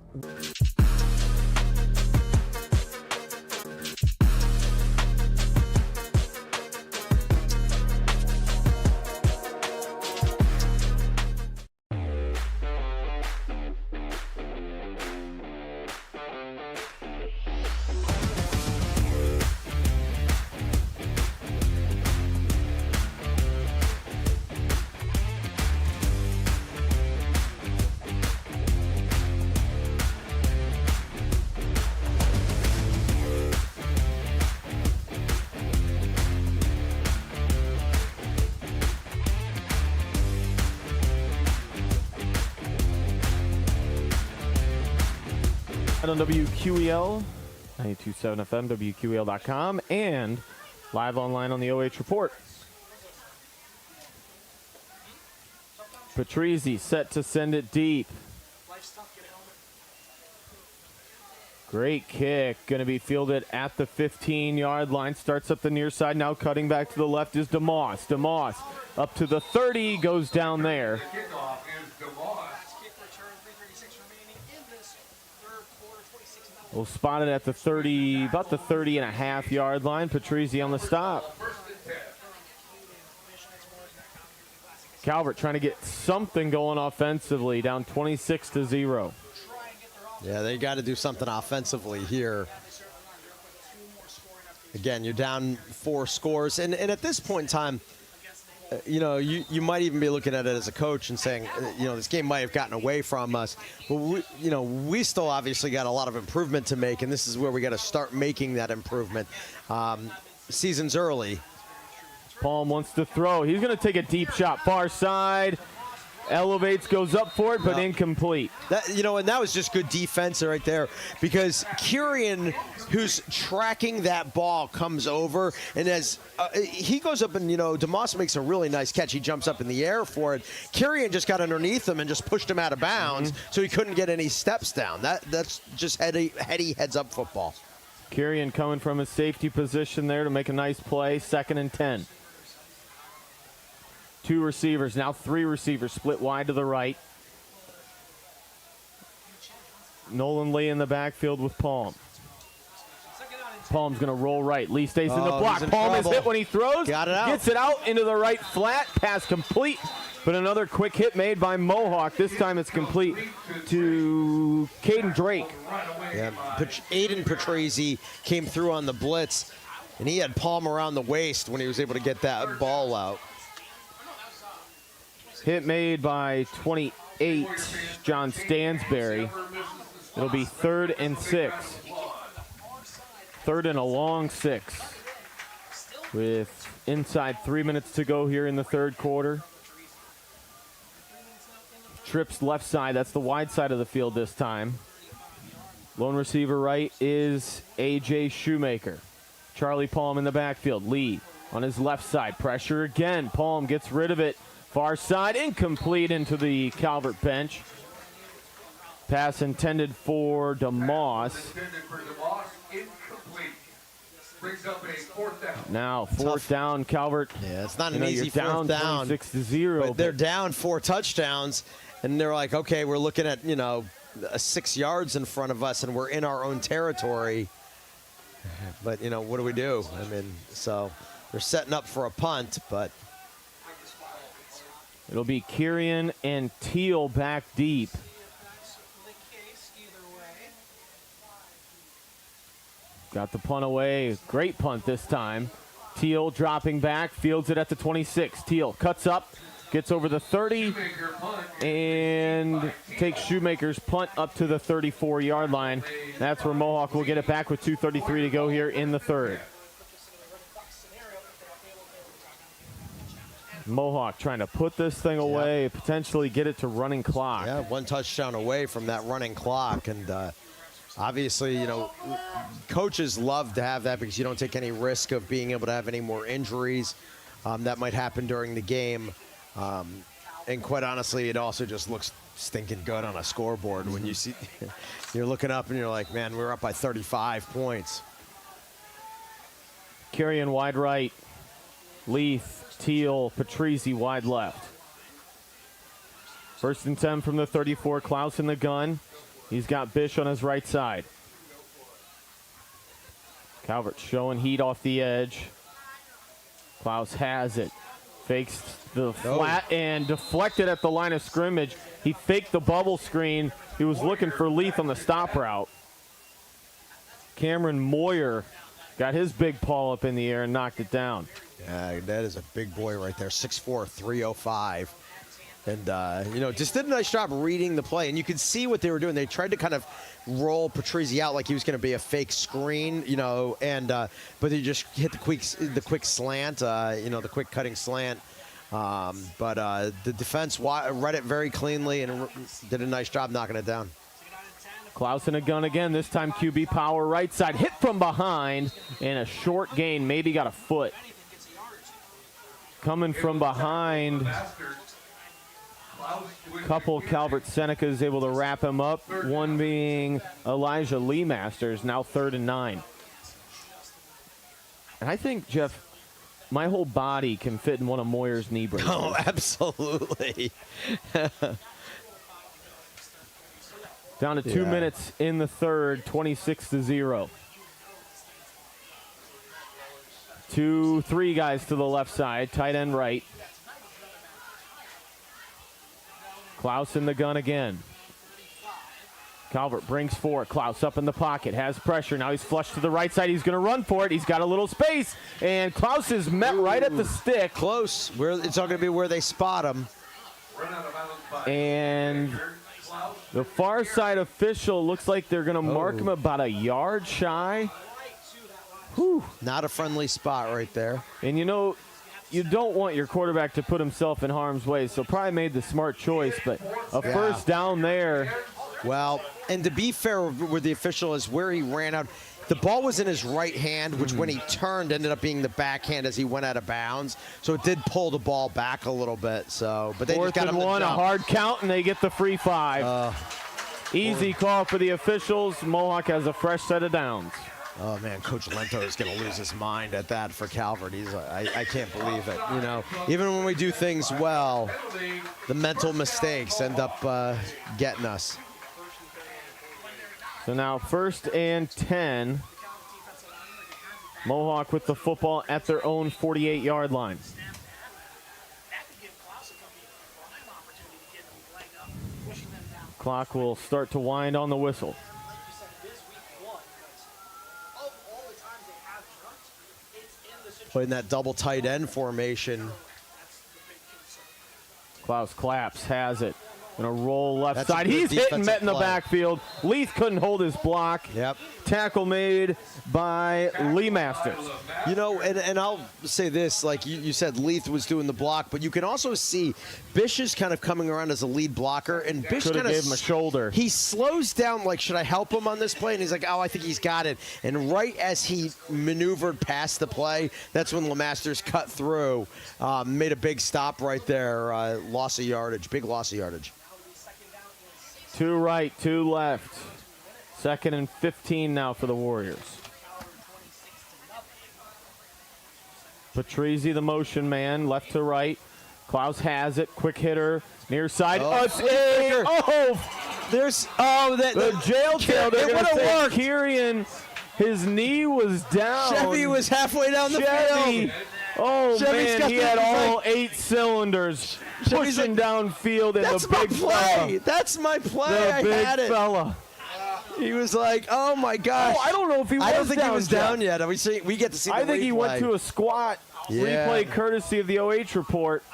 On WQEL, 92.7 FM, WQEL.com, and live online on the OH Report. Patrizzi set to send it deep. Great kick, going to be fielded at the 15-yard line. Starts up the near side, now cutting back to the left is DeMoss. DeMoss up to the 30, goes down there. We'll spot it at the 30, about the 30.5-yard line. Patrizi on the stop. Calvert trying to get something going offensively, down 26-0. Yeah, they got to do something offensively here. Again, you're down 4 scores. And at this point in time, you know, you might even be looking at it as a coach and saying, you know, this game might have gotten away from us. But, we still obviously got a lot of improvement to make, and this is where we got to start making that improvement. Season's early. Palm wants to throw. He's going to take a deep shot. Far side. Elevates, goes up for it, but incomplete. And that was just good defense right there, because Kirian, who's tracking that ball, comes over, and as he goes up and, DeMoss makes a really nice catch. He jumps up in the air for it. Kirian just got underneath him and just pushed him out of bounds, so he couldn't get any steps down. That's just heady heads-up football. Kirian coming from his safety position there to make a nice play. 2nd and 10. 2 receivers, now 3 receivers, split wide to the right. Nolan Lee in the backfield with Palm. Palm's going to roll right. Lee stays in the block. Palm is hit when he throws. Got it out. Gets it out into the right flat. Pass complete. But another quick hit made by Mohawk. This time it's complete to Caden Drake. Yeah, Aiden Patrizi came through on the blitz, and he had Palm around the waist when he was able to get that ball out. Hit made by 28, John Stansberry. It'll be 3rd and 6. 3rd and a long 6. With inside 3 minutes to go here in the 3rd quarter. Trips left side, that's the wide side of the field this time. Lone receiver right is A.J. Shoemaker. Charlie Palm in the backfield. Lee on his left side. Pressure again. Palm gets rid of it. Far side, incomplete into the Calvert bench. Pass intended for DeMoss. Now, 4th down, Calvert. Yeah, it's not an easy 4th down. 26-0. But they're down 4 touchdowns, and they're like, okay, we're looking at, 6 yards in front of us, and we're in our own territory. But, what do we do? So they're setting up for a punt, but... It'll be Kirian and Teal back deep. Got the punt away. Great punt this time. Teal dropping back, fields it at the 26. Teal cuts up, gets over the 30, and takes Shoemaker's punt up to the 34-yard line. That's where Mohawk will get it back with 2:33 to go here in the 3rd. Mohawk trying to put this thing away, potentially get it to running clock. Yeah, 1 touchdown away from that running clock. And obviously, coaches love to have that because you don't take any risk of being able to have any more injuries that might happen during the game. And quite honestly, it also just looks stinking good on a scoreboard when you see, you're looking up and you're like, man, we're up by 35 points. Kirian wide right. Leith, Teal, Patrizi wide left. 1st and 10 from the 34. Klaus in the gun. He's got Bish on his right side. Calvert showing heat off the edge. Klaus has it. Fakes the flat and deflected at the line of scrimmage. He faked the bubble screen. He was looking for Leith on the stop route. Cameron Moyer got his big paw up in the air and knocked it down. Yeah, that is a big boy right there, 6'4", 305. And, just did a nice job reading the play. And you could see what they were doing. They tried to kind of roll Patrizi out like he was going to be a fake screen, but they just hit the quick slant, the quick cutting slant. But the defense read it very cleanly and did a nice job knocking it down. Klaus in a gun again, this time QB power right side. Hit from behind and a short gain, maybe got a foot. Coming from behind Couple Calvert Senecas able to wrap him up. One being Elijah Lee Masters, now 3rd and 9. And I think, Jeff, my whole body can fit in one of Moyer's knee braces. Oh, absolutely. Down to 2 minutes in the third, 26-0. 2-3 guys to the left side, tight end right. Klaus in the gun again. Calvert brings 4. Klaus up in the pocket, has pressure. Now he's flushed to the right side. He's going to run for it. He's got a little space, and Klaus is met right at the stick. Close. It's not going to be where they spot him. And the far side official looks like they're going to mark him about a yard shy. Whew. Not a friendly spot right there. And you know, you don't want your quarterback to put himself in harm's way, so probably made the smart choice, but a first down there. Well, and to be fair with the official is where he ran out. The ball was in his right hand, which when he turned ended up being the backhand as he went out of bounds. So it did pull the ball back a little bit. So, but they just got him to 4th and 1, a hard count, and they get the free 5. Easy call for the officials. Mohawk has a fresh set of downs. Oh, man, Coach Lento is going to lose his mind at that for Calvert. He's I can't believe it. You know, even when we do things well, the mental mistakes end up getting us. So now 1st and 10. Mohawk with the football at their own 48-yard line. Clock will start to wind on the whistle. Playing that double tight end formation. Klaus Claps has it. Gonna roll left That's a side. good He's hit and defensive met in the play. backfield. Leith couldn't hold his block. Yep. Tackle made by Lee Masters. You know, and I'll say this, like you said, Leith was doing the block, but you can also see Bish is kind of coming around as a lead blocker, and Bish Could have kind of gave him a shoulder. He slows down, like, should I help him on this play? And he's like, oh, I think he's got it. And right as he maneuvered past the play, that's when LeMasters cut through, made a big stop right there, loss of yardage, big loss of yardage. 2 right, 2 left. 2nd and 15 now for the Warriors. Patrizzi, the motion man, left to right. Klaus has it, quick hitter, near side. The jail tail. They're going to say Kieran, his knee was down. Chevy was halfway down the field. Oh, Chevy's man, he had all 8 cylinders pushing downfield, and that's the big my play. fella. That's my play. The I big had it. fella. He was like, oh, my gosh. Oh, I don't know if he was I don't think down he was yet. down yet. We get to see the I think he went replay. to a squat. Yeah. Replay courtesy of the OH report.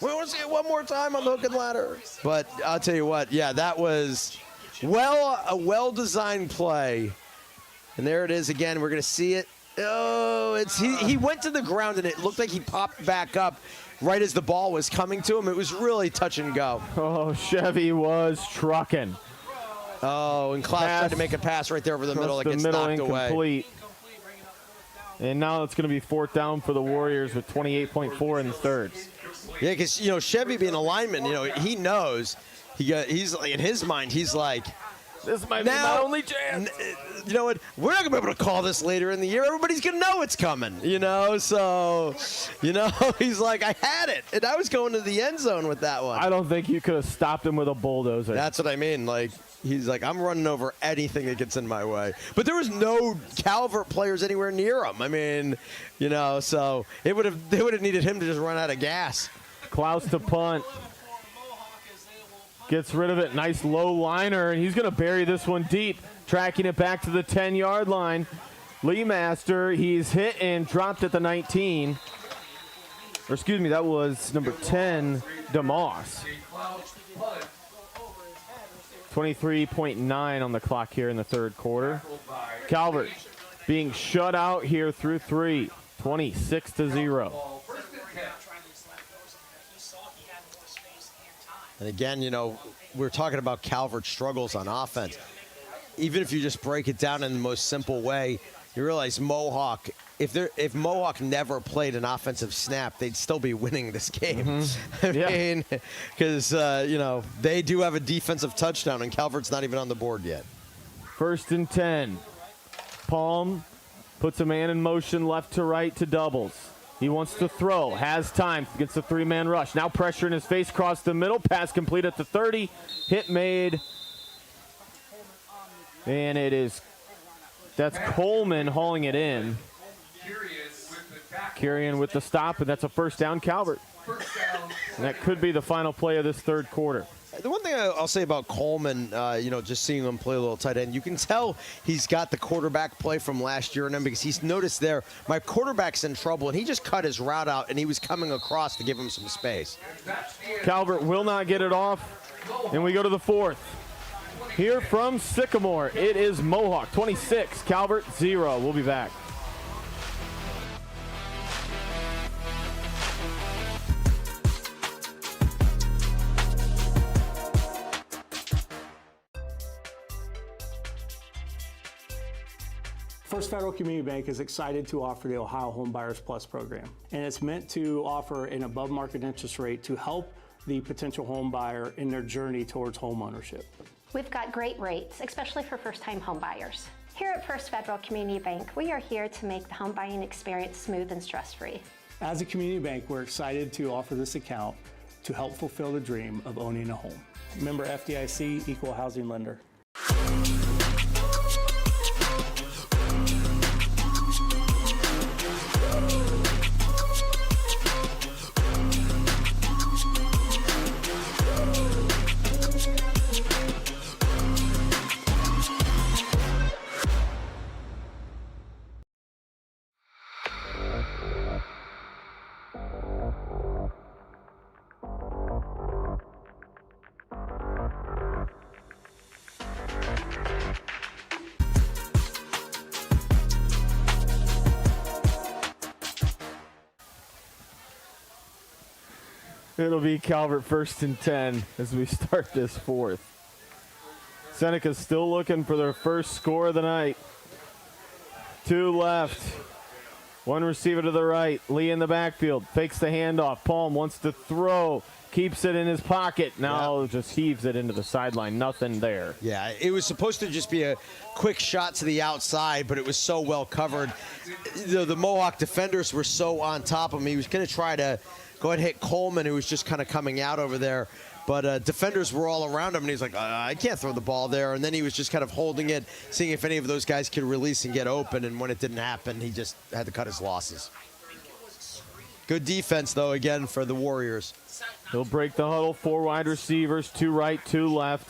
We want to see it one more time on the hook and ladder. But I'll tell you what, yeah, that was a well-designed play. And there it is again. We're going to see it. Oh, he went to the ground, and it looked like he popped back up right as the ball was coming to him. It was really touch and go. Oh, Chevy was trucking. Oh, and Klaus tried to make a pass right there over the middle. That gets knocked away. Incomplete. And now it's going to be 4th down for the Warriors with 28.4 in the third. Yeah, because, you know, Chevy being a lineman, you know, he knows. He's like, in his mind, he's like, this might be my only chance. You know what? We're not going to be able to call this later in the year. Everybody's going to know it's coming, you know? So, you know, he's like, I had it. And I was going to the end zone with that one. I don't think you could have stopped him with a bulldozer. That's what I mean. Like, he's like, I'm running over anything that gets in my way. But there was no Calvert players anywhere near him. I mean, you know, so they would have needed him to just run out of gas. Klaus to punt. Gets rid of it. Nice low liner, and he's going to bury this one deep. Tracking it back to the 10-yard line. Lee Master, he's hit and dropped at the 19. Or excuse me, that was number 10, DeMoss. 23.9 on the clock here in the third quarter. Calvert being shut out here through 3, 26-0. And again, you know, we're talking about Calvert's struggles on offense. Even if you just break it down in the most simple way, you realize Mohawk if Mohawk never played an offensive snap, they'd still be winning this game. I mean, because, they do have a defensive touchdown, and Calvert's not even on the board yet. 1st and 10. Palm puts a man in motion left to right to doubles. He wants to throw, has time, gets the 3-man rush. Now pressure in his face, across the middle, pass complete at the 30, hit made. And that's Coleman hauling it in. Carrying with the stop, and that's a 1st down, Calvert. And that could be the final play of this 3rd quarter. The one thing I'll say about Coleman, just seeing him play a little tight end, you can tell he's got the quarterback play from last year in him, because he's noticed there, my quarterback's in trouble, and he just cut his route out, and he was coming across to give him some space. Calvert will not get it off, and we go to the 4th. Here from Sycamore, it is Mohawk 26, Calvert 0. We'll be back. First Federal Community Bank is excited to offer the Ohio Home Buyers Plus program, and it's meant to offer an above-market interest rate to help the potential home buyer in their journey towards home ownership. We've got great rates, especially for first-time home buyers. Here at First Federal Community Bank, we are here to make the home buying experience smooth and stress-free. As a community bank, we're excited to offer this account to help fulfill the dream of owning a home. Member FDIC, Equal Housing Lender. It'll be Calvert 1st and 10 as we start this 4th. Senecas still looking for their first score of the night. 2 left. 1 receiver to the right. Lee in the backfield. Fakes the handoff. Palm wants to throw. Keeps it in his pocket. Now just heaves it into the sideline. Nothing there. Yeah, it was supposed to just be a quick shot to the outside, but it was so well covered. The Mohawk defenders were so on top of him. He was going to try to go ahead and hit Coleman, who was just kind of coming out over there. But defenders were all around him, and he's like, I can't throw the ball there. And then he was just kind of holding it, seeing if any of those guys could release and get open. And when it didn't happen, he just had to cut his losses. Good defense, though, again, for the Warriors. He'll break the huddle. 4 wide receivers, 2 right, 2 left.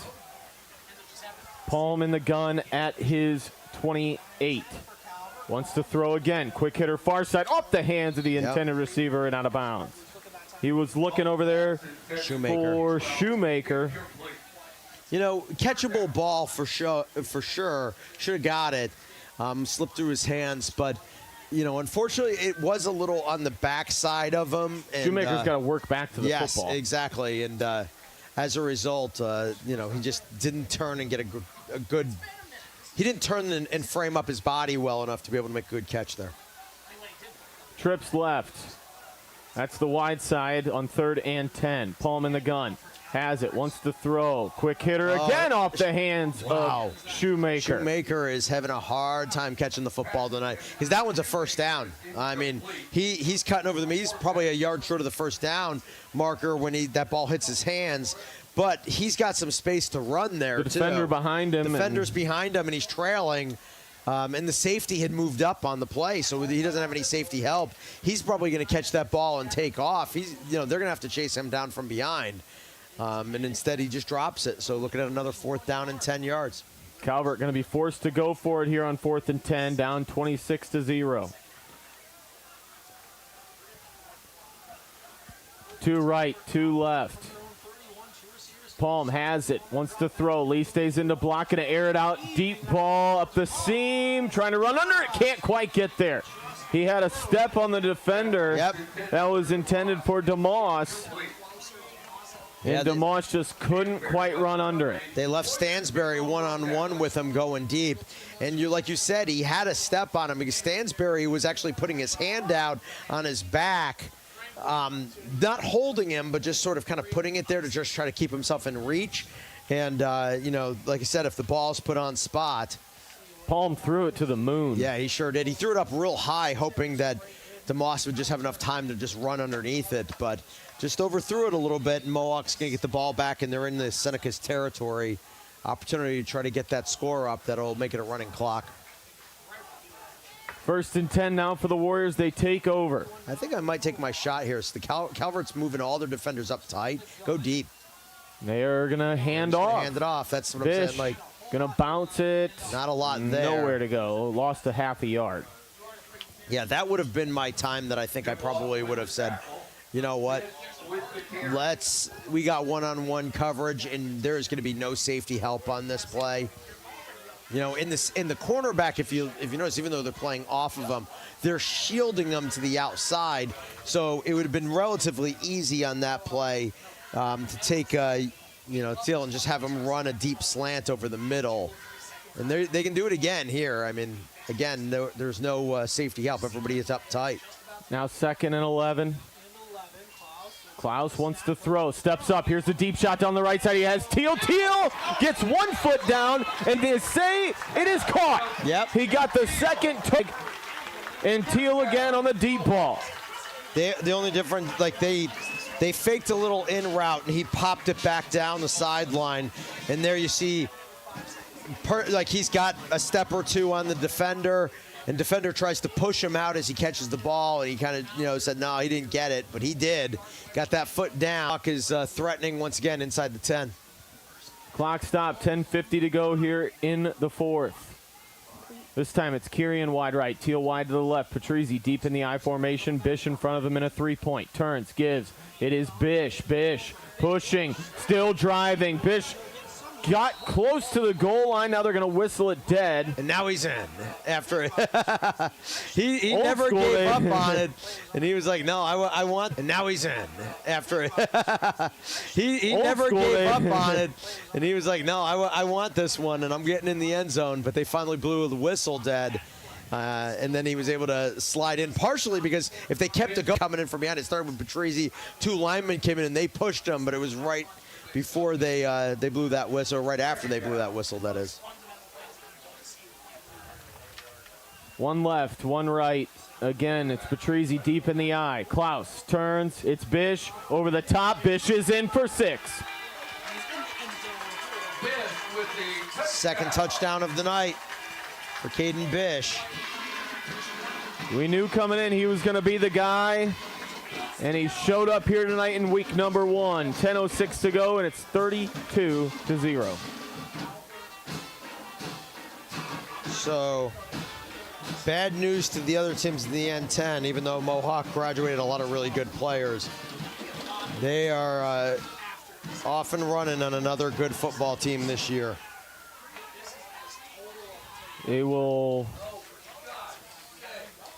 Palm in the gun at his 28. Wants to throw again. Quick hitter far side, off the hands of the intended receiver and out of bounds. He was looking over there for Shoemaker. Catchable ball for sure. Should have got it. Slipped through his hands, but unfortunately, it was a little on the backside of him. And, Shoemaker's got to work back to the football. Yes, exactly. And as a result, he just didn't turn and get a good. He didn't turn and frame up his body well enough to be able to make a good catch there. Trips left. That's the wide side on 3rd and 10. Palm in the gun. Has it. Wants to throw. Quick hitter again off the hands of Shoemaker. Shoemaker is having a hard time catching the football tonight because that one's a 1st down. I mean, he's cutting over them. He's probably a yard short of the 1st down marker when that ball hits his hands. But he's got some space to run there, the defender behind him. Defender's behind him, and he's trailing. And the safety had moved up on the play, so he doesn't have any safety help. He's probably going to catch that ball and take off. They're going to have to chase him down from behind. And instead, he just drops it. So looking at another 4th down and 10 yards. Calvert going to be forced to go for it here on 4th and 10, down 26-0. 2 right, 2 left. Palm has it, wants to throw. Lee stays in the block, going to air it out. Deep ball up the seam, trying to run under it. Can't quite get there. He had a step on the defender. Yep. That was intended for DeMoss. And DeMoss just couldn't quite run under it. They left Stansbury one-on-one with him going deep. And like you said, he had a step on him because Stansbury was actually putting his hand out on his back, not holding him, but just sort of kind of putting it there to just try to keep himself in reach. And, like I said, if the ball's put on spot. Palm threw it to the moon. Yeah, he sure did. He threw it up real high, hoping that DeMoss would just have enough time to just run underneath it. But just overthrew it a little bit, and Mohawk's going to get the ball back, and they're in the Senecas territory. Opportunity to try to get that score up that'll make it a running clock. 1st and 10 now for the Warriors. They take over. I think I might take my shot here. So the Calvert's moving all their defenders up tight. Go deep. They are going to hand off. Hand it off. That's what Bish I'm saying. Like, going to bounce it. Not a lot there. Nowhere to go. Lost a half a yard. Yeah, that would have been my time that I think I probably would have said, you know what? We got one-on-one coverage, and there's going to be no safety help on this play. You know, in the cornerback, if you notice, even though they're playing off of them, they're shielding them to the outside. So it would have been relatively easy on that play to take, Teal and just have them run a deep slant over the middle. And they can do it again here. I mean, again, there's no safety help. Everybody is up tight. Now 2nd and 11. Klaus wants to throw, steps up. Here's the deep shot down the right side. He has Teal. Teal gets 1 foot down, and they say it is caught. Yep. He got the second take, and Teal again on the deep ball. The only difference, like they faked a little in route, and he popped it back down the sideline. And there you see, he's got a step or two on the defender. And defender tries to push him out as he catches the ball, and he kind of, said, no, he didn't get it, but he did. Got that foot down. Clock is threatening once again inside the 10. Clock stop, 10:50 to go here in the 4th. This time it's Kirian wide right, Teal wide to the left, Patrizzi deep in the I formation, Bish in front of him in a 3-point. Turns, gives, it is Bish. Bish pushing, still driving. Bish got close to the goal line. Now they're going to whistle it dead. And now he's in after it. he never gave up on it. And he was like, no, I want. And now he's in after it. he never gave up on it. And he was like, no, I want this one. And I'm getting in the end zone. But they finally blew the whistle dead. And then he was able to slide in, partially because if they kept it coming in from behind, it started with Patrizzi. 2 linemen came in and they pushed him, but it was right before they blew that whistle, right after they blew that whistle, that is. 1 left, 1 right. Again, it's Patrizzi deep in the eye. Klaus turns, it's Bish over the top. Bish is in for 6. Second touchdown of the night for Kaden Bish. We knew coming in he was going to be the guy. And he showed up here tonight in week number 1. 10:06 to go, and it's 32-0. So, bad news to the other teams in the N10, even though Mohawk graduated a lot of really good players. They are off and running on another good football team this year. They will...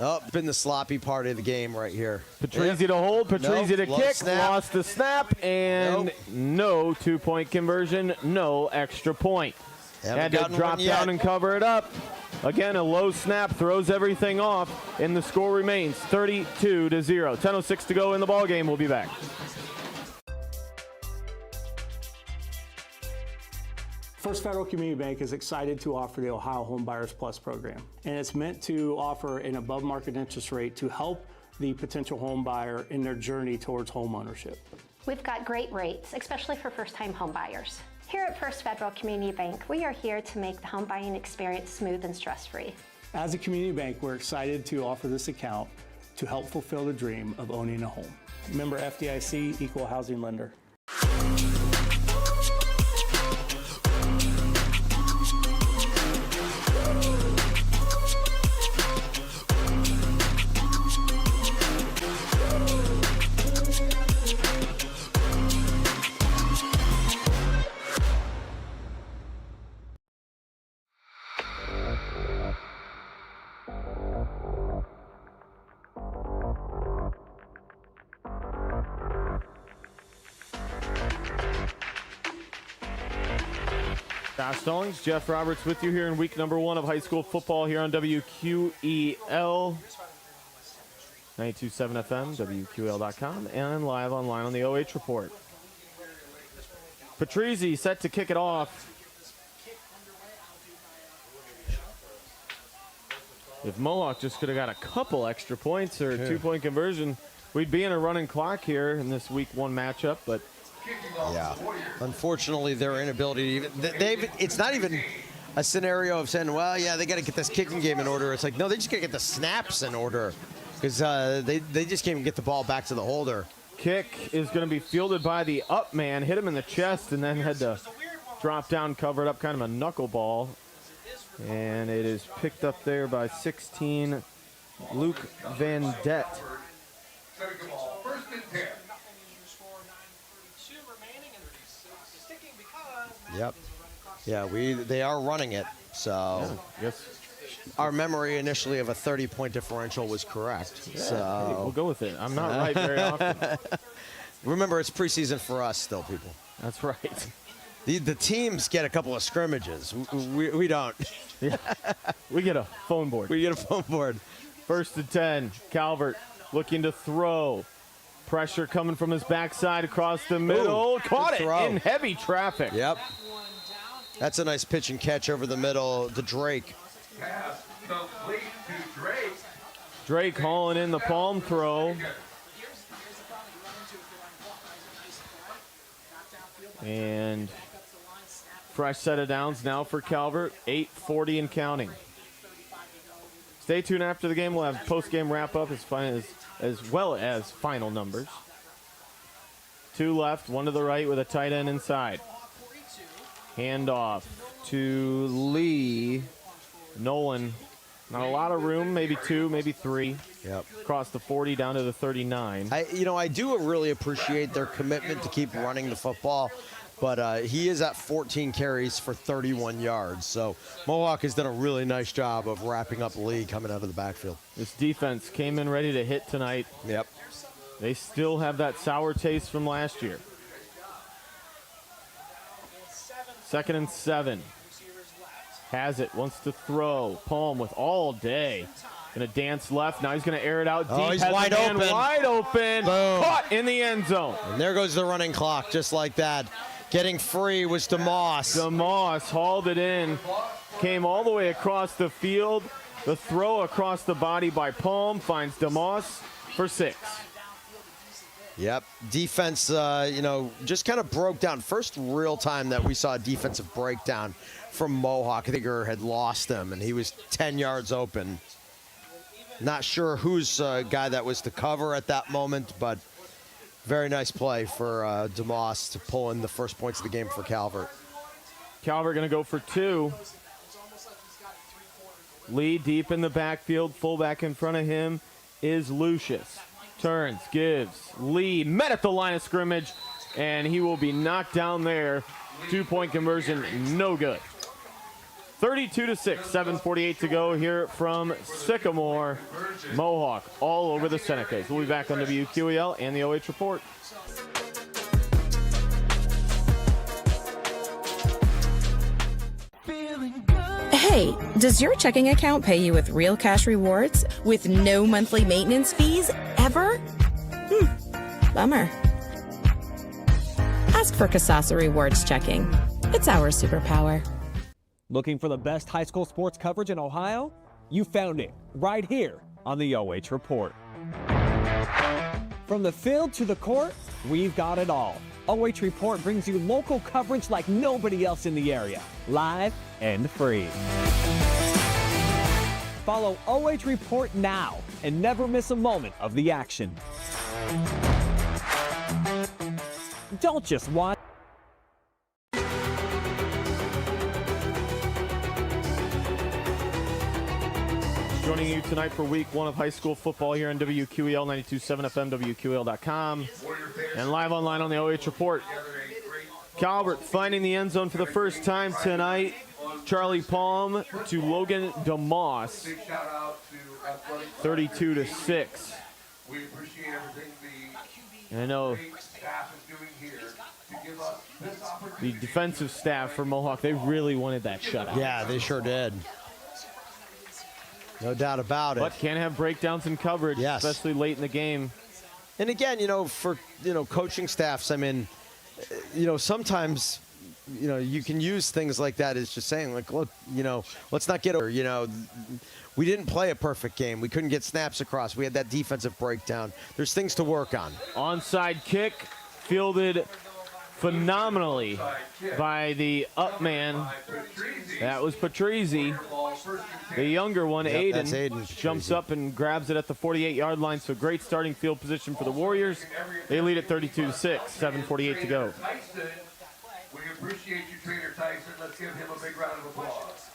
Oh, been the sloppy part of the game right here. Patrizzi to hold, Patrizzi to kick, lost the snap, and no 2-point conversion, no extra point. Had to drop down and cover it up. Again, a low snap throws everything off, and the score remains 32-0. 10:06 to go in the ball game. We'll be back. First Federal Community Bank is excited to offer the Ohio Home Buyers Plus program, and it's meant to offer an above-market interest rate to help the potential home buyer in their journey towards home ownership. We've got great rates, especially for first-time home buyers. Here at First Federal Community Bank, we are here to make the home buying experience smooth and stress-free. As a community bank, we're excited to offer this account to help fulfill the dream of owning a home. Member FDIC, Equal Housing Lender. Josh Stallings, Jeff Roberts with you here in week number 1 of high school football here on WQEL. 92.7 FM, WQEL.com, and live online on the OH Report. Patrizzi set to kick it off. If Mohawk just could have got a couple extra points or a 2-point conversion, we'd be in a running clock here in this week 1 matchup, but yeah, unfortunately, their inability to even, it's not even a scenario of saying, well, yeah, they got to get this kicking game in order. It's like, no, they just got to get the snaps in order because they just can't even get the ball back to the holder. Kick is going to be fielded by the up man, hit him in the chest, and then had to drop down, cover it up, kind of a knuckleball. And it is picked up there by 16, Luke Van Det. First and 10. Yep. Yeah, they are running it, so yes. Our memory initially of a 30-point differential was correct. Yeah, so hey, we'll go with it. I'm not right very often. Remember, it's preseason for us still, people. That's right. The teams get a couple of scrimmages. We don't. Yeah. We get a phone board. We get a phone board. First and 10. Calvert looking to throw. Pressure coming from his backside across the middle. Ooh, caught it throw. in heavy traffic. Yep. That's a nice pitch and catch over the middle to Drake. Pass complete to Drake. Drake hauling in the palm throw. And fresh set of downs now for Calvert. 8:40 and counting. Stay tuned after the game. We'll have post-game wrap-up as well as final numbers. 2 left, 1 to the right with a tight end inside. Handoff to Lee. Nolan. Not a lot of room, maybe 2, maybe 3. Yep. Across the 40 down to the 39. I do really appreciate their commitment to keep running the football, but he is at 14 carries for 31 yards. So Mohawk has done a really nice job of wrapping up Lee coming out of the backfield. This defense came in ready to hit tonight. Yep. They still have that sour taste from last year. 2nd and 7. Has it, wants to throw. Palm with all day. Going to dance left. Now he's going to air it out deep. Oh, he's Has wide a man open. Wide open. Boom. Caught in the end zone. And there goes the running clock, just like that. Getting free was DeMoss. DeMoss hauled it in. Came all the way across the field. The throw across the body by Palm finds DeMoss for 6. Yep. Defense, just kind of broke down. First real time that we saw a defensive breakdown from Mohawk. I think he had lost him, and he was 10 yards open. Not sure whose guy that was to cover at that moment, but very nice play for DeMoss to pull in the first points of the game for Calvert. Calvert going to go for 2. Lee deep in the backfield. Fullback in front of him is Lucius. Turns, gives. Lee met at the line of scrimmage, and he will be knocked down there. 2-point conversion, no good. 32-6, 7:48 to go here from Sycamore. Mohawk all over the Senecas. We'll be back on WQEL and the OH Report. Hey, does your checking account pay you with real cash rewards with no monthly maintenance fees ever? Bummer. Ask for Kasasa Rewards Checking. It's our superpower. Looking for the best high school sports coverage in Ohio? You found it right here on the OH Report. From the field to the court, we've got it all. OH Report brings you local coverage like nobody else in the area, live and free. Follow OH Report now and never miss a moment of the action. Don't just watch. Joining you tonight for week 1 of high school football here on WQEL 92.7 FM, WQEL.com, and live online on the OH Report. Calvert finding the end zone for the first time tonight. Charlie Palm to Logan DeMoss. 32-6. We appreciate everything And I know the staff is doing here. the defensive staff for Mohawk, they really wanted that shutout. Yeah, they sure did. No doubt about it. But can't have breakdowns in coverage, Yes. especially late in the game. And again, for coaching staffs, I mean, sometimes, you can use things like that as just saying, like, look, let's not get over, we didn't play a perfect game. We couldn't get snaps across. We had that defensive breakdown. There's things to work on. Onside kick fielded phenomenally by the up man. That was Patrizzi. The younger one, that's Aiden, Aiden jumps up and grabs it at the 48-yard line. So great starting field position for the Warriors. They lead at 32-6, 7:48 to go. We appreciate you, Trainer Tyson. Let's give him a big round of applause.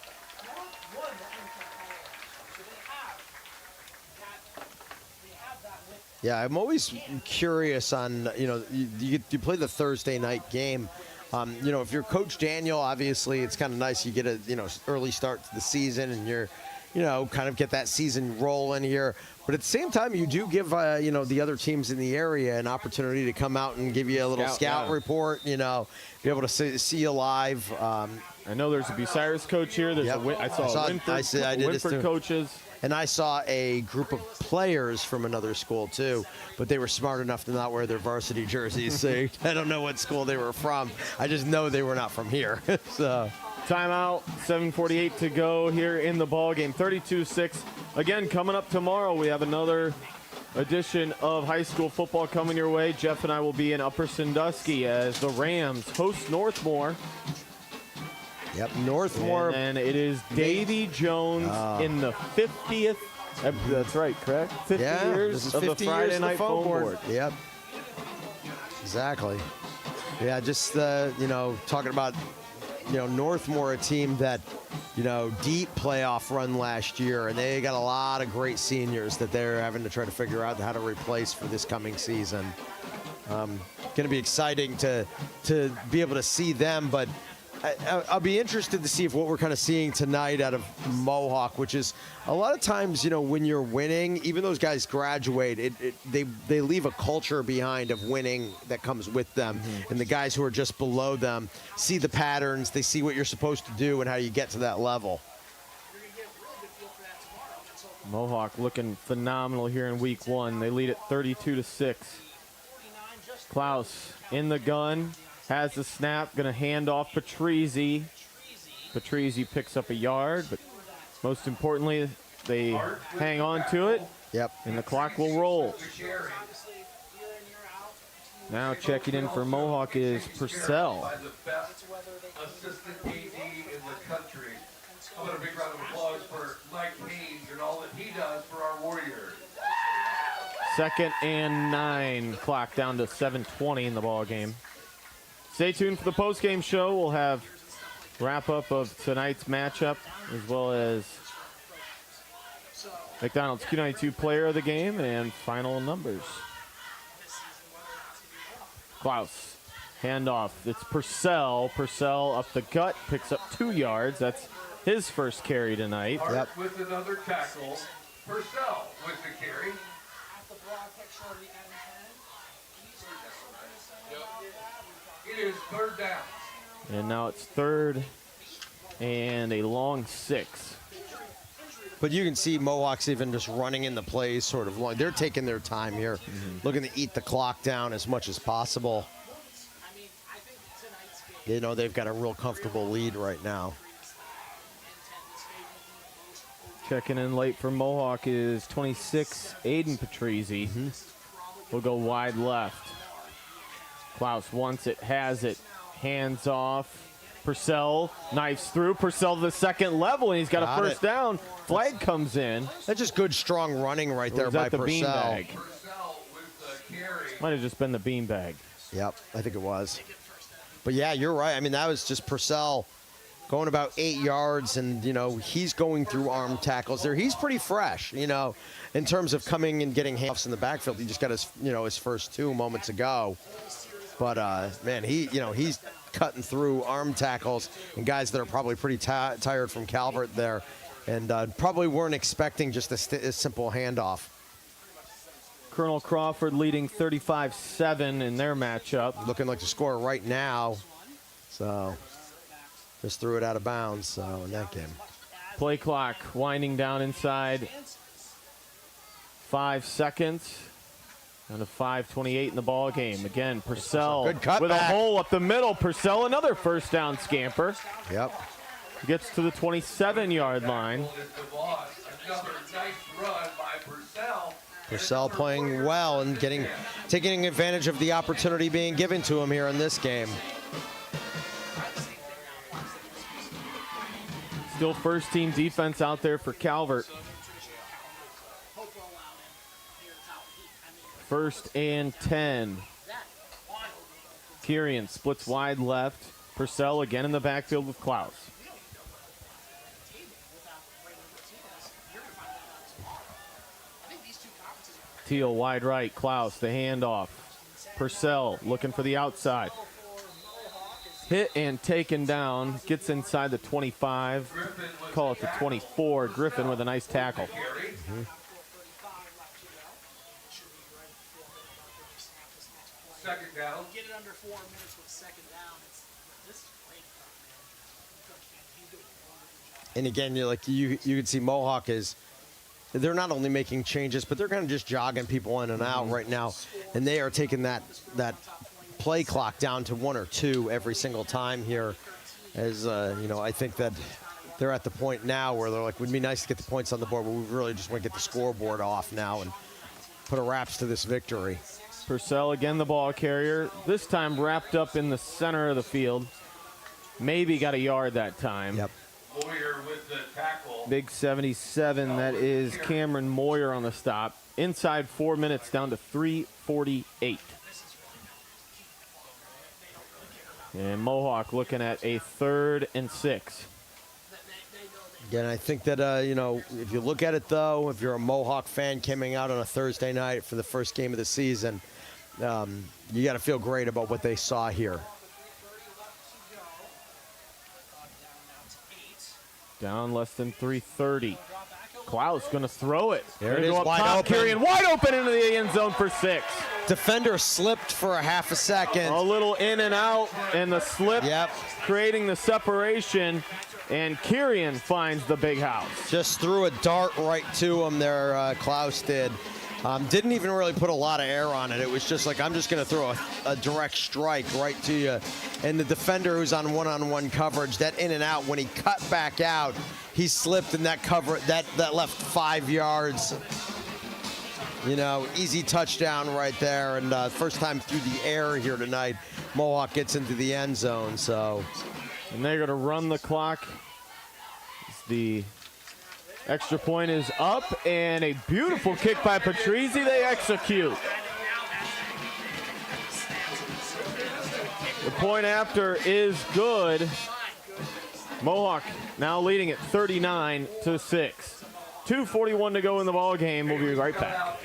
Yeah, I'm always curious on, you play the Thursday night game. If you're Coach Daniel, obviously it's kind of nice. You get a, early start to the season and you're, kind of get that season rolling here. But at the same time, you do give, the other teams in the area an opportunity to come out and give you a little scout report, be able to see you live. I know there's a Bucyrus coach here. There's I saw Winford coaches. And I saw a group of players from another school, too, but they were smart enough to not wear their varsity jerseys. So I don't know what school they were from. I just know they were not from here. So timeout, 7:48 to go here in the ball game, 32-6. Again, coming up tomorrow, we have another edition of high school football coming your way. Jeff and I will be in Upper Sandusky as the Rams host Northmore. Yep, Northmore. And it is Davy Jones in the 50th. That's right, correct? 50 years this is of 50 the Friday years night phone board. Yep. Exactly. Yeah, just talking about Northmore, a team that deep playoff run last year, and they got a lot of great seniors that they're having to try to figure out how to replace for this coming season. Going to be exciting to be able to see them, but I'll be interested to see if what we're kind of seeing tonight out of Mohawk, which is a lot of times, when you're winning, even those guys graduate, they leave a culture behind of winning that comes with them. And the guys who are just below them see the patterns, they see what you're supposed to do and how you get to that level. Mohawk looking phenomenal here in week one. They lead at 32-6. Klaus in the gun. Has the snap, going to hand off Patrizzi. Patrizzi picks up a yard, but most importantly, they hang on to it. Yep. And the clock will roll. Now checking in for Mohawk is Purcell. Assistant AD in the country. How about a big round of applause for Mike Haynes and all that he does for our Warriors. 2nd and 9. Clock down to 7:20 in the ball game. Stay tuned for the post-game show. We'll have wrap-up of tonight's matchup, as well as McDonald's Q92 player of the game and final numbers. Klaus, handoff. It's Purcell. Purcell up the gut, picks up 2 yards. That's his first carry tonight. Hart with another tackle. Purcell with the carry. It is 3rd down. And now it's 3rd and a long 6. But you can see Mohawk's even just running in the plays sort of long. They're taking their time here, looking to eat the clock down as much as possible. They've got a real comfortable lead right now. Checking in late for Mohawk is 26, Aiden Patrizzi. Will go wide left. Klaus wants it, has it, hands off. Purcell knifes through. Purcell to the second level, and he's got a first down. Flag comes in. That's just good, strong running right there by Purcell. Beanbag? Might have just been the beanbag. Yep, I think it was. But yeah, you're right. I mean, that was just Purcell going about 8 yards, and he's going through arm tackles there. He's pretty fresh, in terms of coming and getting handoffs in the backfield. He just got his, his first 2 moments ago. But man, he's cutting through arm tackles and guys that are probably pretty tired from Calvert there, and probably weren't expecting just a simple handoff. Colonel Crawford leading 35-7 in their matchup. Looking like the score right now. So just threw it out of bounds, so in that game. Play clock winding down inside 5 seconds. Down to 5:28 in the ball game. Again, Purcell with a hole up the middle. Purcell, another first down scamper. Yep. Gets to the 27-yard line. Purcell playing well and taking advantage of the opportunity being given to him here in this game. Still first-team defense out there for Calvert. 1st and 10. Kirian splits wide left. Purcell again in the backfield with Klaus. Teal wide right. Klaus the handoff. Purcell looking for the outside. Hit and taken down. Gets inside the 25. Call it the 24. Griffin with a nice tackle. Second down. Get it under 4 minutes with second down. This is great. And again, you can see Mohawk they're not only making changes, but they're kind of just jogging people in and out right now, and they are taking that play clock down to 1 or 2 every single time here. As I think that they're at the point now where they're like, would be nice to get the points on the board, but we really just want to get the scoreboard off now and put a wraps to this victory. Purcell again the ball carrier. This time wrapped up in the center of the field. Maybe got a yard that time. Yep. Moyer with the tackle. Big 77, that is Cameron Moyer on the stop. Inside 4 minutes, down to 3:48. And Mohawk looking at a 3rd and 6. Again, I think that, if you look at it, though, if you're a Mohawk fan coming out on a Thursday night for the first game of the season, you got to feel great about what they saw here. Down less than 3:30. Klaus going to throw it. There it is, wide wide open. Kirian wide open into the end zone for 6. Defender slipped for a half a second. A little in and out, and the slip creating the separation, and Kirian finds the big house. Just threw a dart right to him there, Klaus did. Didn't even really put a lot of air on it. It was just like, I'm just going to throw a direct strike right to you. And the defender who's on one-on-one coverage, that in and out, when he cut back out, he slipped in that cover, that left 5 yards. Easy touchdown right there. And first time through the air here tonight, Mohawk gets into the end zone. And they're going to run the clock. The extra point is up, and a beautiful kick by Patrizzi. They execute. The point after is good. Mohawk now leading at 39-6. 2:41 to go in the ball game. We'll be right back.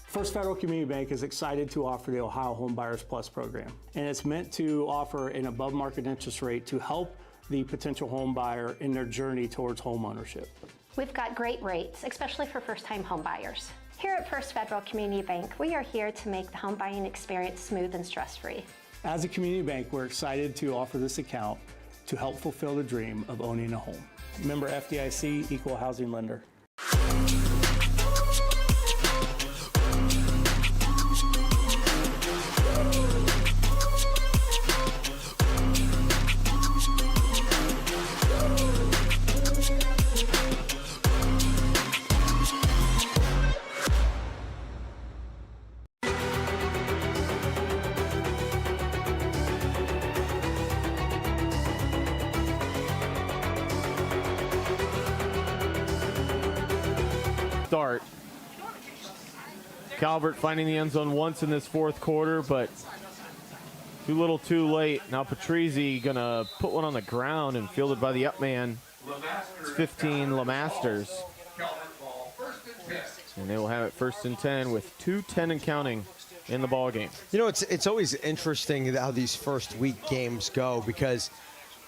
First Federal Community Bank is excited to offer the Ohio Home Buyers Plus program, and it's meant to offer an above-market interest rate to help the potential home buyer in their journey towards home ownership. We've got great rates, especially for first-time home buyers. Here at First Federal Community Bank, we are here to make the home buying experience smooth and stress-free. As a community bank, we're excited to offer this account to help fulfill the dream of owning a home. Member FDIC, Equal Housing Lender. Start. Calvert finding the end zone once in this fourth quarter, but too little too late. Now Patrizzi gonna put one on the ground and fielded by the up man. It's 15 Lemasters. And they will have it 1st and 10 with 2:10 and counting in the ball game. It's always interesting how these first week games go, because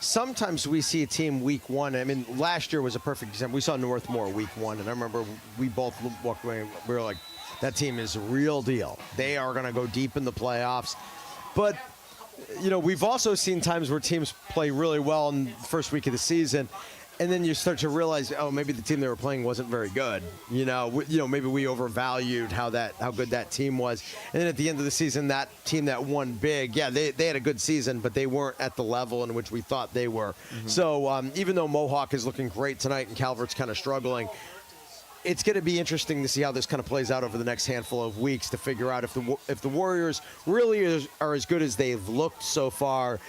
sometimes we see a team week one. I mean, last year was a perfect example. We saw Northmore week one, and I remember we both walked away. We were like, that team is a real deal. They are going to go deep in the playoffs. But, you know, we've also seen times where teams play really well in the first week of the season, and then you start to realize, oh, maybe the team they were playing wasn't very good. You know, maybe we overvalued how good that team was. And then at the end of the season, that team that won big, yeah, they had a good season, but they weren't at the level in which we thought they were. So even though Mohawk is looking great tonight and Calvert's kind of struggling, it's going to be interesting to see how this kind of plays out over the next handful of weeks to figure out if the Warriors really are as good as they've looked so far.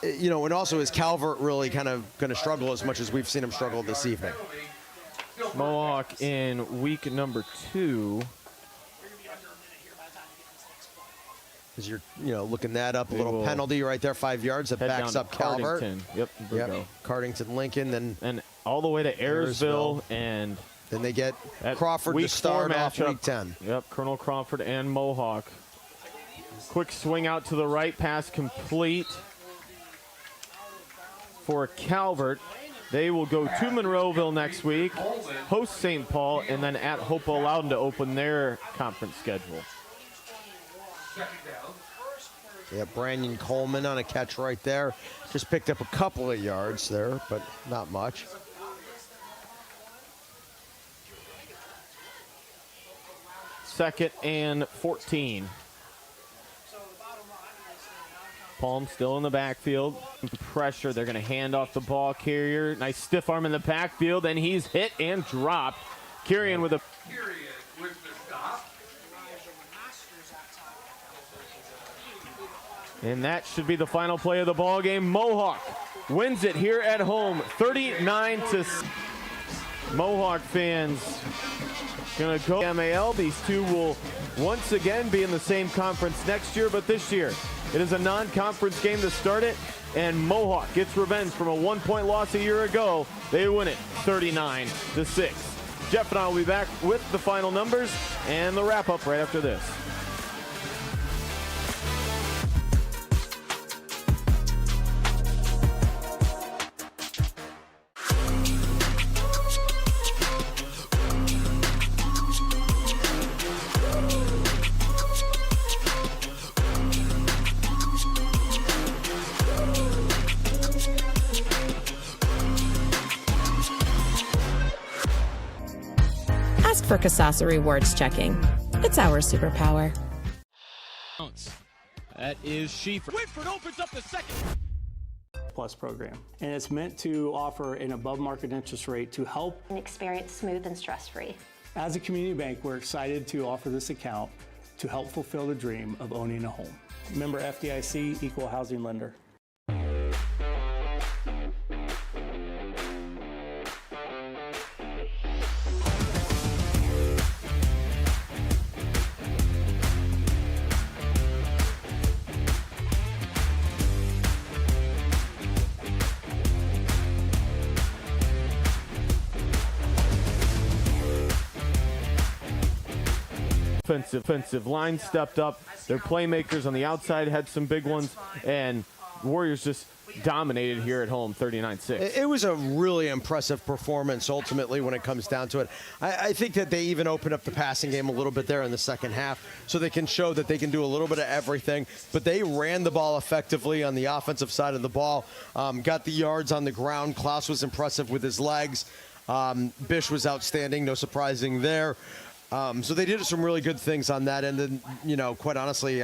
You know, and also is Calvert really kind of going to struggle as much as we've seen him struggle this evening? Mohawk in week number 2. As you're, looking that up, a little penalty right there, 5 yards that backs up Calvert. Yep. Cardington, Lincoln, and all the way to Ayersville, and then they get Crawford to start off week 10. Yep, Colonel Crawford and Mohawk. Quick swing out to the right, pass complete for Calvert. They will go to Monroeville next week, host St. Paul, and then at Hopewell Loudon to open their conference schedule. Yeah, Brandon Coleman on a catch right there. Just picked up a couple of yards there, but not much. Second and 14. Palm still in the backfield. Pressure. They're going to hand off the ball carrier. Nice stiff arm in the backfield, and he's hit and dropped. Kyrian with a... And that should be the final play of the ball game. Mohawk wins it here at home, 39-6. Mohawk fans going to go MAL. These two will once again be in the same conference next year, but this year it is a non-conference game to start it, and Mohawk gets revenge from a 1-point loss a year ago. They win it 39-6. Jeff and I will be back with the final numbers and the wrap-up right after this. For Kasasa Rewards checking. It's our superpower. That is Schieffer. Whitford opens up the second. Plus program. And it's meant to offer an above market interest rate to help an experience smooth and stress-free. As a community bank, we're excited to offer this account to help fulfill the dream of owning a home. Member FDIC, equal housing lender. Offensive line stepped up. Their playmakers on the outside had some big ones, and Warriors just dominated here at home, 39-6. It was a really impressive performance ultimately when it comes down to it. I think that they even opened up the passing game a little bit there in the second half so they can show that they can do a little bit of everything, but they ran the ball effectively on the offensive side of the ball, got the yards on the ground. Klaus was impressive with his legs. Bish was outstanding, no surprising there. So they did some really good things on that end, and quite honestly,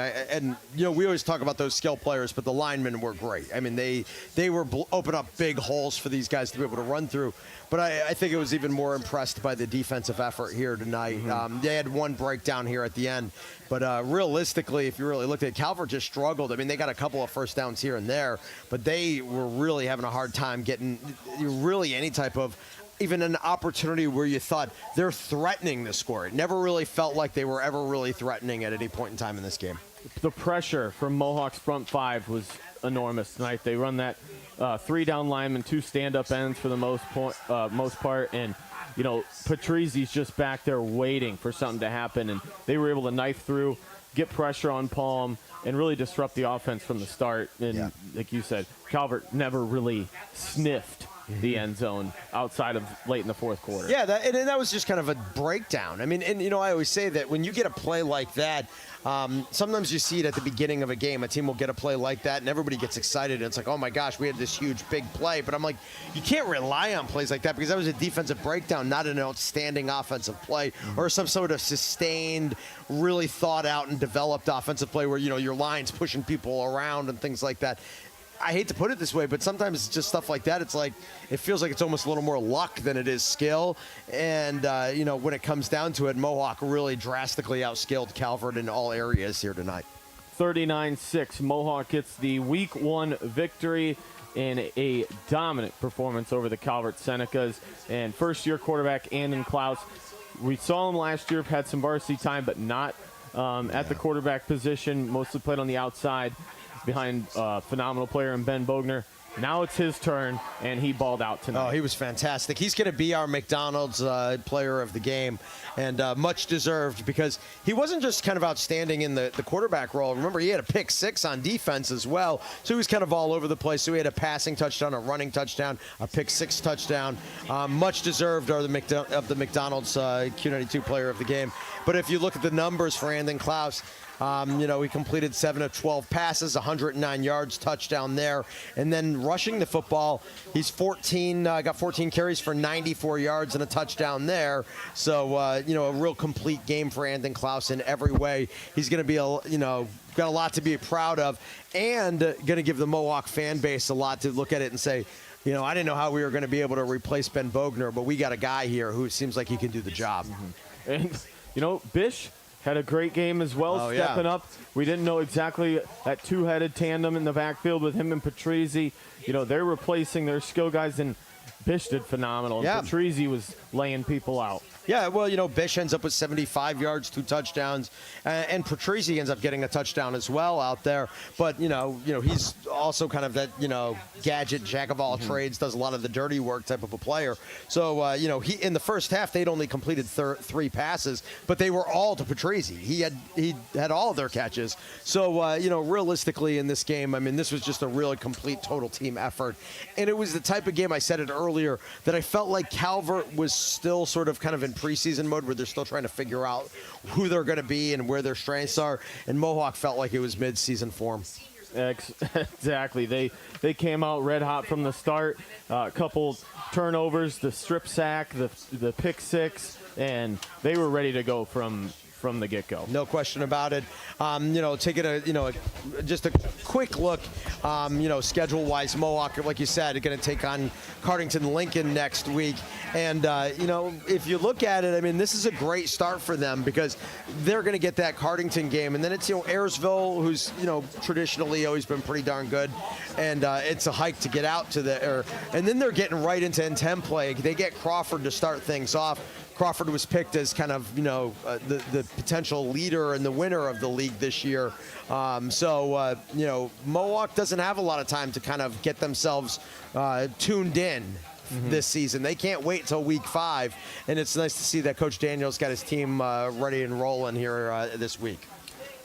we always talk about those skill players, but the linemen were great. I mean, they were open up big holes for these guys to be able to run through. But I think it was even more impressed by the defensive effort here tonight. They had one breakdown here at the end, but realistically, if you really looked at it, Calvert just struggled. I mean, they got a couple of first downs here and there, but they were really having a hard time getting really any type of even an opportunity where you thought they're threatening the score. It never really felt like they were ever really threatening at any point in time in this game. The pressure from Mohawk's front five was enormous tonight. They run that 3-down lineman, 2 stand-up ends for the most part, and Patrizzi's just back there waiting for something to happen, and they were able to knife through. get pressure on Palm, and really disrupt the offense from the start. And like you said, Calvert never really sniffed the end zone outside of late in the fourth quarter. Yeah, and that was just kind of a breakdown. I mean, and I always say that when you get a play like that, sometimes you see it at the beginning of a game. A team will get a play like that, and everybody gets excited. And it's like, oh my gosh, we had this huge, big play. But I'm like, you can't rely on plays like that because that was a defensive breakdown, not an outstanding offensive play or some sort of sustained, really thought out and developed offensive play where, your line's pushing people around and things like that. I hate to put it this way, but sometimes it's just stuff like that. It's like it feels like it's almost a little more luck than it is skill. And, when it comes down to it, Mohawk really drastically outskilled Calvert in all areas here tonight. 39-6. Mohawk gets the Week 1 victory in a dominant performance over the Calvert Senecas. And first-year quarterback Andon Klaus, we saw him last year, had some varsity time, but not at the quarterback position, mostly played on the outside behind phenomenal player in Ben Bogner. Now it's his turn, and he balled out tonight. Oh, he was fantastic. He's going to be our McDonald's player of the game, and much deserved because he wasn't just kind of outstanding in the quarterback role. Remember, he had a pick 6 on defense as well, so he was kind of all over the place. So he had a passing touchdown, a running touchdown, a pick 6 touchdown. Much deserved of the McDonald's Q92 player of the game. But if you look at the numbers for Andon Klaus, he completed 7 of 12 passes, 109 yards, touchdown there. And then rushing the football, he's got 14 carries for 94 yards and a touchdown there. So, a real complete game for Andon Klaus in every way. He's going to be, got a lot to be proud of and going to give the Mohawk fan base a lot to look at it and say, I didn't know how we were going to be able to replace Ben Bogner, but we got a guy here who seems like he can do the job. And, Bish had a great game as well, stepping up. We didn't know exactly that two-headed tandem in the backfield with him and Patrizzi. They're replacing their skill guys, and Bish did phenomenal. And Patrizzi was laying people out. Yeah, well, Bish ends up with 75 yards, 2 touchdowns, and Patrizzi ends up getting a touchdown as well out there. But, he's also kind of that, gadget, jack of all trades, does a lot of the dirty work type of a player. So, he in the first half, they'd only completed 3 passes, but they were all to Patrizzi. He had all of their catches. So, realistically in this game, I mean, this was just a really complete total team effort. And it was the type of game, I said it earlier, that I felt like Calvert was still sort of kind of in preseason mode where they're still trying to figure out who they're going to be and where their strengths are, and Mohawk felt like it was mid-season form. Exactly. They came out red hot from the start. A couple turnovers, the strip sack, the pick 6, and they were ready to go from the get-go. No question about it. Taking just a quick look, schedule-wise, Mohawk, like you said, are going to take on Cardington Lincoln next week. And, if you look at it, I mean, this is a great start for them because they're going to get that Cardington game. And then it's, Ayersville, who's, traditionally always been pretty darn good. And it's a hike to get out to and then they're getting right into N10 play. They get Crawford to start things off. Crawford was picked as kind of, the potential leader and the winner of the league this year. Mohawk doesn't have a lot of time to kind of get themselves tuned in this season. They can't wait till week 5, and it's nice to see that Coach Daniels got his team ready and rolling here this week.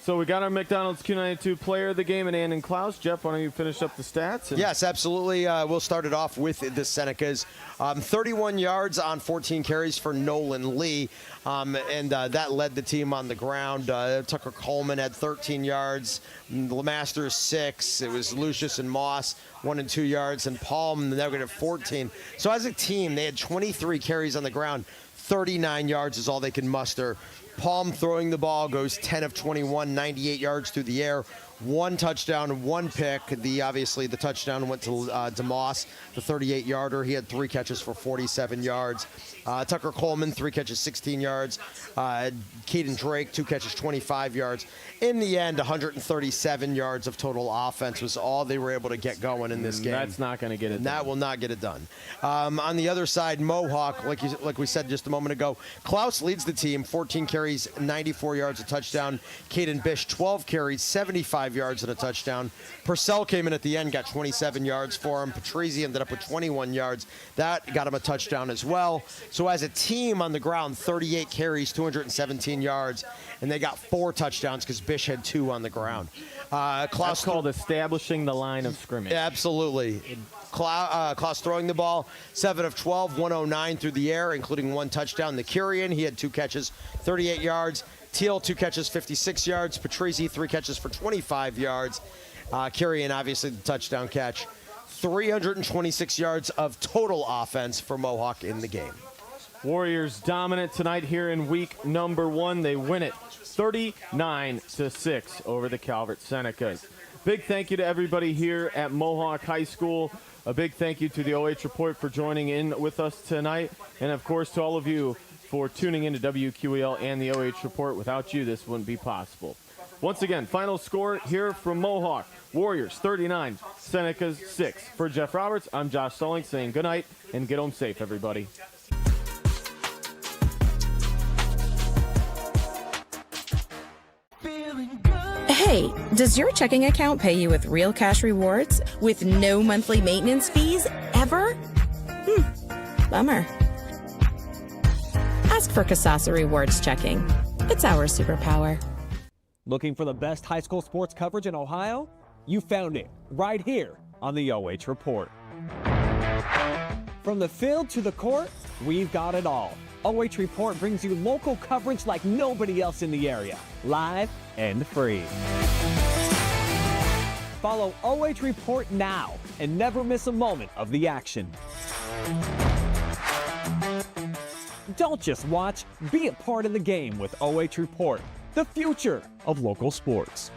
So we got our McDonald's Q92 player of the game in Andon Klaus. Jeff, why don't you finish up the stats? Yes, absolutely. We'll start it off with the Senecas. 31 yards on 14 carries for Nolan Lee, and that led the team on the ground. Tucker Coleman had 13 yards, LeMaster 6. It was Lucius and Moss 1 and 2 yards, and Palm negative 14. So as a team, they had 23 carries on the ground. 39 yards is all they can muster. Palm throwing the ball goes 10 of 21, 98 yards through the air. 1 touchdown, 1 pick. Obviously, the touchdown went to DeMoss, the 38-yarder. He had 3 catches for 47 yards. Tucker Coleman, 3 catches, 16 yards. Kaden Drake, 2 catches, 25 yards. In the end, 137 yards of total offense was all they were able to get going in this game. That's not going to get it done. That will not get it done. On the other side, Mohawk, like we said just a moment ago, Klaus leads the team, 14 carries, 94 yards, a touchdown. Kaden Bish, 12 carries, 75 25 yards and a touchdown. Purcell came in at the end, got 27 yards for him. Patrizi ended up with 21 yards. That got him a touchdown as well. So as a team on the ground, 38 carries, 217 yards, and they got 4 touchdowns because Bish had 2 on the ground. That's called establishing the line of scrimmage. Absolutely. Klaus throwing the ball, 7 of 12, 109 through the air, including 1 touchdown. Nakirian, he had 2 catches, 38 yards. Teal, 2 catches, 56 yards. Patrizi, 3 catches for 25 yards. Kirian, obviously, the touchdown catch. 326 yards of total offense for Mohawk in the game. Warriors dominant tonight here in week number 1. They win it 39-6 over the Calvert Senecas. Big thank you to everybody here at Mohawk High School. A big thank you to the OH Report for joining in with us tonight. And, of course, to all of you for tuning in to WQEL and the OH Report. Without you, this wouldn't be possible. Once again, final score here from Mohawk. Warriors 39, Senecas 6. For Jeff Roberts, I'm Josh Stallings saying good night and get home safe, everybody. Hey, does your checking account pay you with real cash rewards with no monthly maintenance fees ever? Bummer. Ask for Kasasa Rewards Checking. It's our superpower. Looking for the best high school sports coverage in Ohio? You found it right here on the OH Report. From the field to the court, we've got it all. OH Report brings you local coverage like nobody else in the area, live and free. Follow OH Report now and never miss a moment of the action. Don't just watch, be a part of the game with OH Report, the future of local sports.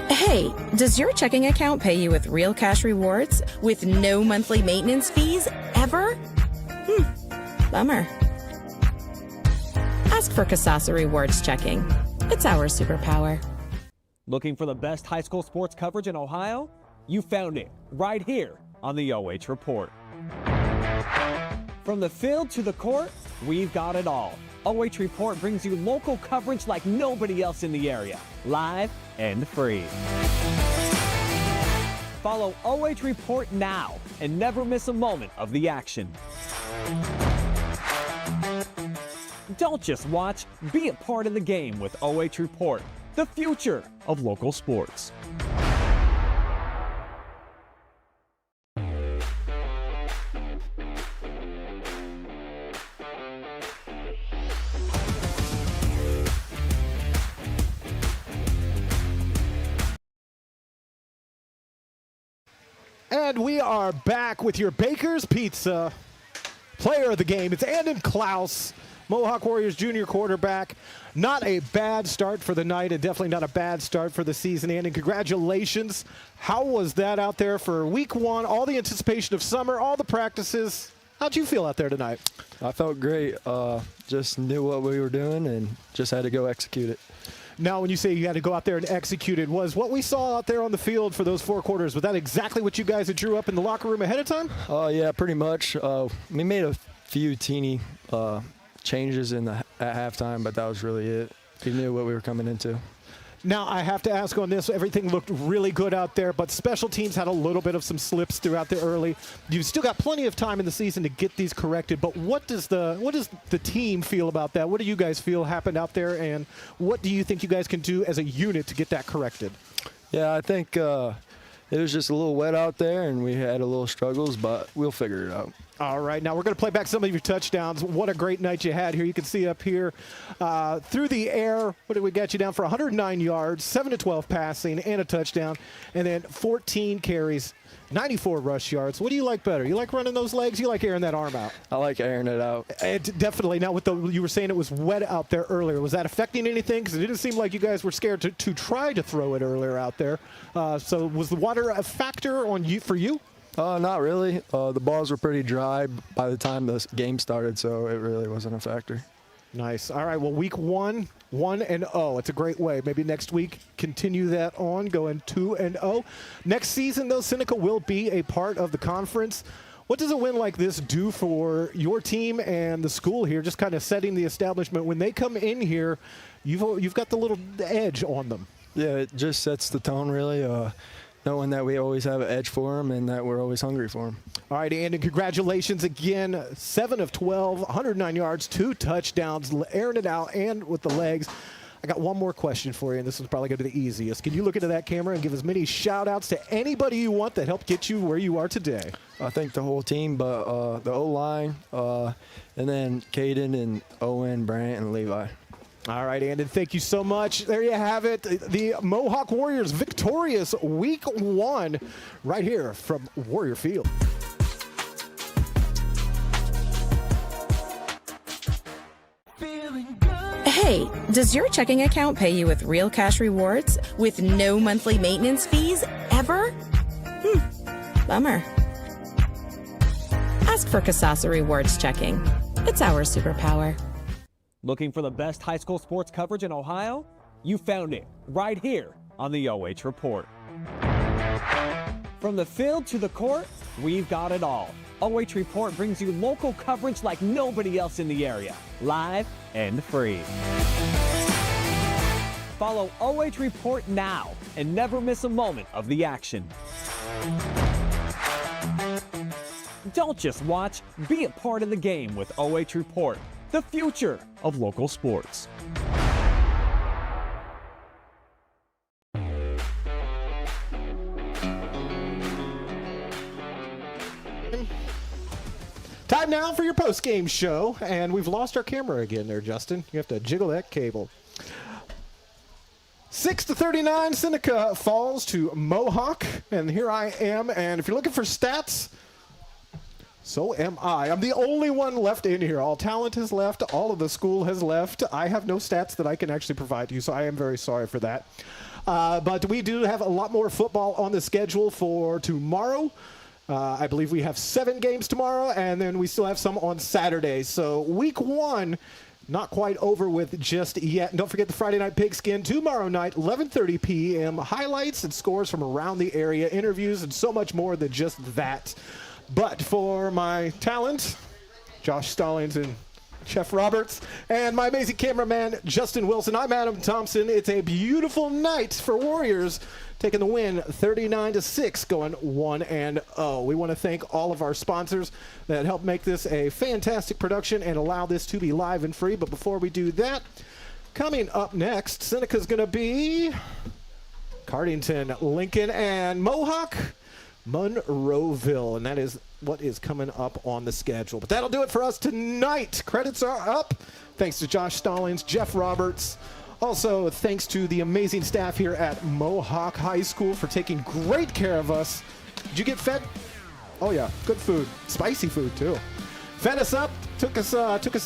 Hey, does your checking account pay you with real cash rewards with no monthly maintenance fees ever? Bummer. Ask for Kasasa Rewards Checking. It's our superpower. Looking for the best high school sports coverage in Ohio? You found it right here on the OH Report. From the field to the court, we've got it all. OH Report brings you local coverage like nobody else in the area, live and free. Follow OH Report now and never miss a moment of the action. Don't just watch, be a part of the game with OH Report, the future of local sports. And we are back with your Baker's Pizza player of the game. It's Andon Klaus, Mohawk Warriors junior quarterback. Not a bad start for the night, and definitely not a bad start for the season. Andon, congratulations. How was that out there for week one? All the anticipation of summer, all the practices. How'd you feel out there tonight? I felt great. Just knew what we were doing and just had to go execute it. Now, when you say you had to go out there and execute it, was what we saw out there on the field for those 4 quarters, was that exactly what you guys had drew up in the locker room ahead of time? Yeah, pretty much. We made a few teeny changes at halftime, but that was really it. We knew what we were coming into. Now, I have to ask on this, everything looked really good out there, but special teams had a little bit of some slips throughout the early. You've still got plenty of time in the season to get these corrected, but what does the team feel about that? What do you guys feel happened out there, and what do you think you guys can do as a unit to get that corrected? Yeah, I think it was just a little wet out there, and we had a little struggles, but we'll figure it out. All right, now we're going to play back some of your touchdowns. What a great night you had here. You can see up here through the air, what did we get you down for? 109 yards, 7-12 passing, and a touchdown, and then 14 carries, 94 rush yards. What do you like better? You like running those legs? You like airing that arm out? I like airing it out. Definitely. Now, you were saying it was wet out there earlier. Was that affecting anything? Because it didn't seem like you guys were scared to try to throw it earlier out there. So was the water a factor for you? Not really. The balls were pretty dry by the time the game started, so it really wasn't a factor. Nice. All right, well, week 1, 1-0. It's a great way. Maybe next week continue that on, going 2-0. Next season, though, Seneca will be a part of the conference. What does a win like this do for your team and the school here, just kind of setting the establishment? When they come in here, you've got the little edge on them. Yeah, it just sets the tone, really. Knowing that we always have an edge for them and that we're always hungry for them. All right, Andon, congratulations again. 7 of 12, 109 yards, 2 touchdowns, airing it out and with the legs. I got one more question for you, and this is probably going to be the easiest. Can you look into that camera and give as many shout-outs to anybody you want that helped get you where you are today? I think the whole team, but the O-line, and then Kaden and Owen, Brant, and Levi. All right, Andon, thank you so much. There you have it. The Mohawk Warriors victorious week 1 right here from Warrior Field. Hey, does your checking account pay you with real cash rewards with no monthly maintenance fees ever? Bummer. Ask for Kasasa Rewards Checking. It's our superpower. Looking for the best high school sports coverage in Ohio? You found it right here on the OH Report. From the field to the court, we've got it all. OH Report brings you local coverage like nobody else in the area, live and free. Follow OH Report now and never miss a moment of the action. Don't just watch, be a part of the game with OH Report, the future of local sports. Time now for your post-game show, and we've lost our camera again there, Justin. You have to jiggle that cable. 6-39, Seneca falls to Mohawk, and here I am, and if you're looking for stats, so am I. I'm the only one left in here. All talent has left. All of the school has left. I have no stats that I can actually provide to you, so I am very sorry for that. But we do have a lot more football on the schedule for tomorrow. I believe we have 7 games tomorrow, and then we still have some on Saturday. So week 1 not quite over with just yet. And don't forget the Friday Night Pigskin tomorrow night, 11:30 p.m. Highlights and scores from around the area, interviews, and so much more than just that. But for my talent, Josh Stallings and Chef Roberts, and my amazing cameraman, Justin Wilson, I'm Adam Thompson. It's a beautiful night for Warriors, taking the win 39-6, going 1-0. We want to thank all of our sponsors that helped make this a fantastic production and allow this to be live and free. But before we do that, coming up next, Seneca's going to be Cardington, Lincoln, and Mohawk, Monroeville, and that is what is coming up on the schedule. But that'll do it for us tonight. Credits are up. Thanks to Josh Stallings, Jeff Roberts. Also, thanks to the amazing staff here at Mohawk High School for taking great care of us. Did you get fed? Oh yeah, good food. Spicy food too. Fed us up, took us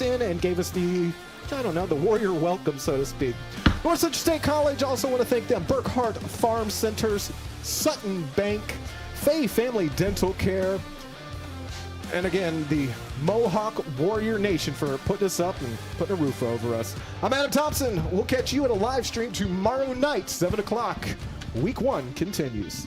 in, and gave us the Warrior welcome, so to speak. North Central State College, also want to thank them. Burkhart Farm Centers, Sutton Bank, Fay Family Dental Care, and again, the Mohawk Warrior Nation for putting us up and putting a roof over us. I'm Adam Thompson. We'll catch you at a live stream tomorrow night, 7 o'clock. Week 1 continues.